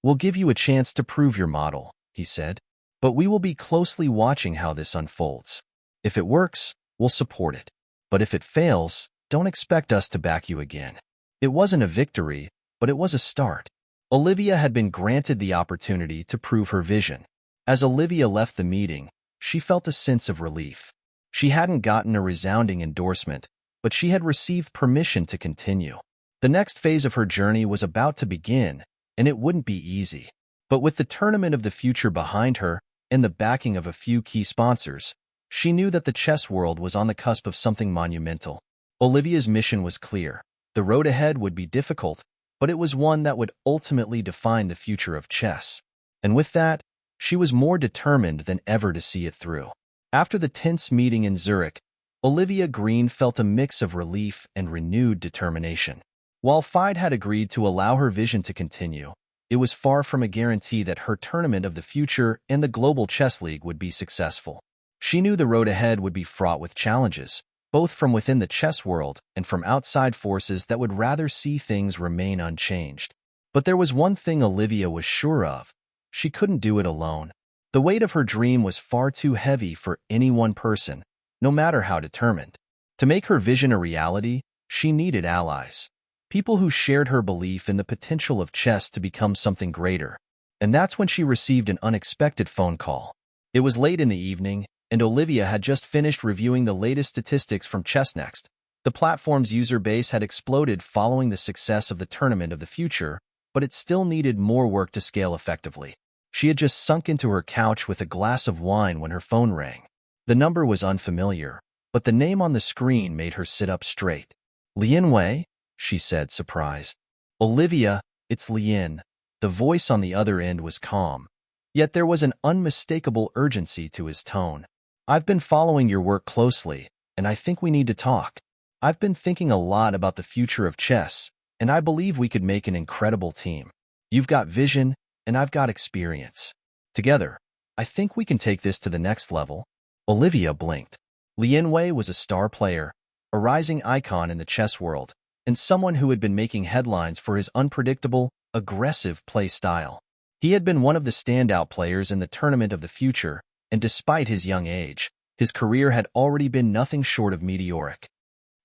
"We'll give you a chance to prove your model," he said, "but we will be closely watching how this unfolds. If it works, we'll support it. But if it fails, don't expect us to back you again." It wasn't a victory, but it was a start. Olivia had been granted the opportunity to prove her vision. As Olivia left the meeting, she felt a sense of relief. She hadn't gotten a resounding endorsement, but she had received permission to continue. The next phase of her journey was about to begin, and it wouldn't be easy. But with the tournament of the future behind her and the backing of a few key sponsors, she knew that the chess world was on the cusp of something monumental. Olivia's mission was clear. The road ahead would be difficult, but it was one that would ultimately define the future of chess. And with that, she was more determined than ever to see it through. After the tense meeting in Zurich, Olivia Green felt a mix of relief and renewed determination. While FIDE had agreed to allow her vision to continue, it was far from a guarantee that her tournament of the future and the Global Chess League would be successful. She knew the road ahead would be fraught with challenges, both from within the chess world and from outside forces that would rather see things remain unchanged. But there was one thing Olivia was sure of. She couldn't do it alone. The weight of her dream was far too heavy for any one person, no matter how determined. To make her vision a reality, she needed allies. People who shared her belief in the potential of chess to become something greater. And that's when she received an unexpected phone call. It was late in the evening, and Olivia had just finished reviewing the latest statistics from ChessNext. The platform's user base had exploded following the success of the tournament of the future, but it still needed more work to scale effectively. She had just sunk into her couch with a glass of wine when her phone rang. The number was unfamiliar, but the name on the screen made her sit up straight. "Lian Wei?" she said, surprised. "Olivia, it's Lian." The voice on the other end was calm, yet there was an unmistakable urgency to his tone. "I've been following your work closely, and I think we need to talk. I've been thinking a lot about the future of chess, and I believe we could make an incredible team. You've got vision, and I've got experience. Together, I think we can take this to the next level." Olivia blinked. Lian Wei was a star player, a rising icon in the chess world, and someone who had been making headlines for his unpredictable, aggressive play style. He had been one of the standout players in the tournament of the future, and despite his young age, his career had already been nothing short of meteoric.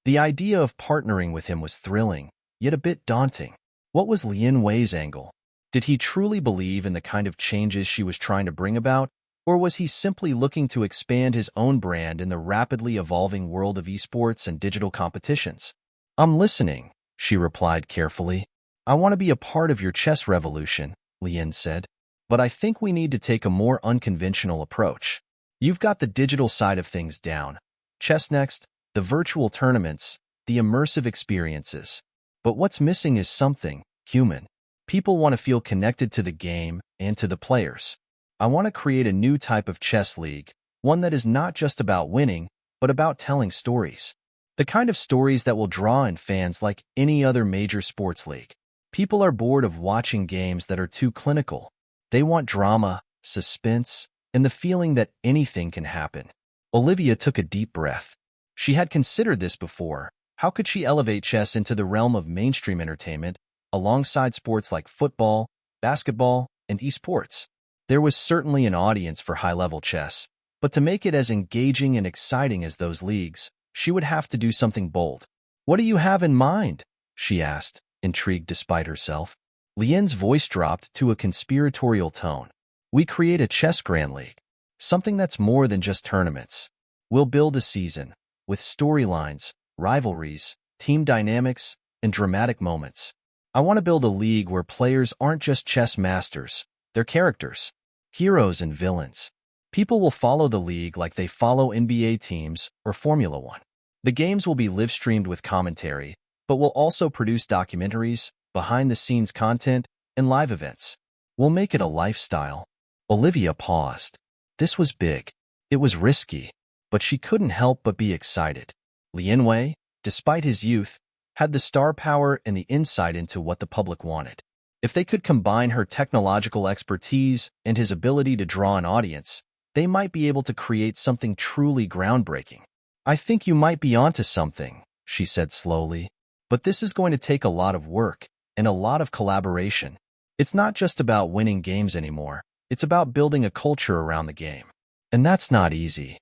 The idea of partnering with him was thrilling, yet a bit daunting. What was Lian Wei's angle? Did he truly believe in the kind of changes she was trying to bring about, or was he simply looking to expand his own brand in the rapidly evolving world of esports and digital competitions? "I'm listening," she replied carefully. "I want to be a part of your chess revolution," Lian said, "but I think we need to take a more unconventional approach. You've got the digital side of things down. ChessNext, the virtual tournaments, the immersive experiences. But what's missing is something human. People want to feel connected to the game and to the players. I want to create a new type of chess league, one that is not just about winning, but about telling stories. The kind of stories that will draw in fans like any other major sports league. People are bored of watching games that are too clinical. They want drama, suspense, and the feeling that anything can happen. Olivia took a deep breath. She had considered this before. How could she elevate chess into the realm of mainstream entertainment alongside sports like football, basketball, and esports? There was certainly an audience for high-level chess, but to make it as engaging and exciting as those leagues, she would have to do something bold. "What do you have in mind?" she asked, intrigued despite herself. Lien's voice dropped to a conspiratorial tone. "We create a chess Grand League, something that's more than just tournaments. We'll build a season, with storylines, rivalries, team dynamics, and dramatic moments. I want to build a league where players aren't just chess masters, they're characters, heroes and villains. People will follow the league like they follow NBA teams or Formula One. The games will be live-streamed with commentary, but we'll also produce documentaries, behind-the-scenes content, and live events. We'll make it a lifestyle." Olivia paused. This was big. It was risky, but she couldn't help but be excited. Lien Wei, despite his youth, had the star power and the insight into what the public wanted. If they could combine her technological expertise and his ability to draw an audience, they might be able to create something truly groundbreaking. "I think you might be onto something," she said slowly. "But this is going to take a lot of work and a lot of collaboration. It's not just about winning games anymore. It's about building a culture around the game. And that's not easy."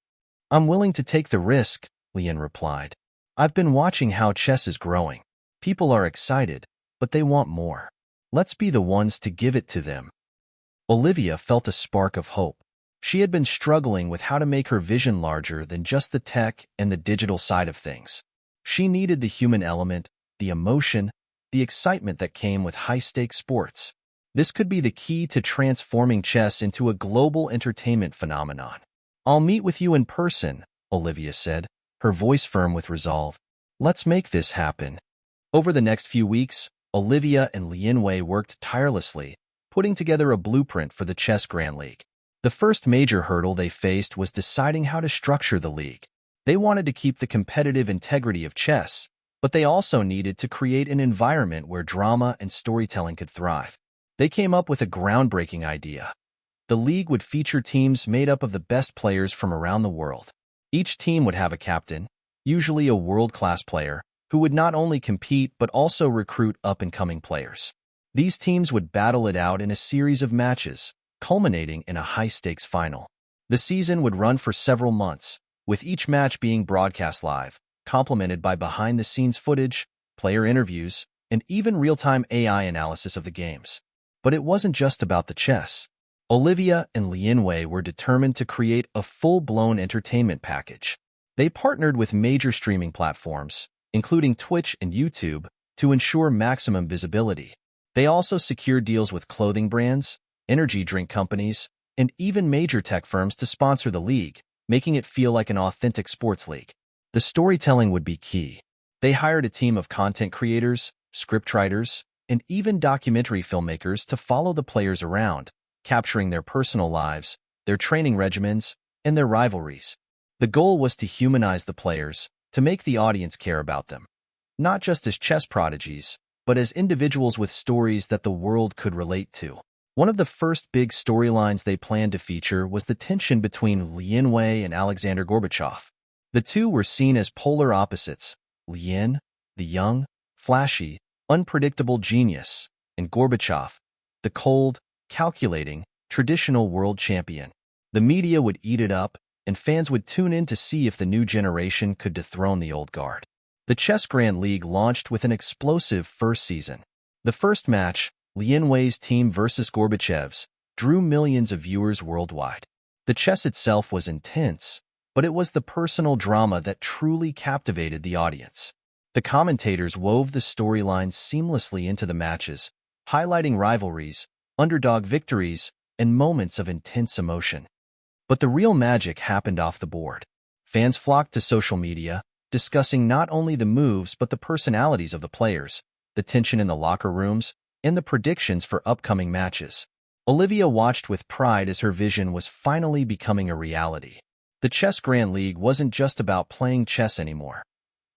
"I'm willing to take the risk," Lien replied. "I've been watching how chess is growing. People are excited, but they want more. Let's be the ones to give it to them." Olivia felt a spark of hope. She had been struggling with how to make her vision larger than just the tech and the digital side of things. She needed the human element, the emotion, the excitement that came with high-stakes sports. This could be the key to transforming chess into a global entertainment phenomenon. "I'll meet with you in person," Olivia said, her voice firm with resolve. "Let's make this happen." Over the next few weeks, Olivia and Lien Wei worked tirelessly, putting together a blueprint for the Chess Grand League. The first major hurdle they faced was deciding how to structure the league. They wanted to keep the competitive integrity of chess, but they also needed to create an environment where drama and storytelling could thrive. They came up with a groundbreaking idea. The league would feature teams made up of the best players from around the world. Each team would have a captain, usually a world-class player, who would not only compete but also recruit up-and-coming players. These teams would battle it out in a series of matches, culminating in a high-stakes final. The season would run for several months, with each match being broadcast live, complemented by behind-the-scenes footage, player interviews, and even real-time AI analysis of the games. But it wasn't just about the chess. Olivia and Lien Wei were determined to create a full-blown entertainment package. They partnered with major streaming platforms, including Twitch and YouTube, to ensure maximum visibility. They also secured deals with clothing brands, energy drink companies, and even major tech firms to sponsor the league, making it feel like an authentic sports league. The storytelling would be key. They hired a team of content creators, scriptwriters, and even documentary filmmakers to follow the players around, capturing their personal lives, their training regimens, and their rivalries. The goal was to humanize the players, to make the audience care about them, not just as chess prodigies, but as individuals with stories that the world could relate to. One of the first big storylines they planned to feature was the tension between Lien Wei and Alexander Gorbachev. The two were seen as polar opposites: Lien, the young, flashy, unpredictable genius, and Gorbachev, the cold, calculating, traditional world champion. The media would eat it up, and fans would tune in to see if the new generation could dethrone the old guard. The Chess Grand League launched with an explosive first season. The first match, Lien Wei's team versus Gorbachev's, drew millions of viewers worldwide. The chess itself was intense, but it was the personal drama that truly captivated the audience. The commentators wove the storylines seamlessly into the matches, highlighting rivalries, underdog victories, and moments of intense emotion. But the real magic happened off the board. Fans flocked to social media, discussing not only the moves but the personalities of the players, the tension in the locker rooms, and the predictions for upcoming matches. Olivia watched with pride as her vision was finally becoming a reality. The Chess Grand League wasn't just about playing chess anymore.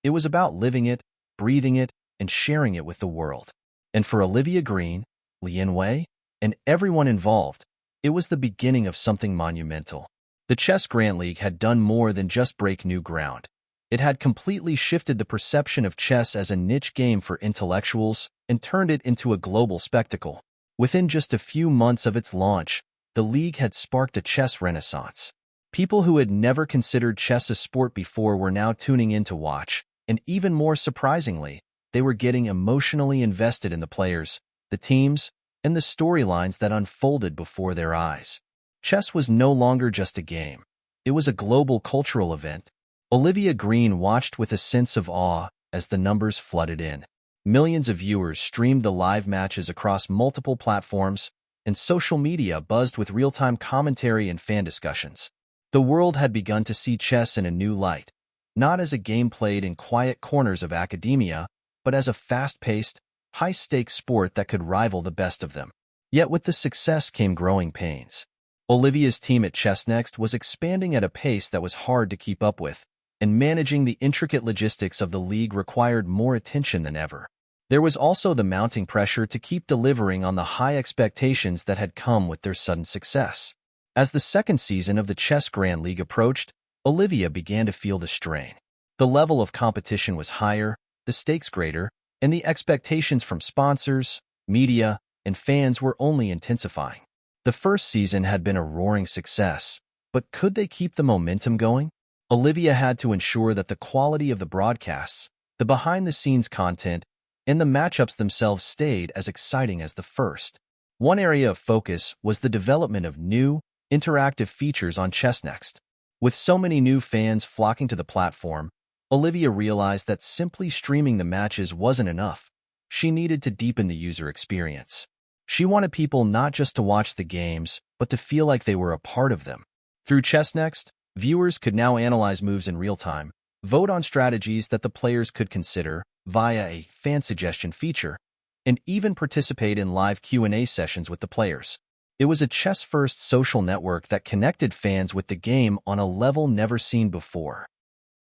It was about living it, breathing it, and sharing it with the world. And for Olivia Green, Lien Wei, and everyone involved, It was the beginning of something monumental. The Chess Grand League had done more than just break new ground. It had completely shifted the perception of chess as a niche game for intellectuals and turned it into a global spectacle. Within just a few months of its launch, the league had sparked a chess renaissance. People who had never considered chess a sport before were now tuning in to watch, and even more surprisingly, they were getting emotionally invested in the players, the teams, and the storylines that unfolded before their eyes. Chess was no longer just a game. It was a global cultural event. Olivia Green watched with a sense of awe as the numbers flooded in. Millions of viewers streamed the live matches across multiple platforms, and social media buzzed with real-time commentary and fan discussions. The world had begun to see chess in a new light, not as a game played in quiet corners of academia, but as a fast-paced, high-stakes sport that could rival the best of them. Yet with the success came growing pains. Olivia's team at ChessNext was expanding at a pace that was hard to keep up with, and managing the intricate logistics of the league required more attention than ever. There was also the mounting pressure to keep delivering on the high expectations that had come with their sudden success. As the second season of the Chess Grand League approached, Olivia began to feel the strain. The level of competition was higher, the stakes greater, and the expectations from sponsors, media, and fans were only intensifying. The first season had been a roaring success, but could they keep the momentum going? Olivia had to ensure that the quality of the broadcasts, the behind-the-scenes content, and the matchups themselves stayed as exciting as the first. One area of focus was the development of new, interactive features on ChessNext. With so many new fans flocking to the platform, Olivia realized that simply streaming the matches wasn't enough. She needed to deepen the user experience. She wanted people not just to watch the games, but to feel like they were a part of them. Through ChessNext, viewers could now analyze moves in real time, vote on strategies that the players could consider via a fan suggestion feature, and even participate in live Q&A sessions with the players. It was a chess-first social network that connected fans with the game on a level never seen before.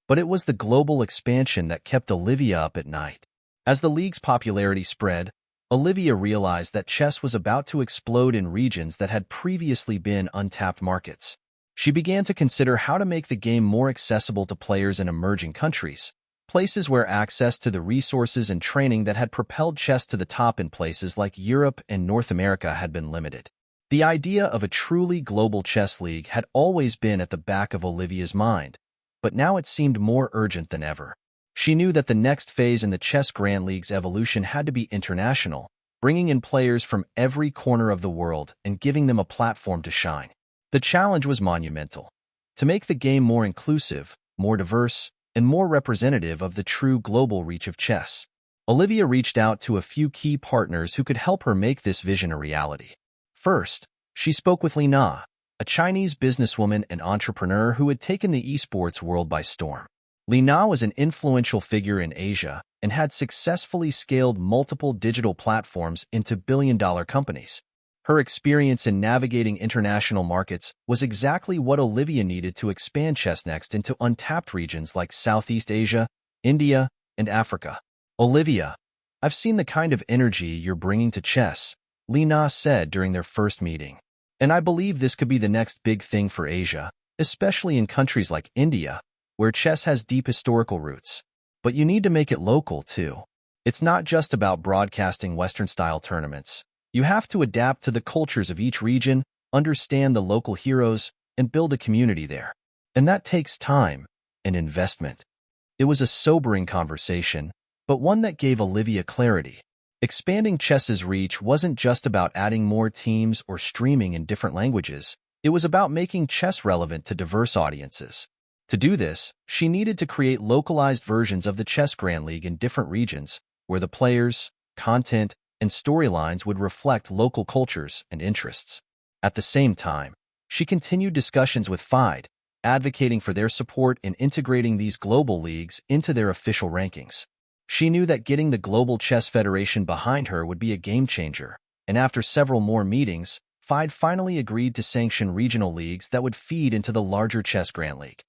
But it was the global expansion that kept Olivia up at night. As the league's popularity spread, Olivia realized that chess was about to explode in regions that had previously been untapped markets. She began to consider how to make the game more accessible to players in emerging countries, places where access to the resources and training that had propelled chess to the top in places like Europe and North America had been limited. The idea of a truly global chess league had always been at the back of Olivia's mind, but now it seemed more urgent than ever. She knew that the next phase in the Chess Grand League's evolution had to be international, bringing in players from every corner of the world and giving them a platform to shine. The challenge was monumental. To make the game more inclusive, more diverse, and more representative of the true global reach of chess, Olivia reached out to a few key partners who could help her make this vision a reality. First, she spoke with Li Na, a Chinese businesswoman and entrepreneur who had taken the esports world by storm. Li Na was an influential figure in Asia and had successfully scaled multiple digital platforms into billion-dollar companies. Her experience in navigating international markets was exactly what Olivia needed to expand ChessNext into untapped regions like Southeast Asia, India, and Africa. Olivia, I've seen the kind of energy you're bringing to chess, Li Na said during their first meeting. And I believe this could be the next big thing for Asia, especially in countries like India, where chess has deep historical roots. But you need to make it local, too. It's not just about broadcasting Western-style tournaments. You have to adapt to the cultures of each region, understand the local heroes, and build a community there. And that takes time and investment. It was a sobering conversation, but one that gave Olivia clarity. Expanding chess's reach wasn't just about adding more teams or streaming in different languages. It was about making chess relevant to diverse audiences. To do this, she needed to create localized versions of the Chess Grand League in different regions, where the players, content, and storylines would reflect local cultures and interests. At the same time, she continued discussions with FIDE, advocating for their support in integrating these global leagues into their official rankings. She knew that getting the Global Chess Federation behind her would be a game-changer, and after several more meetings, FIDE finally agreed to sanction regional leagues that would feed into the larger Chess Grand League.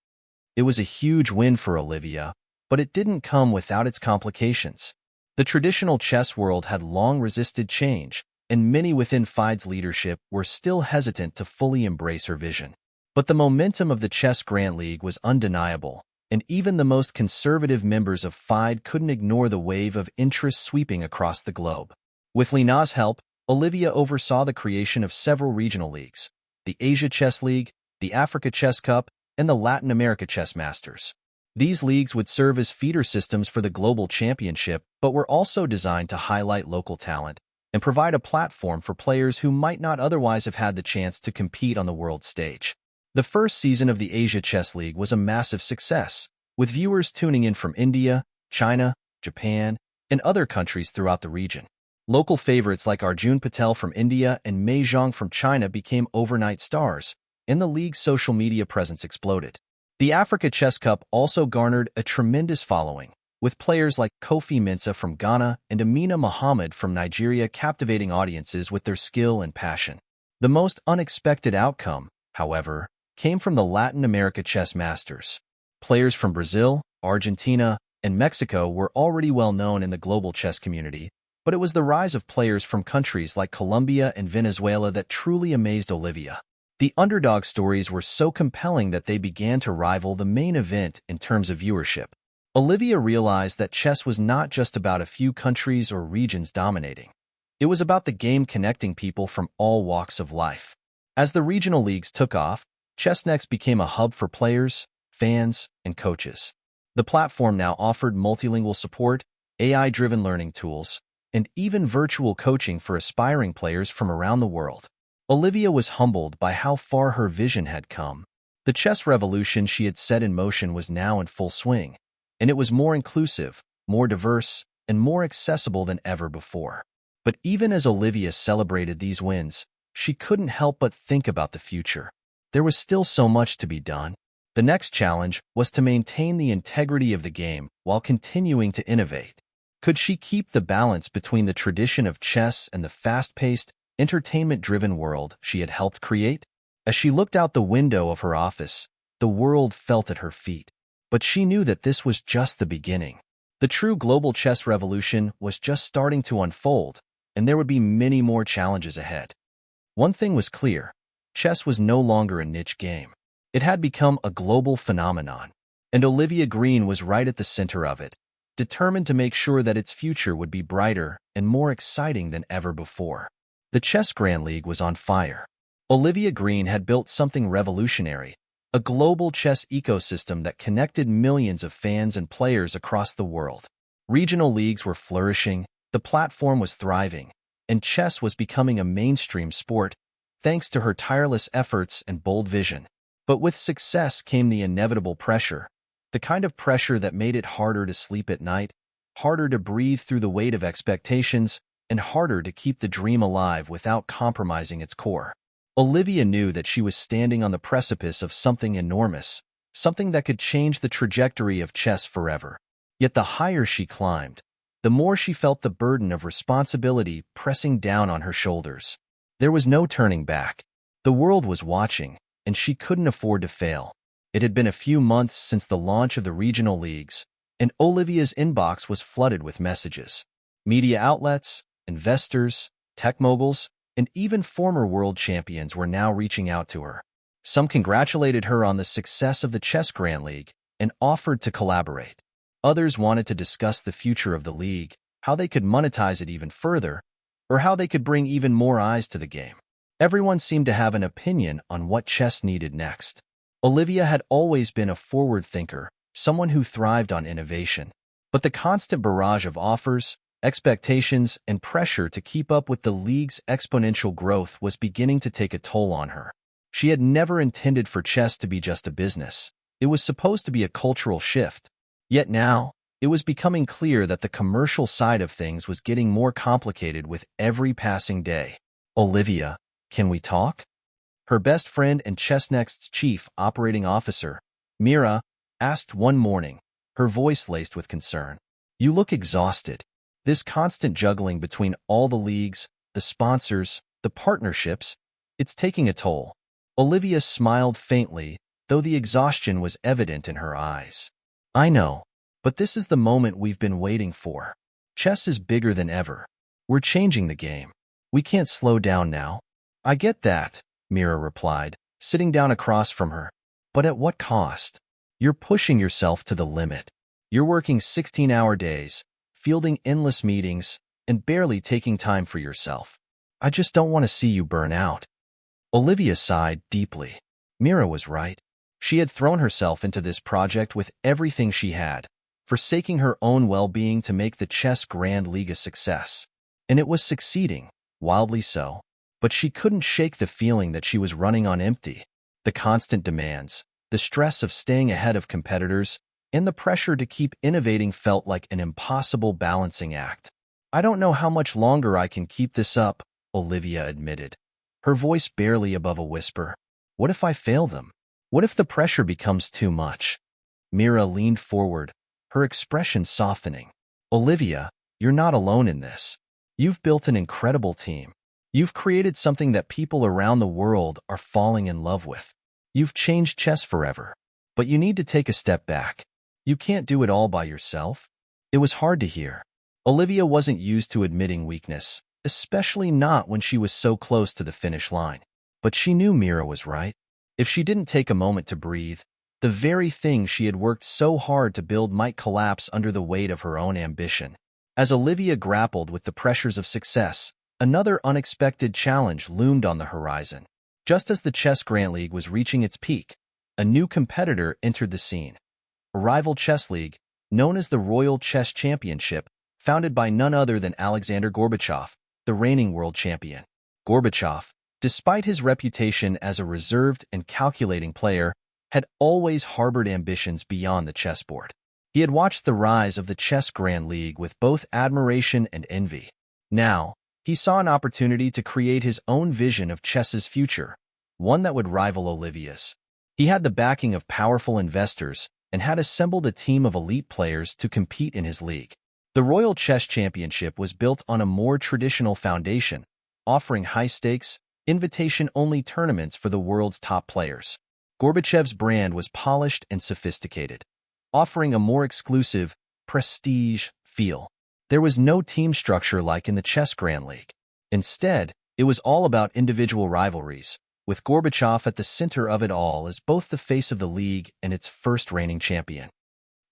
It was a huge win for Olivia, but it didn't come without its complications. The traditional chess world had long resisted change, and many within FIDE's leadership were still hesitant to fully embrace her vision. But the momentum of the Chess Grand League was undeniable, and even the most conservative members of FIDE couldn't ignore the wave of interest sweeping across the globe. With Lena's help, Olivia oversaw the creation of several regional leagues: the Asia Chess League, the Africa Chess Cup, and the Latin America Chess Masters. These leagues would serve as feeder systems for the global championship, but were also designed to highlight local talent and provide a platform for players who might not otherwise have had the chance to compete on the world stage. The first season of the Asia Chess League was a massive success, with viewers tuning in from India, China, Japan, and other countries throughout the region. Local favorites like Arjun Patel from India and Mei Zhang from China became overnight stars, and the league's social media presence exploded. The Africa Chess Cup also garnered a tremendous following, with players like Kofi Mensah from Ghana and Amina Mohammed from Nigeria captivating audiences with their skill and passion. The most unexpected outcome, however, came from the Latin America Chess Masters. Players from Brazil, Argentina, and Mexico were already well known in the global chess community, but it was the rise of players from countries like Colombia and Venezuela that truly amazed Olivia. The underdog stories were so compelling that they began to rival the main event in terms of viewership. Olivia realized that chess was not just about a few countries or regions dominating. It was about the game connecting people from all walks of life. As the regional leagues took off, ChessNext became a hub for players, fans, and coaches. The platform now offered multilingual support, AI-driven learning tools, and even virtual coaching for aspiring players from around the world. Olivia was humbled by how far her vision had come. The chess revolution she had set in motion was now in full swing, and it was more inclusive, more diverse, and more accessible than ever before. But even as Olivia celebrated these wins, she couldn't help but think about the future. There was still so much to be done. The next challenge was to maintain the integrity of the game while continuing to innovate. Could she keep the balance between the tradition of chess and the fast-paced, entertainment-driven world she had helped create? As she looked out the window of her office, the world felt at her feet. But she knew that this was just the beginning. The true global chess revolution was just starting to unfold, and there would be many more challenges ahead. One thing was clear: chess was no longer a niche game. It had become a global phenomenon, and Olivia Green was right at the center of it, determined to make sure that its future would be brighter and more exciting than ever before. The Chess Grand League was on fire. Olivia Green had built something revolutionary: a global chess ecosystem that connected millions of fans and players across the world. Regional leagues were flourishing, the platform was thriving, and chess was becoming a mainstream sport, thanks to her tireless efforts and bold vision. But with success came the inevitable pressure, the kind of pressure that made it harder to sleep at night, harder to breathe through the weight of expectations, and harder to keep the dream alive without compromising its core. Olivia knew that she was standing on the precipice of something enormous, something that could change the trajectory of chess forever. Yet the higher she climbed, the more she felt the burden of responsibility pressing down on her shoulders. There was no turning back. The world was watching, and she couldn't afford to fail. It had been a few months since the launch of the regional leagues, and Olivia's inbox was flooded with messages. Media outlets, investors, tech moguls, and even former world champions were now reaching out to her. Some congratulated her on the success of the Chess Grand League and offered to collaborate. Others wanted to discuss the future of the league, how they could monetize it even further, or how they could bring even more eyes to the game. Everyone seemed to have an opinion on what chess needed next. Olivia had always been a forward thinker, someone who thrived on innovation. But the constant barrage of offers, expectations, and pressure to keep up with the league's exponential growth was beginning to take a toll on her. She had never intended for chess to be just a business. It was supposed to be a cultural shift. Yet now, it was becoming clear that the commercial side of things was getting more complicated with every passing day. "Olivia, can we talk?" Her best friend and ChessNext's chief operating officer, Mira, asked one morning, her voice laced with concern. "You look exhausted. This constant juggling between all the leagues, the sponsors, the partnerships, it's taking a toll." Olivia smiled faintly, though the exhaustion was evident in her eyes. "I know, but this is the moment we've been waiting for. Chess is bigger than ever. We're changing the game. We can't slow down now. I get that, Mira replied, sitting down across from her. But at what cost? You're pushing yourself to the limit. You're working 16-hour days, fielding endless meetings, and barely taking time for yourself. I just don't want to see you burn out. Olivia sighed deeply. Mira was right. She had thrown herself into this project with everything she had, forsaking her own well-being to make the Chess Grand League a success. And it was succeeding, wildly so. But she couldn't shake the feeling that she was running on empty. The constant demands, the stress of staying ahead of competitors, and the pressure to keep innovating felt like an impossible balancing act. I don't know how much longer I can keep this up, Olivia admitted, her voice barely above a whisper. What if I fail them? What if the pressure becomes too much? Mira leaned forward, her expression softening. Olivia, you're not alone in this. You've built an incredible team. You've created something that people around the world are falling in love with. You've changed chess forever. But you need to take a step back. You can't do it all by yourself. It was hard to hear. Olivia wasn't used to admitting weakness, especially not when she was so close to the finish line. But she knew Mira was right. If she didn't take a moment to breathe, the very thing she had worked so hard to build might collapse under the weight of her own ambition. As Olivia grappled with the pressures of success, another unexpected challenge loomed on the horizon. Just as the Chess Grand League was reaching its peak, a new competitor entered the scene. A rival chess league, known as the Royal Chess Championship, founded by none other than Alexander Gorbachev, the reigning world champion. Gorbachev, despite his reputation as a reserved and calculating player, had always harbored ambitions beyond the chessboard. He had watched the rise of the Chess Grand League with both admiration and envy. Now, he saw an opportunity to create his own vision of chess's future, one that would rival Olivia's. He had the backing of powerful investors and had assembled a team of elite players to compete in his league. The Royal Chess Championship was built on a more traditional foundation, offering high-stakes, invitation-only tournaments for the world's top players. Gorbachev's brand was polished and sophisticated, offering a more exclusive, prestige feel. There was no team structure like in the Chess Grand League. Instead, it was all about individual rivalries, with Gorbachev at the center of it all as both the face of the league and its first reigning champion.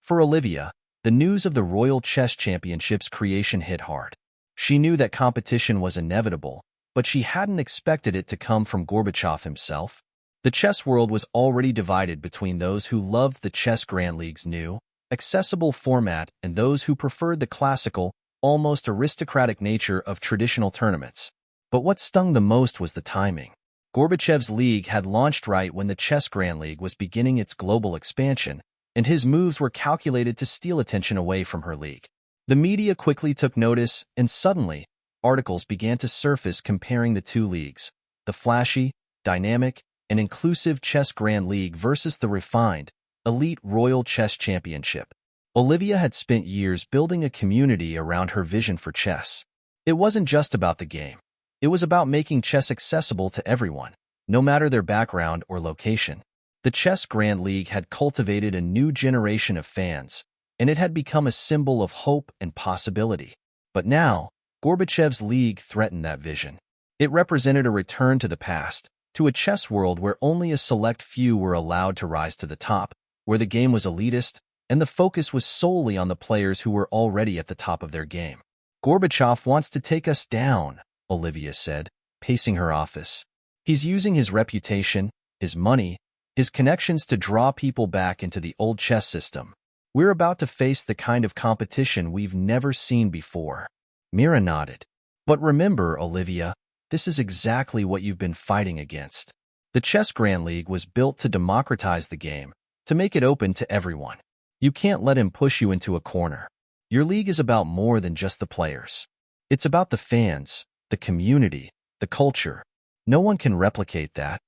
For Olivia, the news of the Royal Chess Championship's creation hit hard. She knew that competition was inevitable, but she hadn't expected it to come from Gorbachev himself. The chess world was already divided between those who loved the Chess Grand League's new, accessible format and those who preferred the classical, almost aristocratic nature of traditional tournaments. But what stung the most was the timing. Gorbachev's league had launched right when the Chess Grand League was beginning its global expansion, and his moves were calculated to steal attention away from her league. The media quickly took notice, and suddenly, articles began to surface comparing the two leagues, the flashy, dynamic, and inclusive Chess Grand League versus the refined, elite Royal Chess Championship. Olivia had spent years building a community around her vision for chess. It wasn't just about the game. It was about making chess accessible to everyone, no matter their background or location. The Chess Grand League had cultivated a new generation of fans, and it had become a symbol of hope and possibility. But now, Gorbachev's league threatened that vision. It represented a return to the past, to a chess world where only a select few were allowed to rise to the top, where the game was elitist, and the focus was solely on the players who were already at the top of their game. Gorbachev wants to take us down, Olivia said, pacing her office. He's using his reputation, his money, his connections to draw people back into the old chess system. We're about to face the kind of competition we've never seen before. Mira nodded. But remember, Olivia, this is exactly what you've been fighting against. The Chess Grand League was built to democratize the game, to make it open to everyone. You can't let him push you into a corner. Your league is about more than just the players. It's about the fans, the community, the culture. No one can replicate that.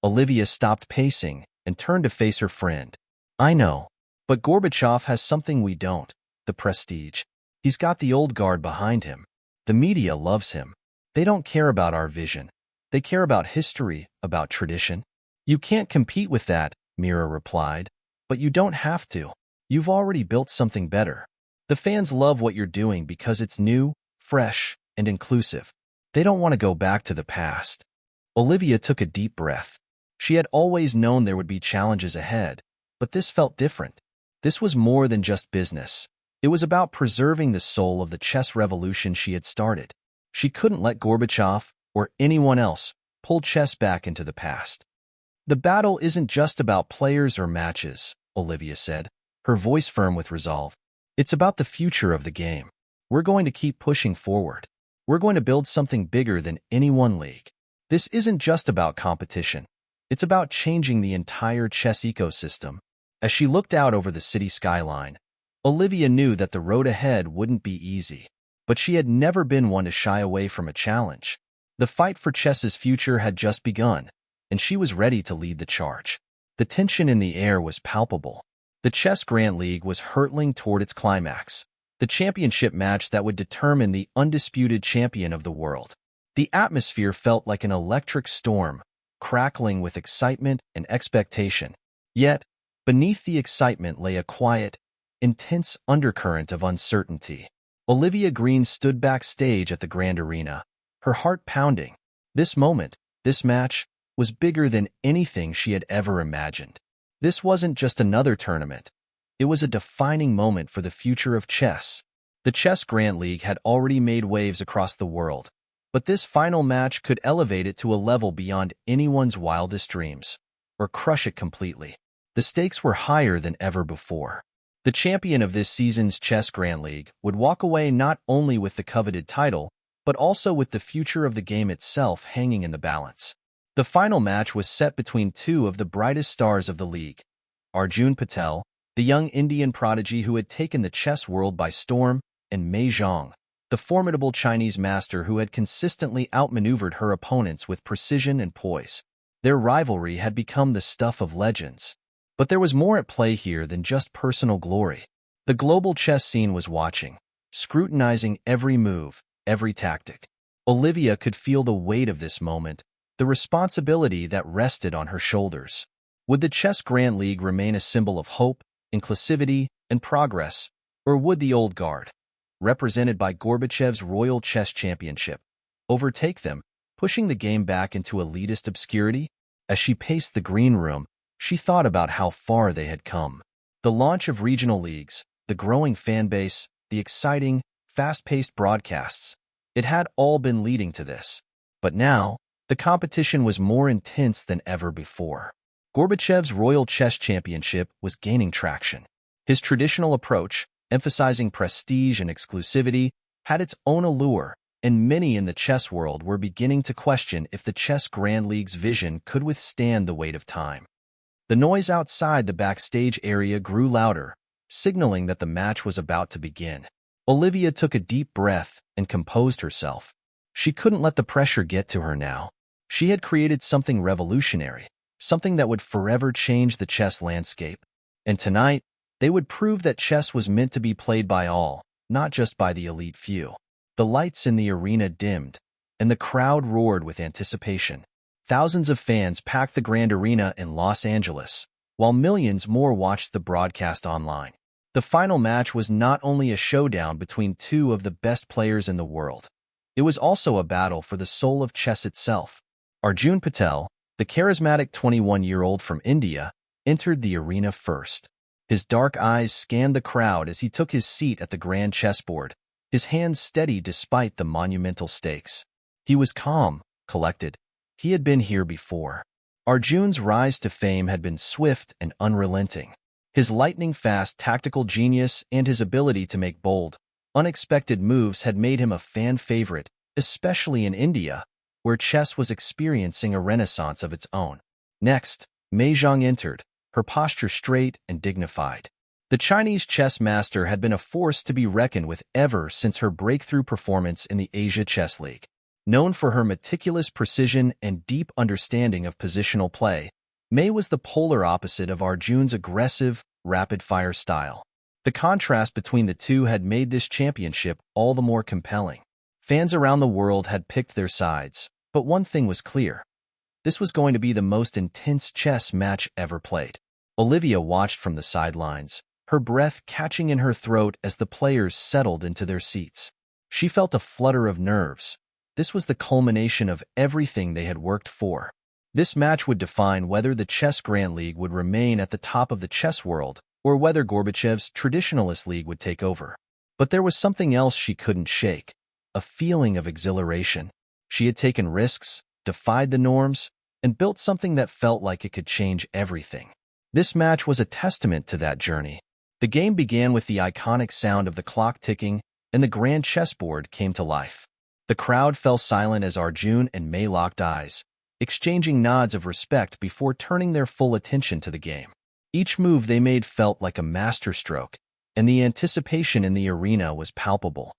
Olivia stopped pacing and turned to face her friend. I know, but Gorbachev has something we don't, the prestige. He's got the old guard behind him. The media loves him. They don't care about our vision. They care about history, about tradition. You can't compete with that, Mira replied. But you don't have to. You've already built something better. The fans love what you're doing because it's new, fresh, and inclusive. They don't want to go back to the past. Olivia took a deep breath. She had always known there would be challenges ahead, but this felt different. This was more than just business. It was about preserving the soul of the chess revolution she had started. She couldn't let Gorbachev, or anyone else, pull chess back into the past. The battle isn't just about players or matches, Olivia said, her voice firm with resolve. It's about the future of the game. We're going to keep pushing forward. We're going to build something bigger than any one league. This isn't just about competition. It's about changing the entire chess ecosystem. As she looked out over the city skyline, Olivia knew that the road ahead wouldn't be easy, but she had never been one to shy away from a challenge. The fight for chess's future had just begun, and she was ready to lead the charge. The tension in the air was palpable. The Chess Grand League was hurtling toward its climax, the championship match that would determine the undisputed champion of the world. The atmosphere felt like an electric storm, crackling with excitement and expectation. Yet, beneath the excitement lay a quiet, intense undercurrent of uncertainty. Olivia Green stood backstage at the Grand Arena, her heart pounding. This moment, this match, was bigger than anything she had ever imagined. This wasn't just another tournament. It was a defining moment for the future of chess. The Chess Grand League had already made waves across the world, but this final match could elevate it to a level beyond anyone's wildest dreams, or crush it completely. The stakes were higher than ever before. The champion of this season's Chess Grand League would walk away not only with the coveted title, but also with the future of the game itself hanging in the balance. The final match was set between two of the brightest stars of the league, Arjun Patel, the young Indian prodigy who had taken the chess world by storm, and Mei Zhang, the formidable Chinese master who had consistently outmaneuvered her opponents with precision and poise. Their rivalry had become the stuff of legends. But there was more at play here than just personal glory. The global chess scene was watching, scrutinizing every move, every tactic. Olivia could feel the weight of this moment, the responsibility that rested on her shoulders. Would the Chess Grand League remain a symbol of hope, inclusivity, and progress, or would the old guard, represented by Gorbachev's Royal Chess Championship, overtake them, pushing the game back into elitist obscurity? As she paced the green room, she thought about how far they had come. The launch of regional leagues, the growing fan base, the exciting, fast-paced broadcasts, it had all been leading to this. But now, the competition was more intense than ever before. Gorbachev's Royal Chess Championship was gaining traction. His traditional approach, emphasizing prestige and exclusivity, had its own allure, and many in the chess world were beginning to question if the Chess Grand League's vision could withstand the weight of time. The noise outside the backstage area grew louder, signaling that the match was about to begin. Olivia took a deep breath and composed herself. She couldn't let the pressure get to her now. She had created something revolutionary, something that would forever change the chess landscape. And tonight, they would prove that chess was meant to be played by all, not just by the elite few. The lights in the arena dimmed, and the crowd roared with anticipation. Thousands of fans packed the Grand Arena in Los Angeles, while millions more watched the broadcast online. The final match was not only a showdown between two of the best players in the world. It was also a battle for the soul of chess itself. Arjun Patel, the charismatic 21-year-old from India, entered the arena first. His dark eyes scanned the crowd as he took his seat at the grand chessboard, his hands steady despite the monumental stakes. He was calm, collected. He had been here before. Arjun's rise to fame had been swift and unrelenting. His lightning-fast tactical genius and his ability to make bold, unexpected moves had made him a fan favorite, especially in India, where chess was experiencing a renaissance of its own. Next, Mei Zhang entered, her posture straight and dignified. The Chinese chess master had been a force to be reckoned with ever since her breakthrough performance in the Asia Chess League. Known for her meticulous precision and deep understanding of positional play, Mei was the polar opposite of Arjun's aggressive, rapid-fire style. The contrast between the two had made this championship all the more compelling. Fans around the world had picked their sides, but one thing was clear. This was going to be the most intense chess match ever played. Olivia watched from the sidelines, her breath catching in her throat as the players settled into their seats. She felt a flutter of nerves, this was the culmination of everything they had worked for. This match would define whether the Chess Grand League would remain at the top of the chess world or whether Gorbachev's Traditionalist League would take over. But there was something else she couldn't shake, a feeling of exhilaration. She had taken risks, defied the norms, and built something that felt like it could change everything. This match was a testament to that journey. The game began with the iconic sound of the clock ticking, and the grand chessboard came to life. The crowd fell silent as Arjun and May locked eyes, exchanging nods of respect before turning their full attention to the game. Each move they made felt like a masterstroke, and the anticipation in the arena was palpable.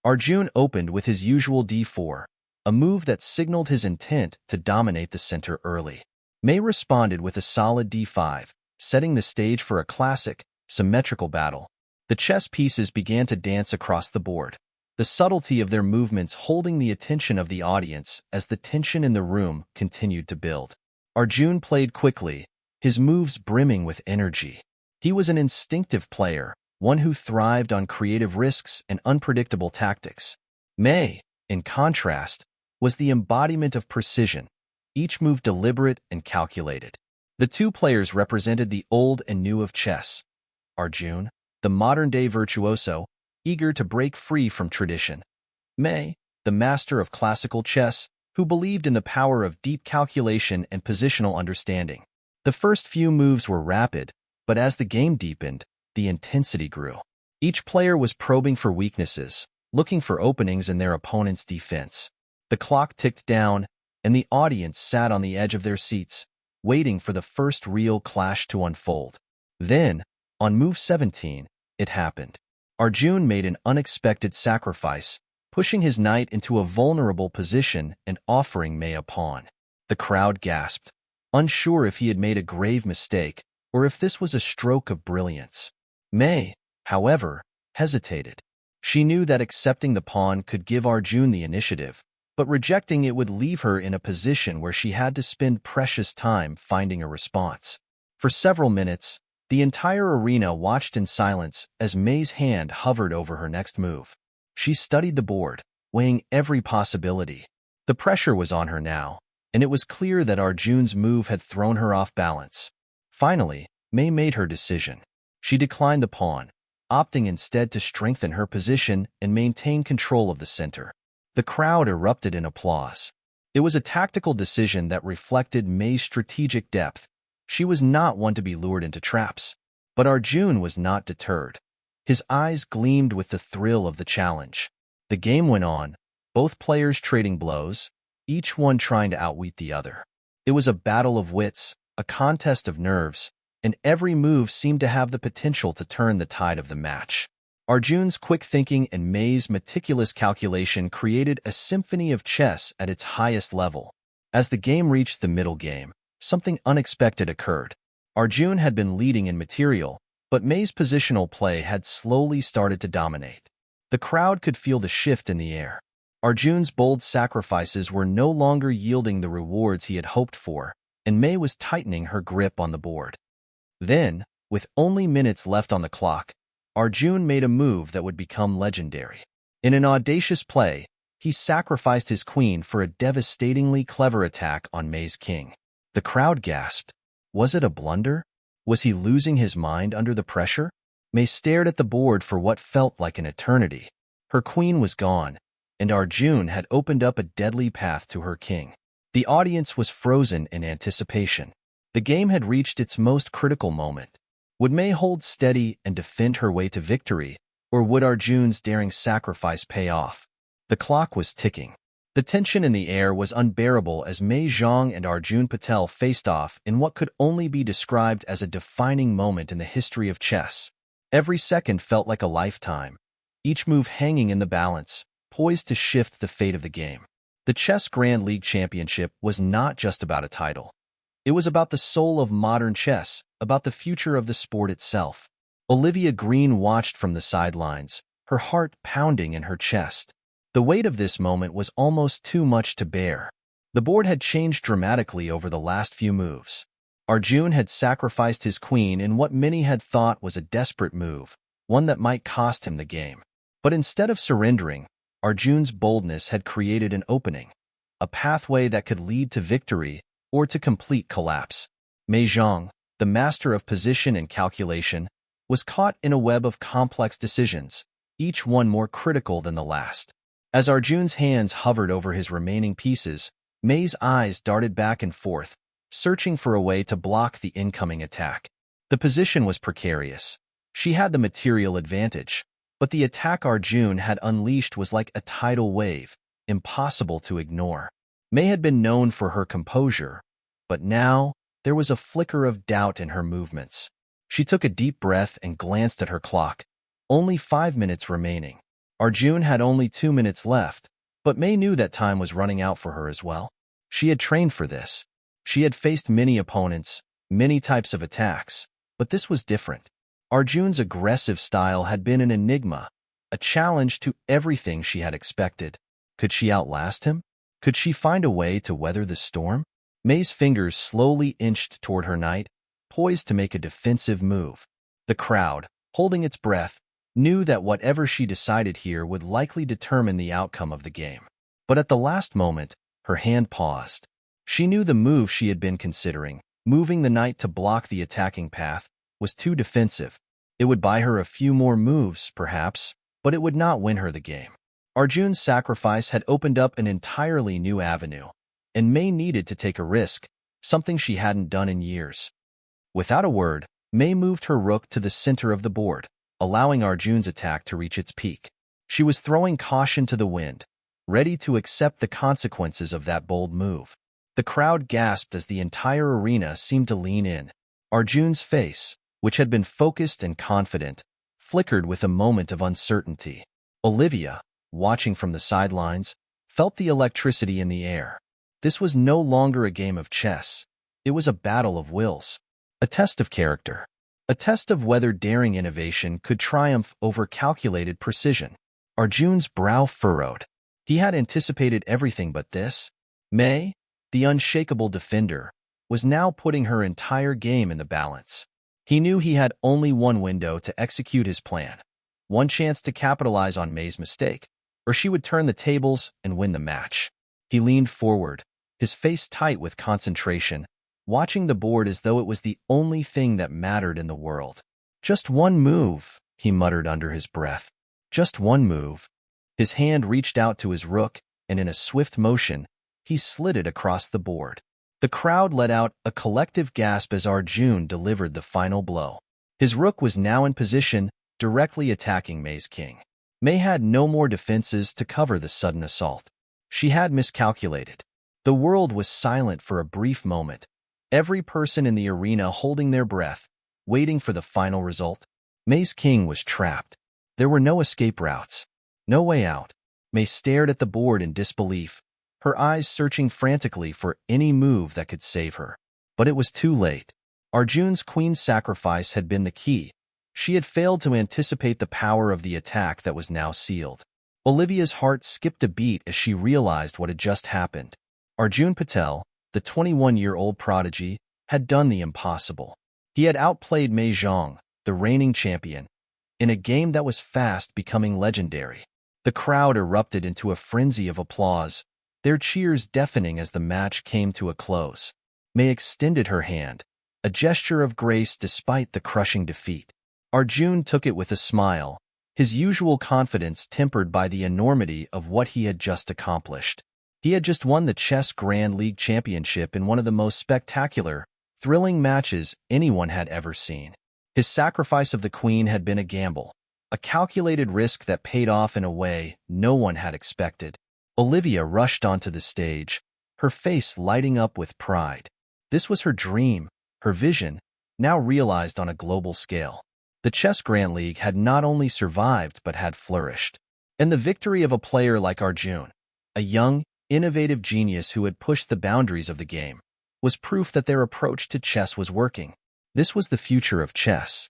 Arjun opened with his usual d4, a move that signaled his intent to dominate the center early. May responded with a solid d5, setting the stage for a classic, symmetrical battle. The chess pieces began to dance across the board, the subtlety of their movements holding the attention of the audience as the tension in the room continued to build. Arjun played quickly, his moves brimming with energy. He was an instinctive player, one who thrived on creative risks and unpredictable tactics. May, in contrast, was the embodiment of precision, each move deliberate and calculated. The two players represented the old and new of chess. Arjun, the modern-day virtuoso, eager to break free from tradition. May, the master of classical chess, who believed in the power of deep calculation and positional understanding. The first few moves were rapid, but as the game deepened, the intensity grew. Each player was probing for weaknesses, looking for openings in their opponent's defense. The clock ticked down, and the audience sat on the edge of their seats, waiting for the first real clash to unfold. Then, on move 17, it happened. Arjun made an unexpected sacrifice, pushing his knight into a vulnerable position and offering May a pawn. The crowd gasped, unsure if he had made a grave mistake or if this was a stroke of brilliance. May, however, hesitated. She knew that accepting the pawn could give Arjun the initiative, but rejecting it would leave her in a position where she had to spend precious time finding a response. For several minutes, the entire arena watched in silence as May's hand hovered over her next move. She studied the board, weighing every possibility. The pressure was on her now, and it was clear that Arjun's move had thrown her off balance. Finally, May made her decision. She declined the pawn, opting instead to strengthen her position and maintain control of the center. The crowd erupted in applause. It was a tactical decision that reflected May's strategic depth. She was not one to be lured into traps. But Arjun was not deterred. His eyes gleamed with the thrill of the challenge. The game went on, both players trading blows, each one trying to outwit the other. It was a battle of wits, a contest of nerves, and every move seemed to have the potential to turn the tide of the match. Arjun's quick thinking and May's meticulous calculation created a symphony of chess at its highest level. As the game reached the middle game, something unexpected occurred. Arjun had been leading in material, but May's positional play had slowly started to dominate. The crowd could feel the shift in the air. Arjun's bold sacrifices were no longer yielding the rewards he had hoped for, and May was tightening her grip on the board. Then, with only minutes left on the clock, Arjun made a move that would become legendary. In an audacious play, he sacrificed his queen for a devastatingly clever attack on May's king. The crowd gasped. Was it a blunder? Was he losing his mind under the pressure? May stared at the board for what felt like an eternity. Her queen was gone, and Arjun had opened up a deadly path to her king. The audience was frozen in anticipation. The game had reached its most critical moment. Would May hold steady and defend her way to victory, or would Arjun's daring sacrifice pay off? The clock was ticking. The tension in the air was unbearable as May Zhang and Arjun Patel faced off in what could only be described as a defining moment in the history of chess. Every second felt like a lifetime, each move hanging in the balance, poised to shift the fate of the game. The Chess Grand League Championship was not just about a title. It was about the soul of modern chess, about the future of the sport itself. Olivia Green watched from the sidelines, her heart pounding in her chest. The weight of this moment was almost too much to bear. The board had changed dramatically over the last few moves. Arjun had sacrificed his queen in what many had thought was a desperate move, one that might cost him the game. But instead of surrendering, Arjun's boldness had created an opening, a pathway that could lead to victory or to complete collapse. Mei Zhang, the master of position and calculation, was caught in a web of complex decisions, each one more critical than the last. As Arjun's hands hovered over his remaining pieces, Mei's eyes darted back and forth, searching for a way to block the incoming attack. The position was precarious. She had the material advantage, but the attack Arjun had unleashed was like a tidal wave, impossible to ignore. Mei had been known for her composure, but now there was a flicker of doubt in her movements. She took a deep breath and glanced at her clock. Only 5 minutes remaining. Arjun had only 2 minutes left, but Mei knew that time was running out for her as well. She had trained for this. She had faced many opponents, many types of attacks, but this was different. Arjun's aggressive style had been an enigma, a challenge to everything she had expected. Could she outlast him? Could she find a way to weather the storm? Mei's fingers slowly inched toward her knight, poised to make a defensive move. The crowd, holding its breath, knew that whatever she decided here would likely determine the outcome of the game. But at the last moment, her hand paused. She knew the move she had been considering, moving the knight to block the attacking path, was too defensive. It would buy her a few more moves, perhaps, but it would not win her the game. Arjun's sacrifice had opened up an entirely new avenue, and Mei needed to take a risk, something she hadn't done in years. Without a word, Mei moved her rook to the center of the board, allowing Arjun's attack to reach its peak. She was throwing caution to the wind, ready to accept the consequences of that bold move. The crowd gasped as the entire arena seemed to lean in. Arjun's face, which had been focused and confident, flickered with a moment of uncertainty. Olivia, watching from the sidelines, felt the electricity in the air. This was no longer a game of chess. It was a battle of wills. A test of character. A test of whether daring innovation could triumph over calculated precision. Arjun's brow furrowed. He had anticipated everything but this. Mei, the unshakable defender, was now putting her entire game in the balance. He knew he had only one window to execute his plan, one chance to capitalize on Mei's mistake, or she would turn the tables and win the match. He leaned forward, his face tight with concentration, watching the board as though it was the only thing that mattered in the world. Just one move, he muttered under his breath. Just one move. His hand reached out to his rook, and in a swift motion, he slid it across the board. The crowd let out a collective gasp as Arjun delivered the final blow. His rook was now in position, directly attacking Mei's king. Mei had no more defenses to cover the sudden assault. She had miscalculated. The world was silent for a brief moment, every person in the arena holding their breath, waiting for the final result. Mei's king was trapped. There were no escape routes, no way out. Mei stared at the board in disbelief, her eyes searching frantically for any move that could save her. But it was too late. Arjun's queen's sacrifice had been the key. She had failed to anticipate the power of the attack that was now sealed. Olivia's heart skipped a beat as she realized what had just happened. Arjun Patel, the 21-year-old prodigy, had done the impossible. He had outplayed Mei Zhang, the reigning champion, in a game that was fast becoming legendary. The crowd erupted into a frenzy of applause, their cheers deafening as the match came to a close. Mei extended her hand, a gesture of grace despite the crushing defeat. Arjun took it with a smile, his usual confidence tempered by the enormity of what he had just accomplished. He had just won the Chess Grand League Championship in one of the most spectacular, thrilling matches anyone had ever seen. His sacrifice of the queen had been a gamble, a calculated risk that paid off in a way no one had expected. Olivia rushed onto the stage, her face lighting up with pride. This was her dream, her vision, now realized on a global scale. The Chess Grand League had not only survived but had flourished. And the victory of a player like Arjun, a young, innovative genius who had pushed the boundaries of the game, was proof that their approach to chess was working. This was the future of chess.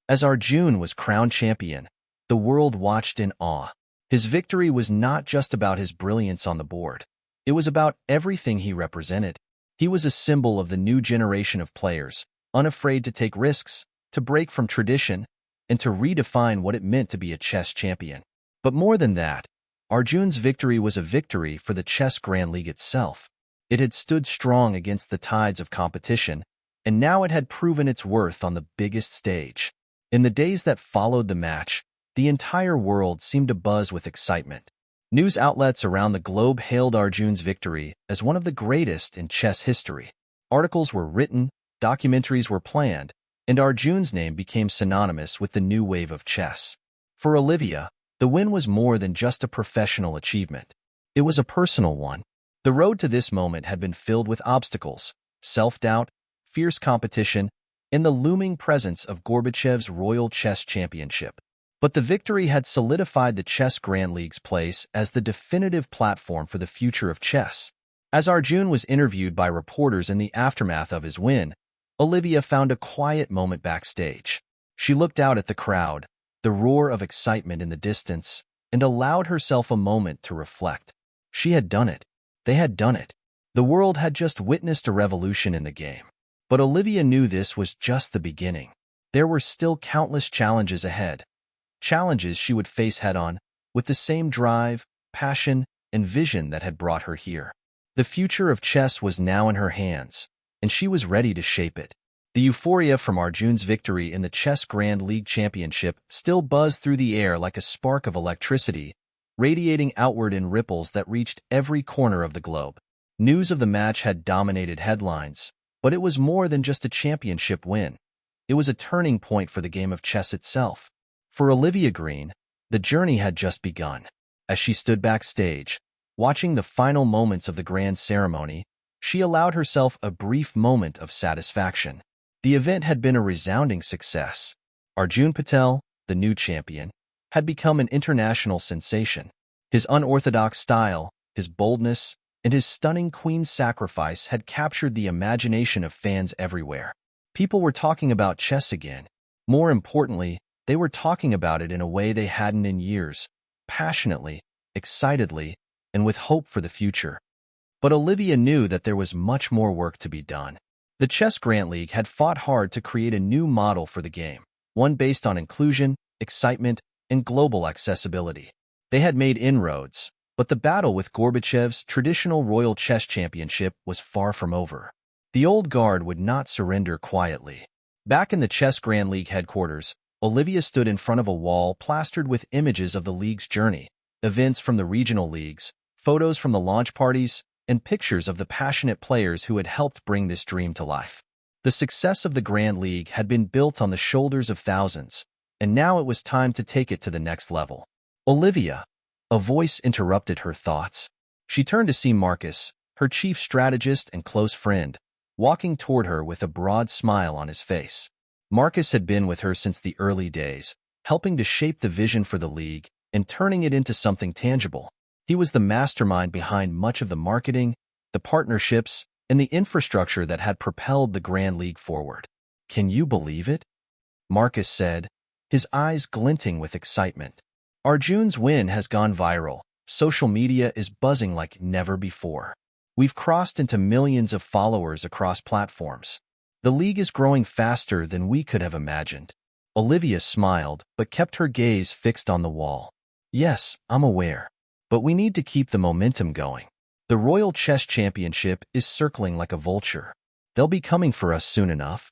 As Arjun was crowned champion, the world watched in awe. His victory was not just about his brilliance on the board. It was about everything he represented. He was a symbol of the new generation of players, unafraid to take risks, to break from tradition, and to redefine what it meant to be a chess champion. But more than that, Arjun's victory was a victory for the Chess Grand League itself. It had stood strong against the tides of competition, and now it had proven its worth on the biggest stage. In the days that followed the match, the entire world seemed to buzz with excitement. News outlets around the globe hailed Arjun's victory as one of the greatest in chess history. Articles were written, documentaries were planned, and Arjun's name became synonymous with the new wave of chess. For Olivia, the win was more than just a professional achievement. It was a personal one. The road to this moment had been filled with obstacles, self-doubt, fierce competition, and the looming presence of Gorbachev's Royal Chess Championship. But the victory had solidified the Chess Grand League's place as the definitive platform for the future of chess. As Arjun was interviewed by reporters in the aftermath of his win, Olivia found a quiet moment backstage. She looked out at the crowd, the roar of excitement in the distance, and allowed herself a moment to reflect. She had done it. They had done it. The world had just witnessed a revolution in the game. But Olivia knew this was just the beginning. There were still countless challenges ahead. Challenges she would face head-on, with the same drive, passion, and vision that had brought her here. The future of chess was now in her hands, and she was ready to shape it. The euphoria from Arjun's victory in the Chess Grand League Championship still buzzed through the air like a spark of electricity, radiating outward in ripples that reached every corner of the globe. News of the match had dominated headlines, but it was more than just a championship win. It was a turning point for the game of chess itself. For Olivia Green, the journey had just begun. As she stood backstage, watching the final moments of the grand ceremony, she allowed herself a brief moment of satisfaction. The event had been a resounding success. Arjun Patel, the new champion, had become an international sensation. His unorthodox style, his boldness, and his stunning queen sacrifice had captured the imagination of fans everywhere. People were talking about chess again. More importantly, they were talking about it in a way they hadn't in years, passionately, excitedly, and with hope for the future. But Olivia knew that there was much more work to be done. The Chess Grand League had fought hard to create a new model for the game, one based on inclusion, excitement, and global accessibility. They had made inroads, but the battle with Gorbachev's traditional Royal Chess Championship was far from over. The old guard would not surrender quietly. Back in the Chess Grand League headquarters, Olivia stood in front of a wall plastered with images of the league's journey, events from the regional leagues, photos from the launch parties, and pictures of the passionate players who had helped bring this dream to life. The success of the Grand League had been built on the shoulders of thousands, and now it was time to take it to the next level. Olivia, a voice interrupted her thoughts. She turned to see Marcus, her chief strategist and close friend, walking toward her with a broad smile on his face. Marcus had been with her since the early days, helping to shape the vision for the league and turning it into something tangible. He was the mastermind behind much of the marketing, the partnerships, and the infrastructure that had propelled the Grand League forward. "Can you believe it?" Marcus said, his eyes glinting with excitement. "Arjun's win has gone viral. Social media is buzzing like never before. We've crossed into millions of followers across platforms. The league is growing faster than we could have imagined." Olivia smiled, but kept her gaze fixed on the wall. "Yes, I'm aware. But we need to keep the momentum going. The Royal Chess Championship is circling like a vulture. They'll be coming for us soon enough."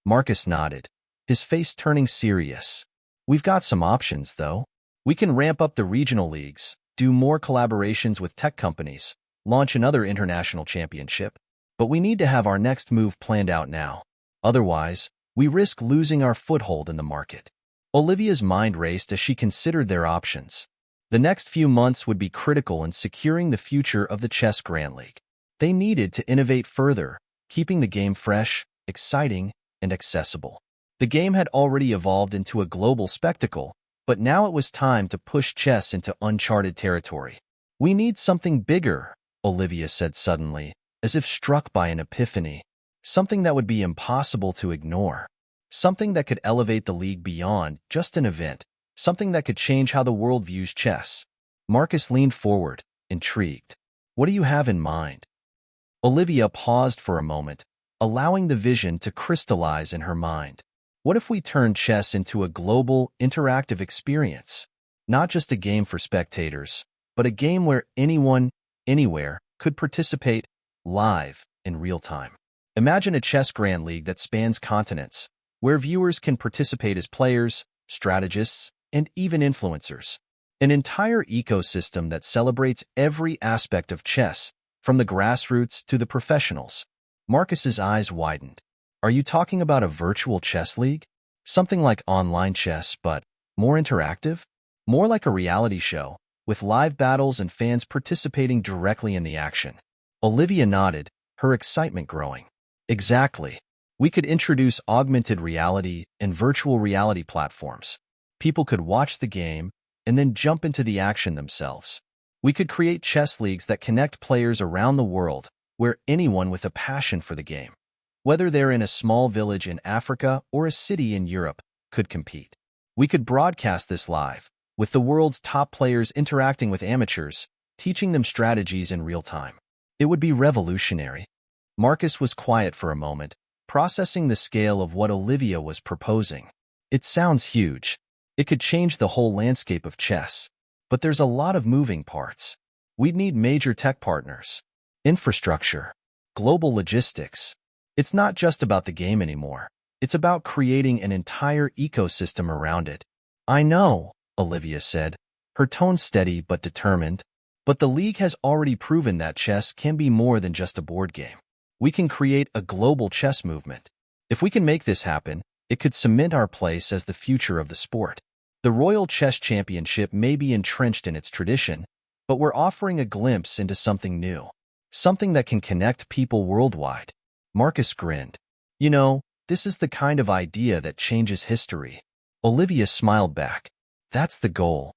Marcus nodded, his face turning serious. "We've got some options, though. We can ramp up the regional leagues, do more collaborations with tech companies, launch another international championship. But we need to have our next move planned out now. Otherwise, we risk losing our foothold in the market." Olivia's mind raced as she considered their options. The next few months would be critical in securing the future of the Chess Grand League. They needed to innovate further, keeping the game fresh, exciting, and accessible. The game had already evolved into a global spectacle, but now it was time to push chess into uncharted territory. "We need something bigger," Olivia said suddenly, as if struck by an epiphany. "Something that would be impossible to ignore. Something that could elevate the league beyond just an event. Something that could change how the world views chess." Marcus leaned forward, intrigued. "What do you have in mind?" Olivia paused for a moment, allowing the vision to crystallize in her mind. "What if we turn chess into a global, interactive experience? Not just a game for spectators, but a game where anyone, anywhere, could participate live in real time. Imagine a chess Grand League that spans continents, where viewers can participate as players, strategists, and even influencers. An entire ecosystem that celebrates every aspect of chess, from the grassroots to the professionals. Marcus's eyes widened. Are you talking about a virtual chess league? Something like online chess, but more interactive? More like a reality show, with live battles and fans participating directly in the action. Olivia nodded, her excitement growing. Exactly. We could introduce augmented reality and virtual reality platforms. People could watch the game and then jump into the action themselves. We could create chess leagues that connect players around the world, where anyone with a passion for the game, whether they're in a small village in Africa or a city in Europe, could compete. We could broadcast this live, with the world's top players interacting with amateurs, teaching them strategies in real time. It would be revolutionary. Marcus was quiet for a moment, processing the scale of what Olivia was proposing. It sounds huge. It could change the whole landscape of chess. But there's a lot of moving parts. We'd need major tech partners, infrastructure, global logistics. It's not just about the game anymore. It's about creating an entire ecosystem around it. I know, Olivia said, her tone steady but determined. But the league has already proven that chess can be more than just a board game. We can create a global chess movement. If we can make this happen, it could cement our place as the future of the sport. The Royal Chess Championship may be entrenched in its tradition, but we're offering a glimpse into something new, something that can connect people worldwide. Marcus grinned. You know, this is the kind of idea that changes history. Olivia smiled back. That's the goal.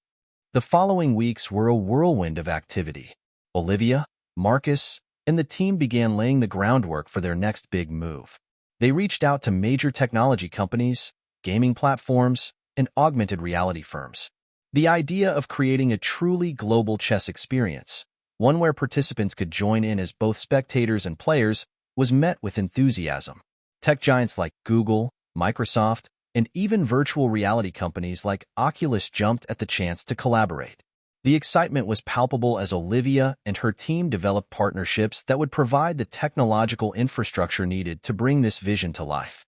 The following weeks were a whirlwind of activity. Olivia, Marcus, and the team began laying the groundwork for their next big move. They reached out to major technology companies, gaming platforms, and augmented reality firms. The idea of creating a truly global chess experience, one where participants could join in as both spectators and players, was met with enthusiasm. Tech giants like Google, Microsoft, and even virtual reality companies like Oculus jumped at the chance to collaborate. The excitement was palpable as Olivia and her team developed partnerships that would provide the technological infrastructure needed to bring this vision to life.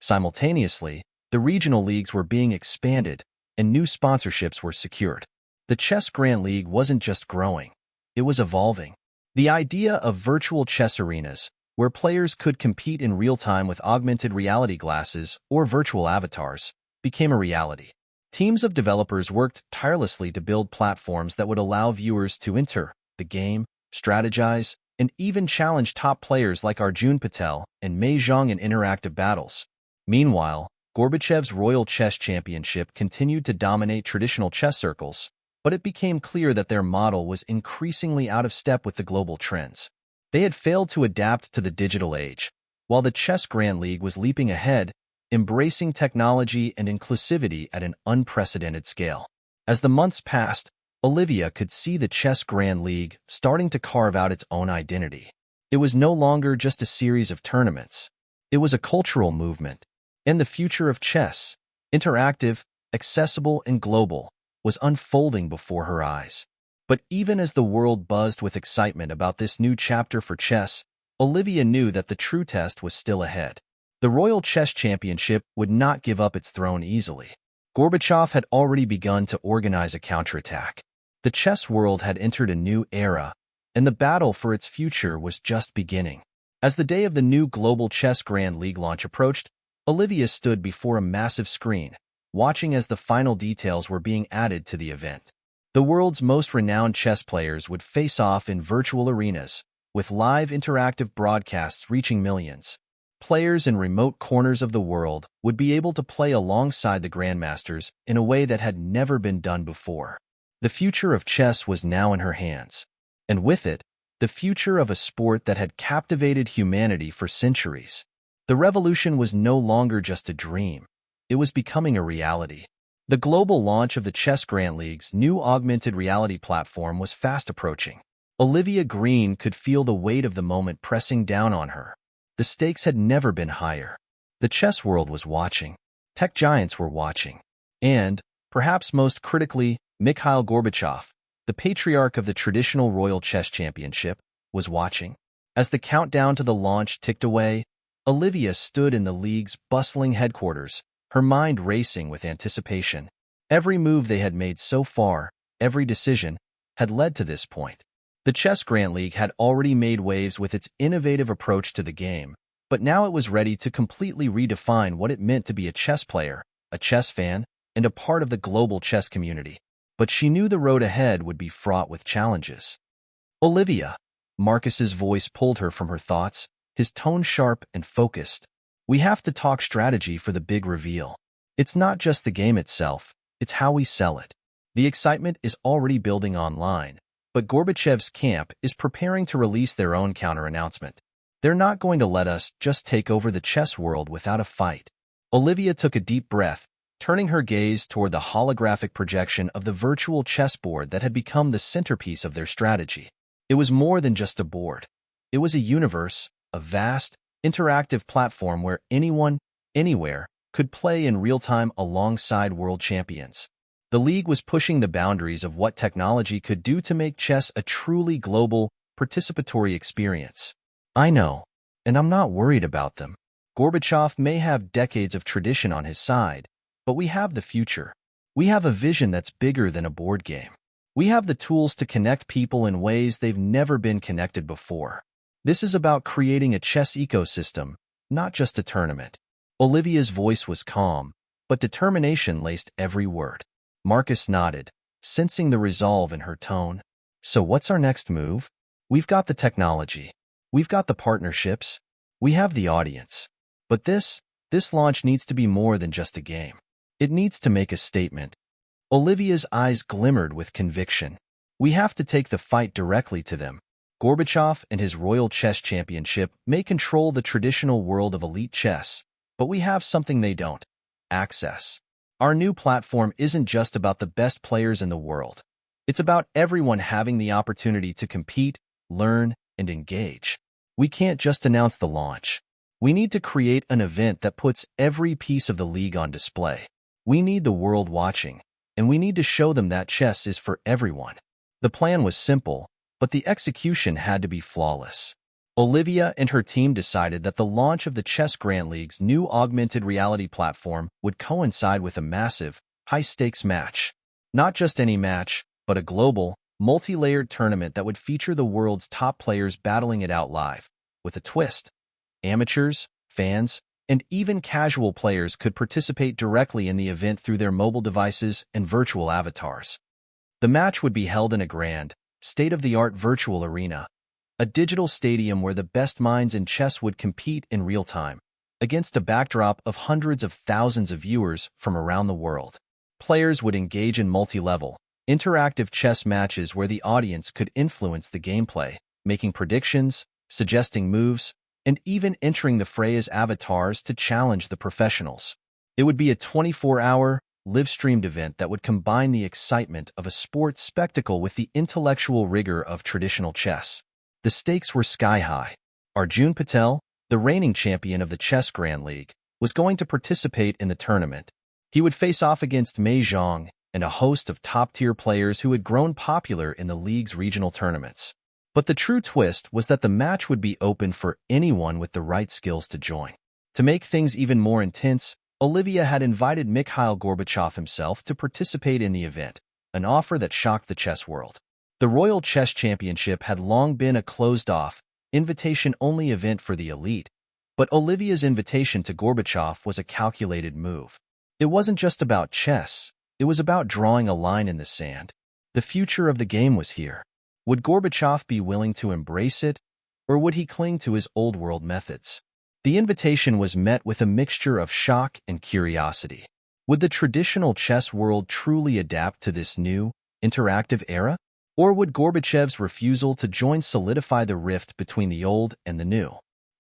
Simultaneously, the regional leagues were being expanded, and new sponsorships were secured. The Chess Grand League wasn't just growing, it was evolving. The idea of virtual chess arenas, where players could compete in real time with augmented reality glasses or virtual avatars, became a reality. Teams of developers worked tirelessly to build platforms that would allow viewers to enter the game, strategize, and even challenge top players like Arjun Patel and Mei Zhang in interactive battles. Meanwhile, Gorbachev's Royal Chess Championship continued to dominate traditional chess circles, but it became clear that their model was increasingly out of step with the global trends. They had failed to adapt to the digital age, while the Chess Grand League was leaping ahead, embracing technology and inclusivity at an unprecedented scale. As the months passed, Olivia could see the Chess Grand League starting to carve out its own identity. It was no longer just a series of tournaments. It was a cultural movement. And the future of chess, interactive, accessible, and global, was unfolding before her eyes. But even as the world buzzed with excitement about this new chapter for chess, Olivia knew that the true test was still ahead. The Royal Chess Championship would not give up its throne easily. Gorbachev had already begun to organize a counterattack. The chess world had entered a new era, and the battle for its future was just beginning. As the day of the new Global Chess Grand League launch approached, Olivia stood before a massive screen, watching as the final details were being added to the event. The world's most renowned chess players would face off in virtual arenas, with live interactive broadcasts reaching millions. Players in remote corners of the world would be able to play alongside the grandmasters in a way that had never been done before. The future of chess was now in her hands, and with it, the future of a sport that had captivated humanity for centuries. The revolution was no longer just a dream. It was becoming a reality. The global launch of the Chess Grand League's new augmented reality platform was fast approaching. Olivia Green could feel the weight of the moment pressing down on her. The stakes had never been higher. The chess world was watching. Tech giants were watching. And, perhaps most critically, Mikhail Gorbachev, the patriarch of the traditional Royal Chess Championship, was watching. As the countdown to the launch ticked away, Olivia stood in the league's bustling headquarters, her mind racing with anticipation. Every move they had made so far, every decision, had led to this point. The Chess Grand League had already made waves with its innovative approach to the game, but now it was ready to completely redefine what it meant to be a chess player, a chess fan, and a part of the global chess community. But she knew the road ahead would be fraught with challenges. Olivia, Marcus's voice pulled her from her thoughts, his tone sharp and focused. We have to talk strategy for the big reveal. It's not just the game itself, it's how we sell it. The excitement is already building online, but Gorbachev's camp is preparing to release their own counter-announcement. They're not going to let us just take over the chess world without a fight. Olivia took a deep breath, turning her gaze toward the holographic projection of the virtual chessboard that had become the centerpiece of their strategy. It was more than just a board. It was a universe, a vast, interactive platform where anyone, anywhere, could play in real time alongside world champions. The league was pushing the boundaries of what technology could do to make chess a truly global, participatory experience. I know, and I'm not worried about them. Gorbachev may have decades of tradition on his side, but we have the future. We have a vision that's bigger than a board game. We have the tools to connect people in ways they've never been connected before. This is about creating a chess ecosystem, not just a tournament. Olivia's voice was calm, but determination laced every word. Marcus nodded, sensing the resolve in her tone. So what's our next move? We've got the technology. We've got the partnerships. We have the audience. But this launch needs to be more than just a game. It needs to make a statement. Olivia's eyes glimmered with conviction. We have to take the fight directly to them. Gorbachev and his Royal Chess Championship may control the traditional world of elite chess, but we have something they don't: access. Our new platform isn't just about the best players in the world. It's about everyone having the opportunity to compete, learn, and engage. We can't just announce the launch. We need to create an event that puts every piece of the league on display. We need the world watching, and we need to show them that chess is for everyone. The plan was simple, but the execution had to be flawless. Olivia and her team decided that the launch of the Chess Grand League's new augmented reality platform would coincide with a massive, high-stakes match. Not just any match, but a global, multi-layered tournament that would feature the world's top players battling it out live. With a twist: amateurs, fans, and even casual players could participate directly in the event through their mobile devices and virtual avatars. The match would be held in a grand, state-of-the-art virtual arena, a digital stadium where the best minds in chess would compete in real time, against a backdrop of hundreds of thousands of viewers from around the world. Players would engage in multi-level, interactive chess matches where the audience could influence the gameplay, making predictions, suggesting moves, and even entering the fray as avatars to challenge the professionals. It would be a 24-hour, live-streamed event that would combine the excitement of a sports spectacle with the intellectual rigor of traditional chess. The stakes were sky-high. Arjun Patel, the reigning champion of the Chess Grand League, was going to participate in the tournament. He would face off against Mei Zhang and a host of top-tier players who had grown popular in the league's regional tournaments. But the true twist was that the match would be open for anyone with the right skills to join. To make things even more intense, Olivia had invited Mikhail Gorbachev himself to participate in the event, an offer that shocked the chess world. The Royal Chess Championship had long been a closed-off, invitation-only event for the elite, but Olivia's invitation to Gorbachev was a calculated move. It wasn't just about chess, it was about drawing a line in the sand. The future of the game was here. Would Gorbachev be willing to embrace it, or would he cling to his old-world methods? The invitation was met with a mixture of shock and curiosity. Would the traditional chess world truly adapt to this new, interactive era? Or would Gorbachev's refusal to join solidify the rift between the old and the new?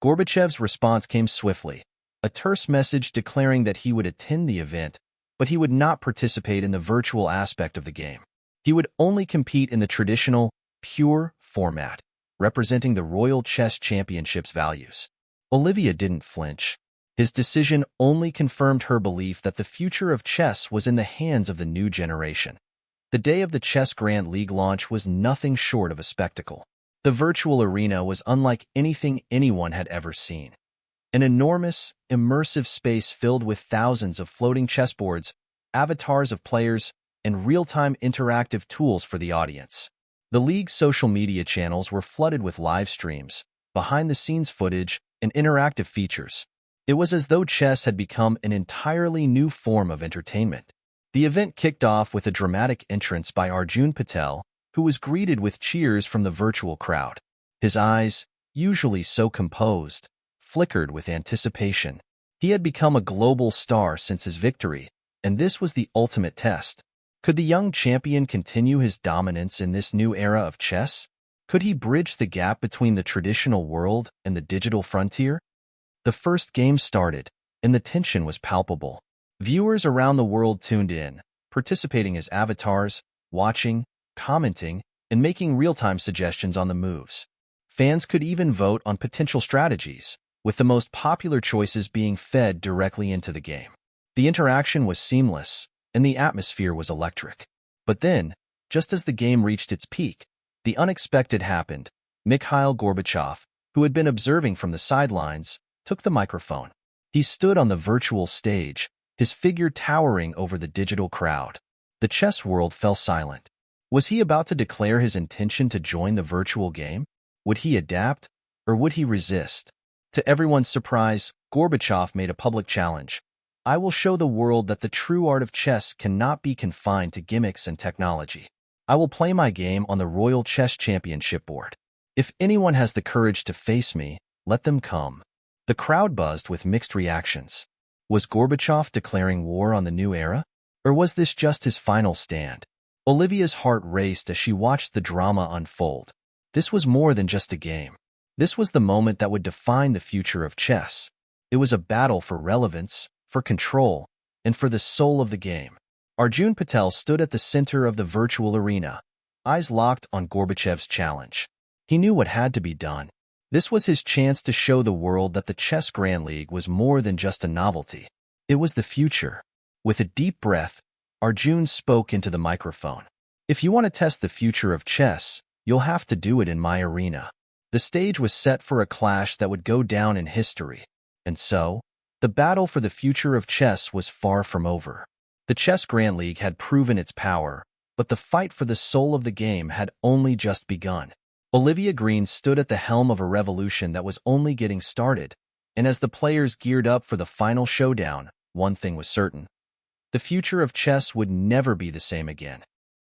Gorbachev's response came swiftly, a terse message declaring that he would attend the event, but he would not participate in the virtual aspect of the game. He would only compete in the traditional, pure format, representing the Royal Chess Championship's values. Olivia didn't flinch. His decision only confirmed her belief that the future of chess was in the hands of the new generation. The day of the Chess Grand League launch was nothing short of a spectacle. The virtual arena was unlike anything anyone had ever seen. An enormous, immersive space filled with thousands of floating chessboards, avatars of players, and real-time interactive tools for the audience. The league's social media channels were flooded with live streams, behind-the-scenes footage, and interactive features. It was as though chess had become an entirely new form of entertainment. The event kicked off with a dramatic entrance by Arjun Patel, who was greeted with cheers from the virtual crowd. His eyes, usually so composed, flickered with anticipation. He had become a global star since his victory, and this was the ultimate test. Could the young champion continue his dominance in this new era of chess? Could he bridge the gap between the traditional world and the digital frontier? The first game started, and the tension was palpable. Viewers around the world tuned in, participating as avatars, watching, commenting, and making real-time suggestions on the moves. Fans could even vote on potential strategies, with the most popular choices being fed directly into the game. The interaction was seamless, and the atmosphere was electric. But then, just as the game reached its peak, the unexpected happened. Mikhail Gorbachev, who had been observing from the sidelines, took the microphone. He stood on the virtual stage, his figure towering over the digital crowd. The chess world fell silent. Was he about to declare his intention to join the virtual game? Would he adapt, or would he resist? To everyone's surprise, Gorbachev made a public challenge. I will show the world that the true art of chess cannot be confined to gimmicks and technology. I will play my game on the Royal Chess Championship board. If anyone has the courage to face me, let them come. The crowd buzzed with mixed reactions. Was Gorbachev declaring war on the new era? Or was this just his final stand? Olivia's heart raced as she watched the drama unfold. This was more than just a game. This was the moment that would define the future of chess. It was a battle for relevance, for control, and for the soul of the game. Arjun Patel stood at the center of the virtual arena, eyes locked on Gorbachev's challenge. He knew what had to be done. This was his chance to show the world that the Chess Grand League was more than just a novelty. It was the future. With a deep breath, Arjun spoke into the microphone. If you want to test the future of chess, you'll have to do it in my arena. The stage was set for a clash that would go down in history. And so, the battle for the future of chess was far from over. The Chess Grand League had proven its power, but the fight for the soul of the game had only just begun. Olivia Green stood at the helm of a revolution that was only getting started, and as the players geared up for the final showdown, one thing was certain. The future of chess would never be the same again.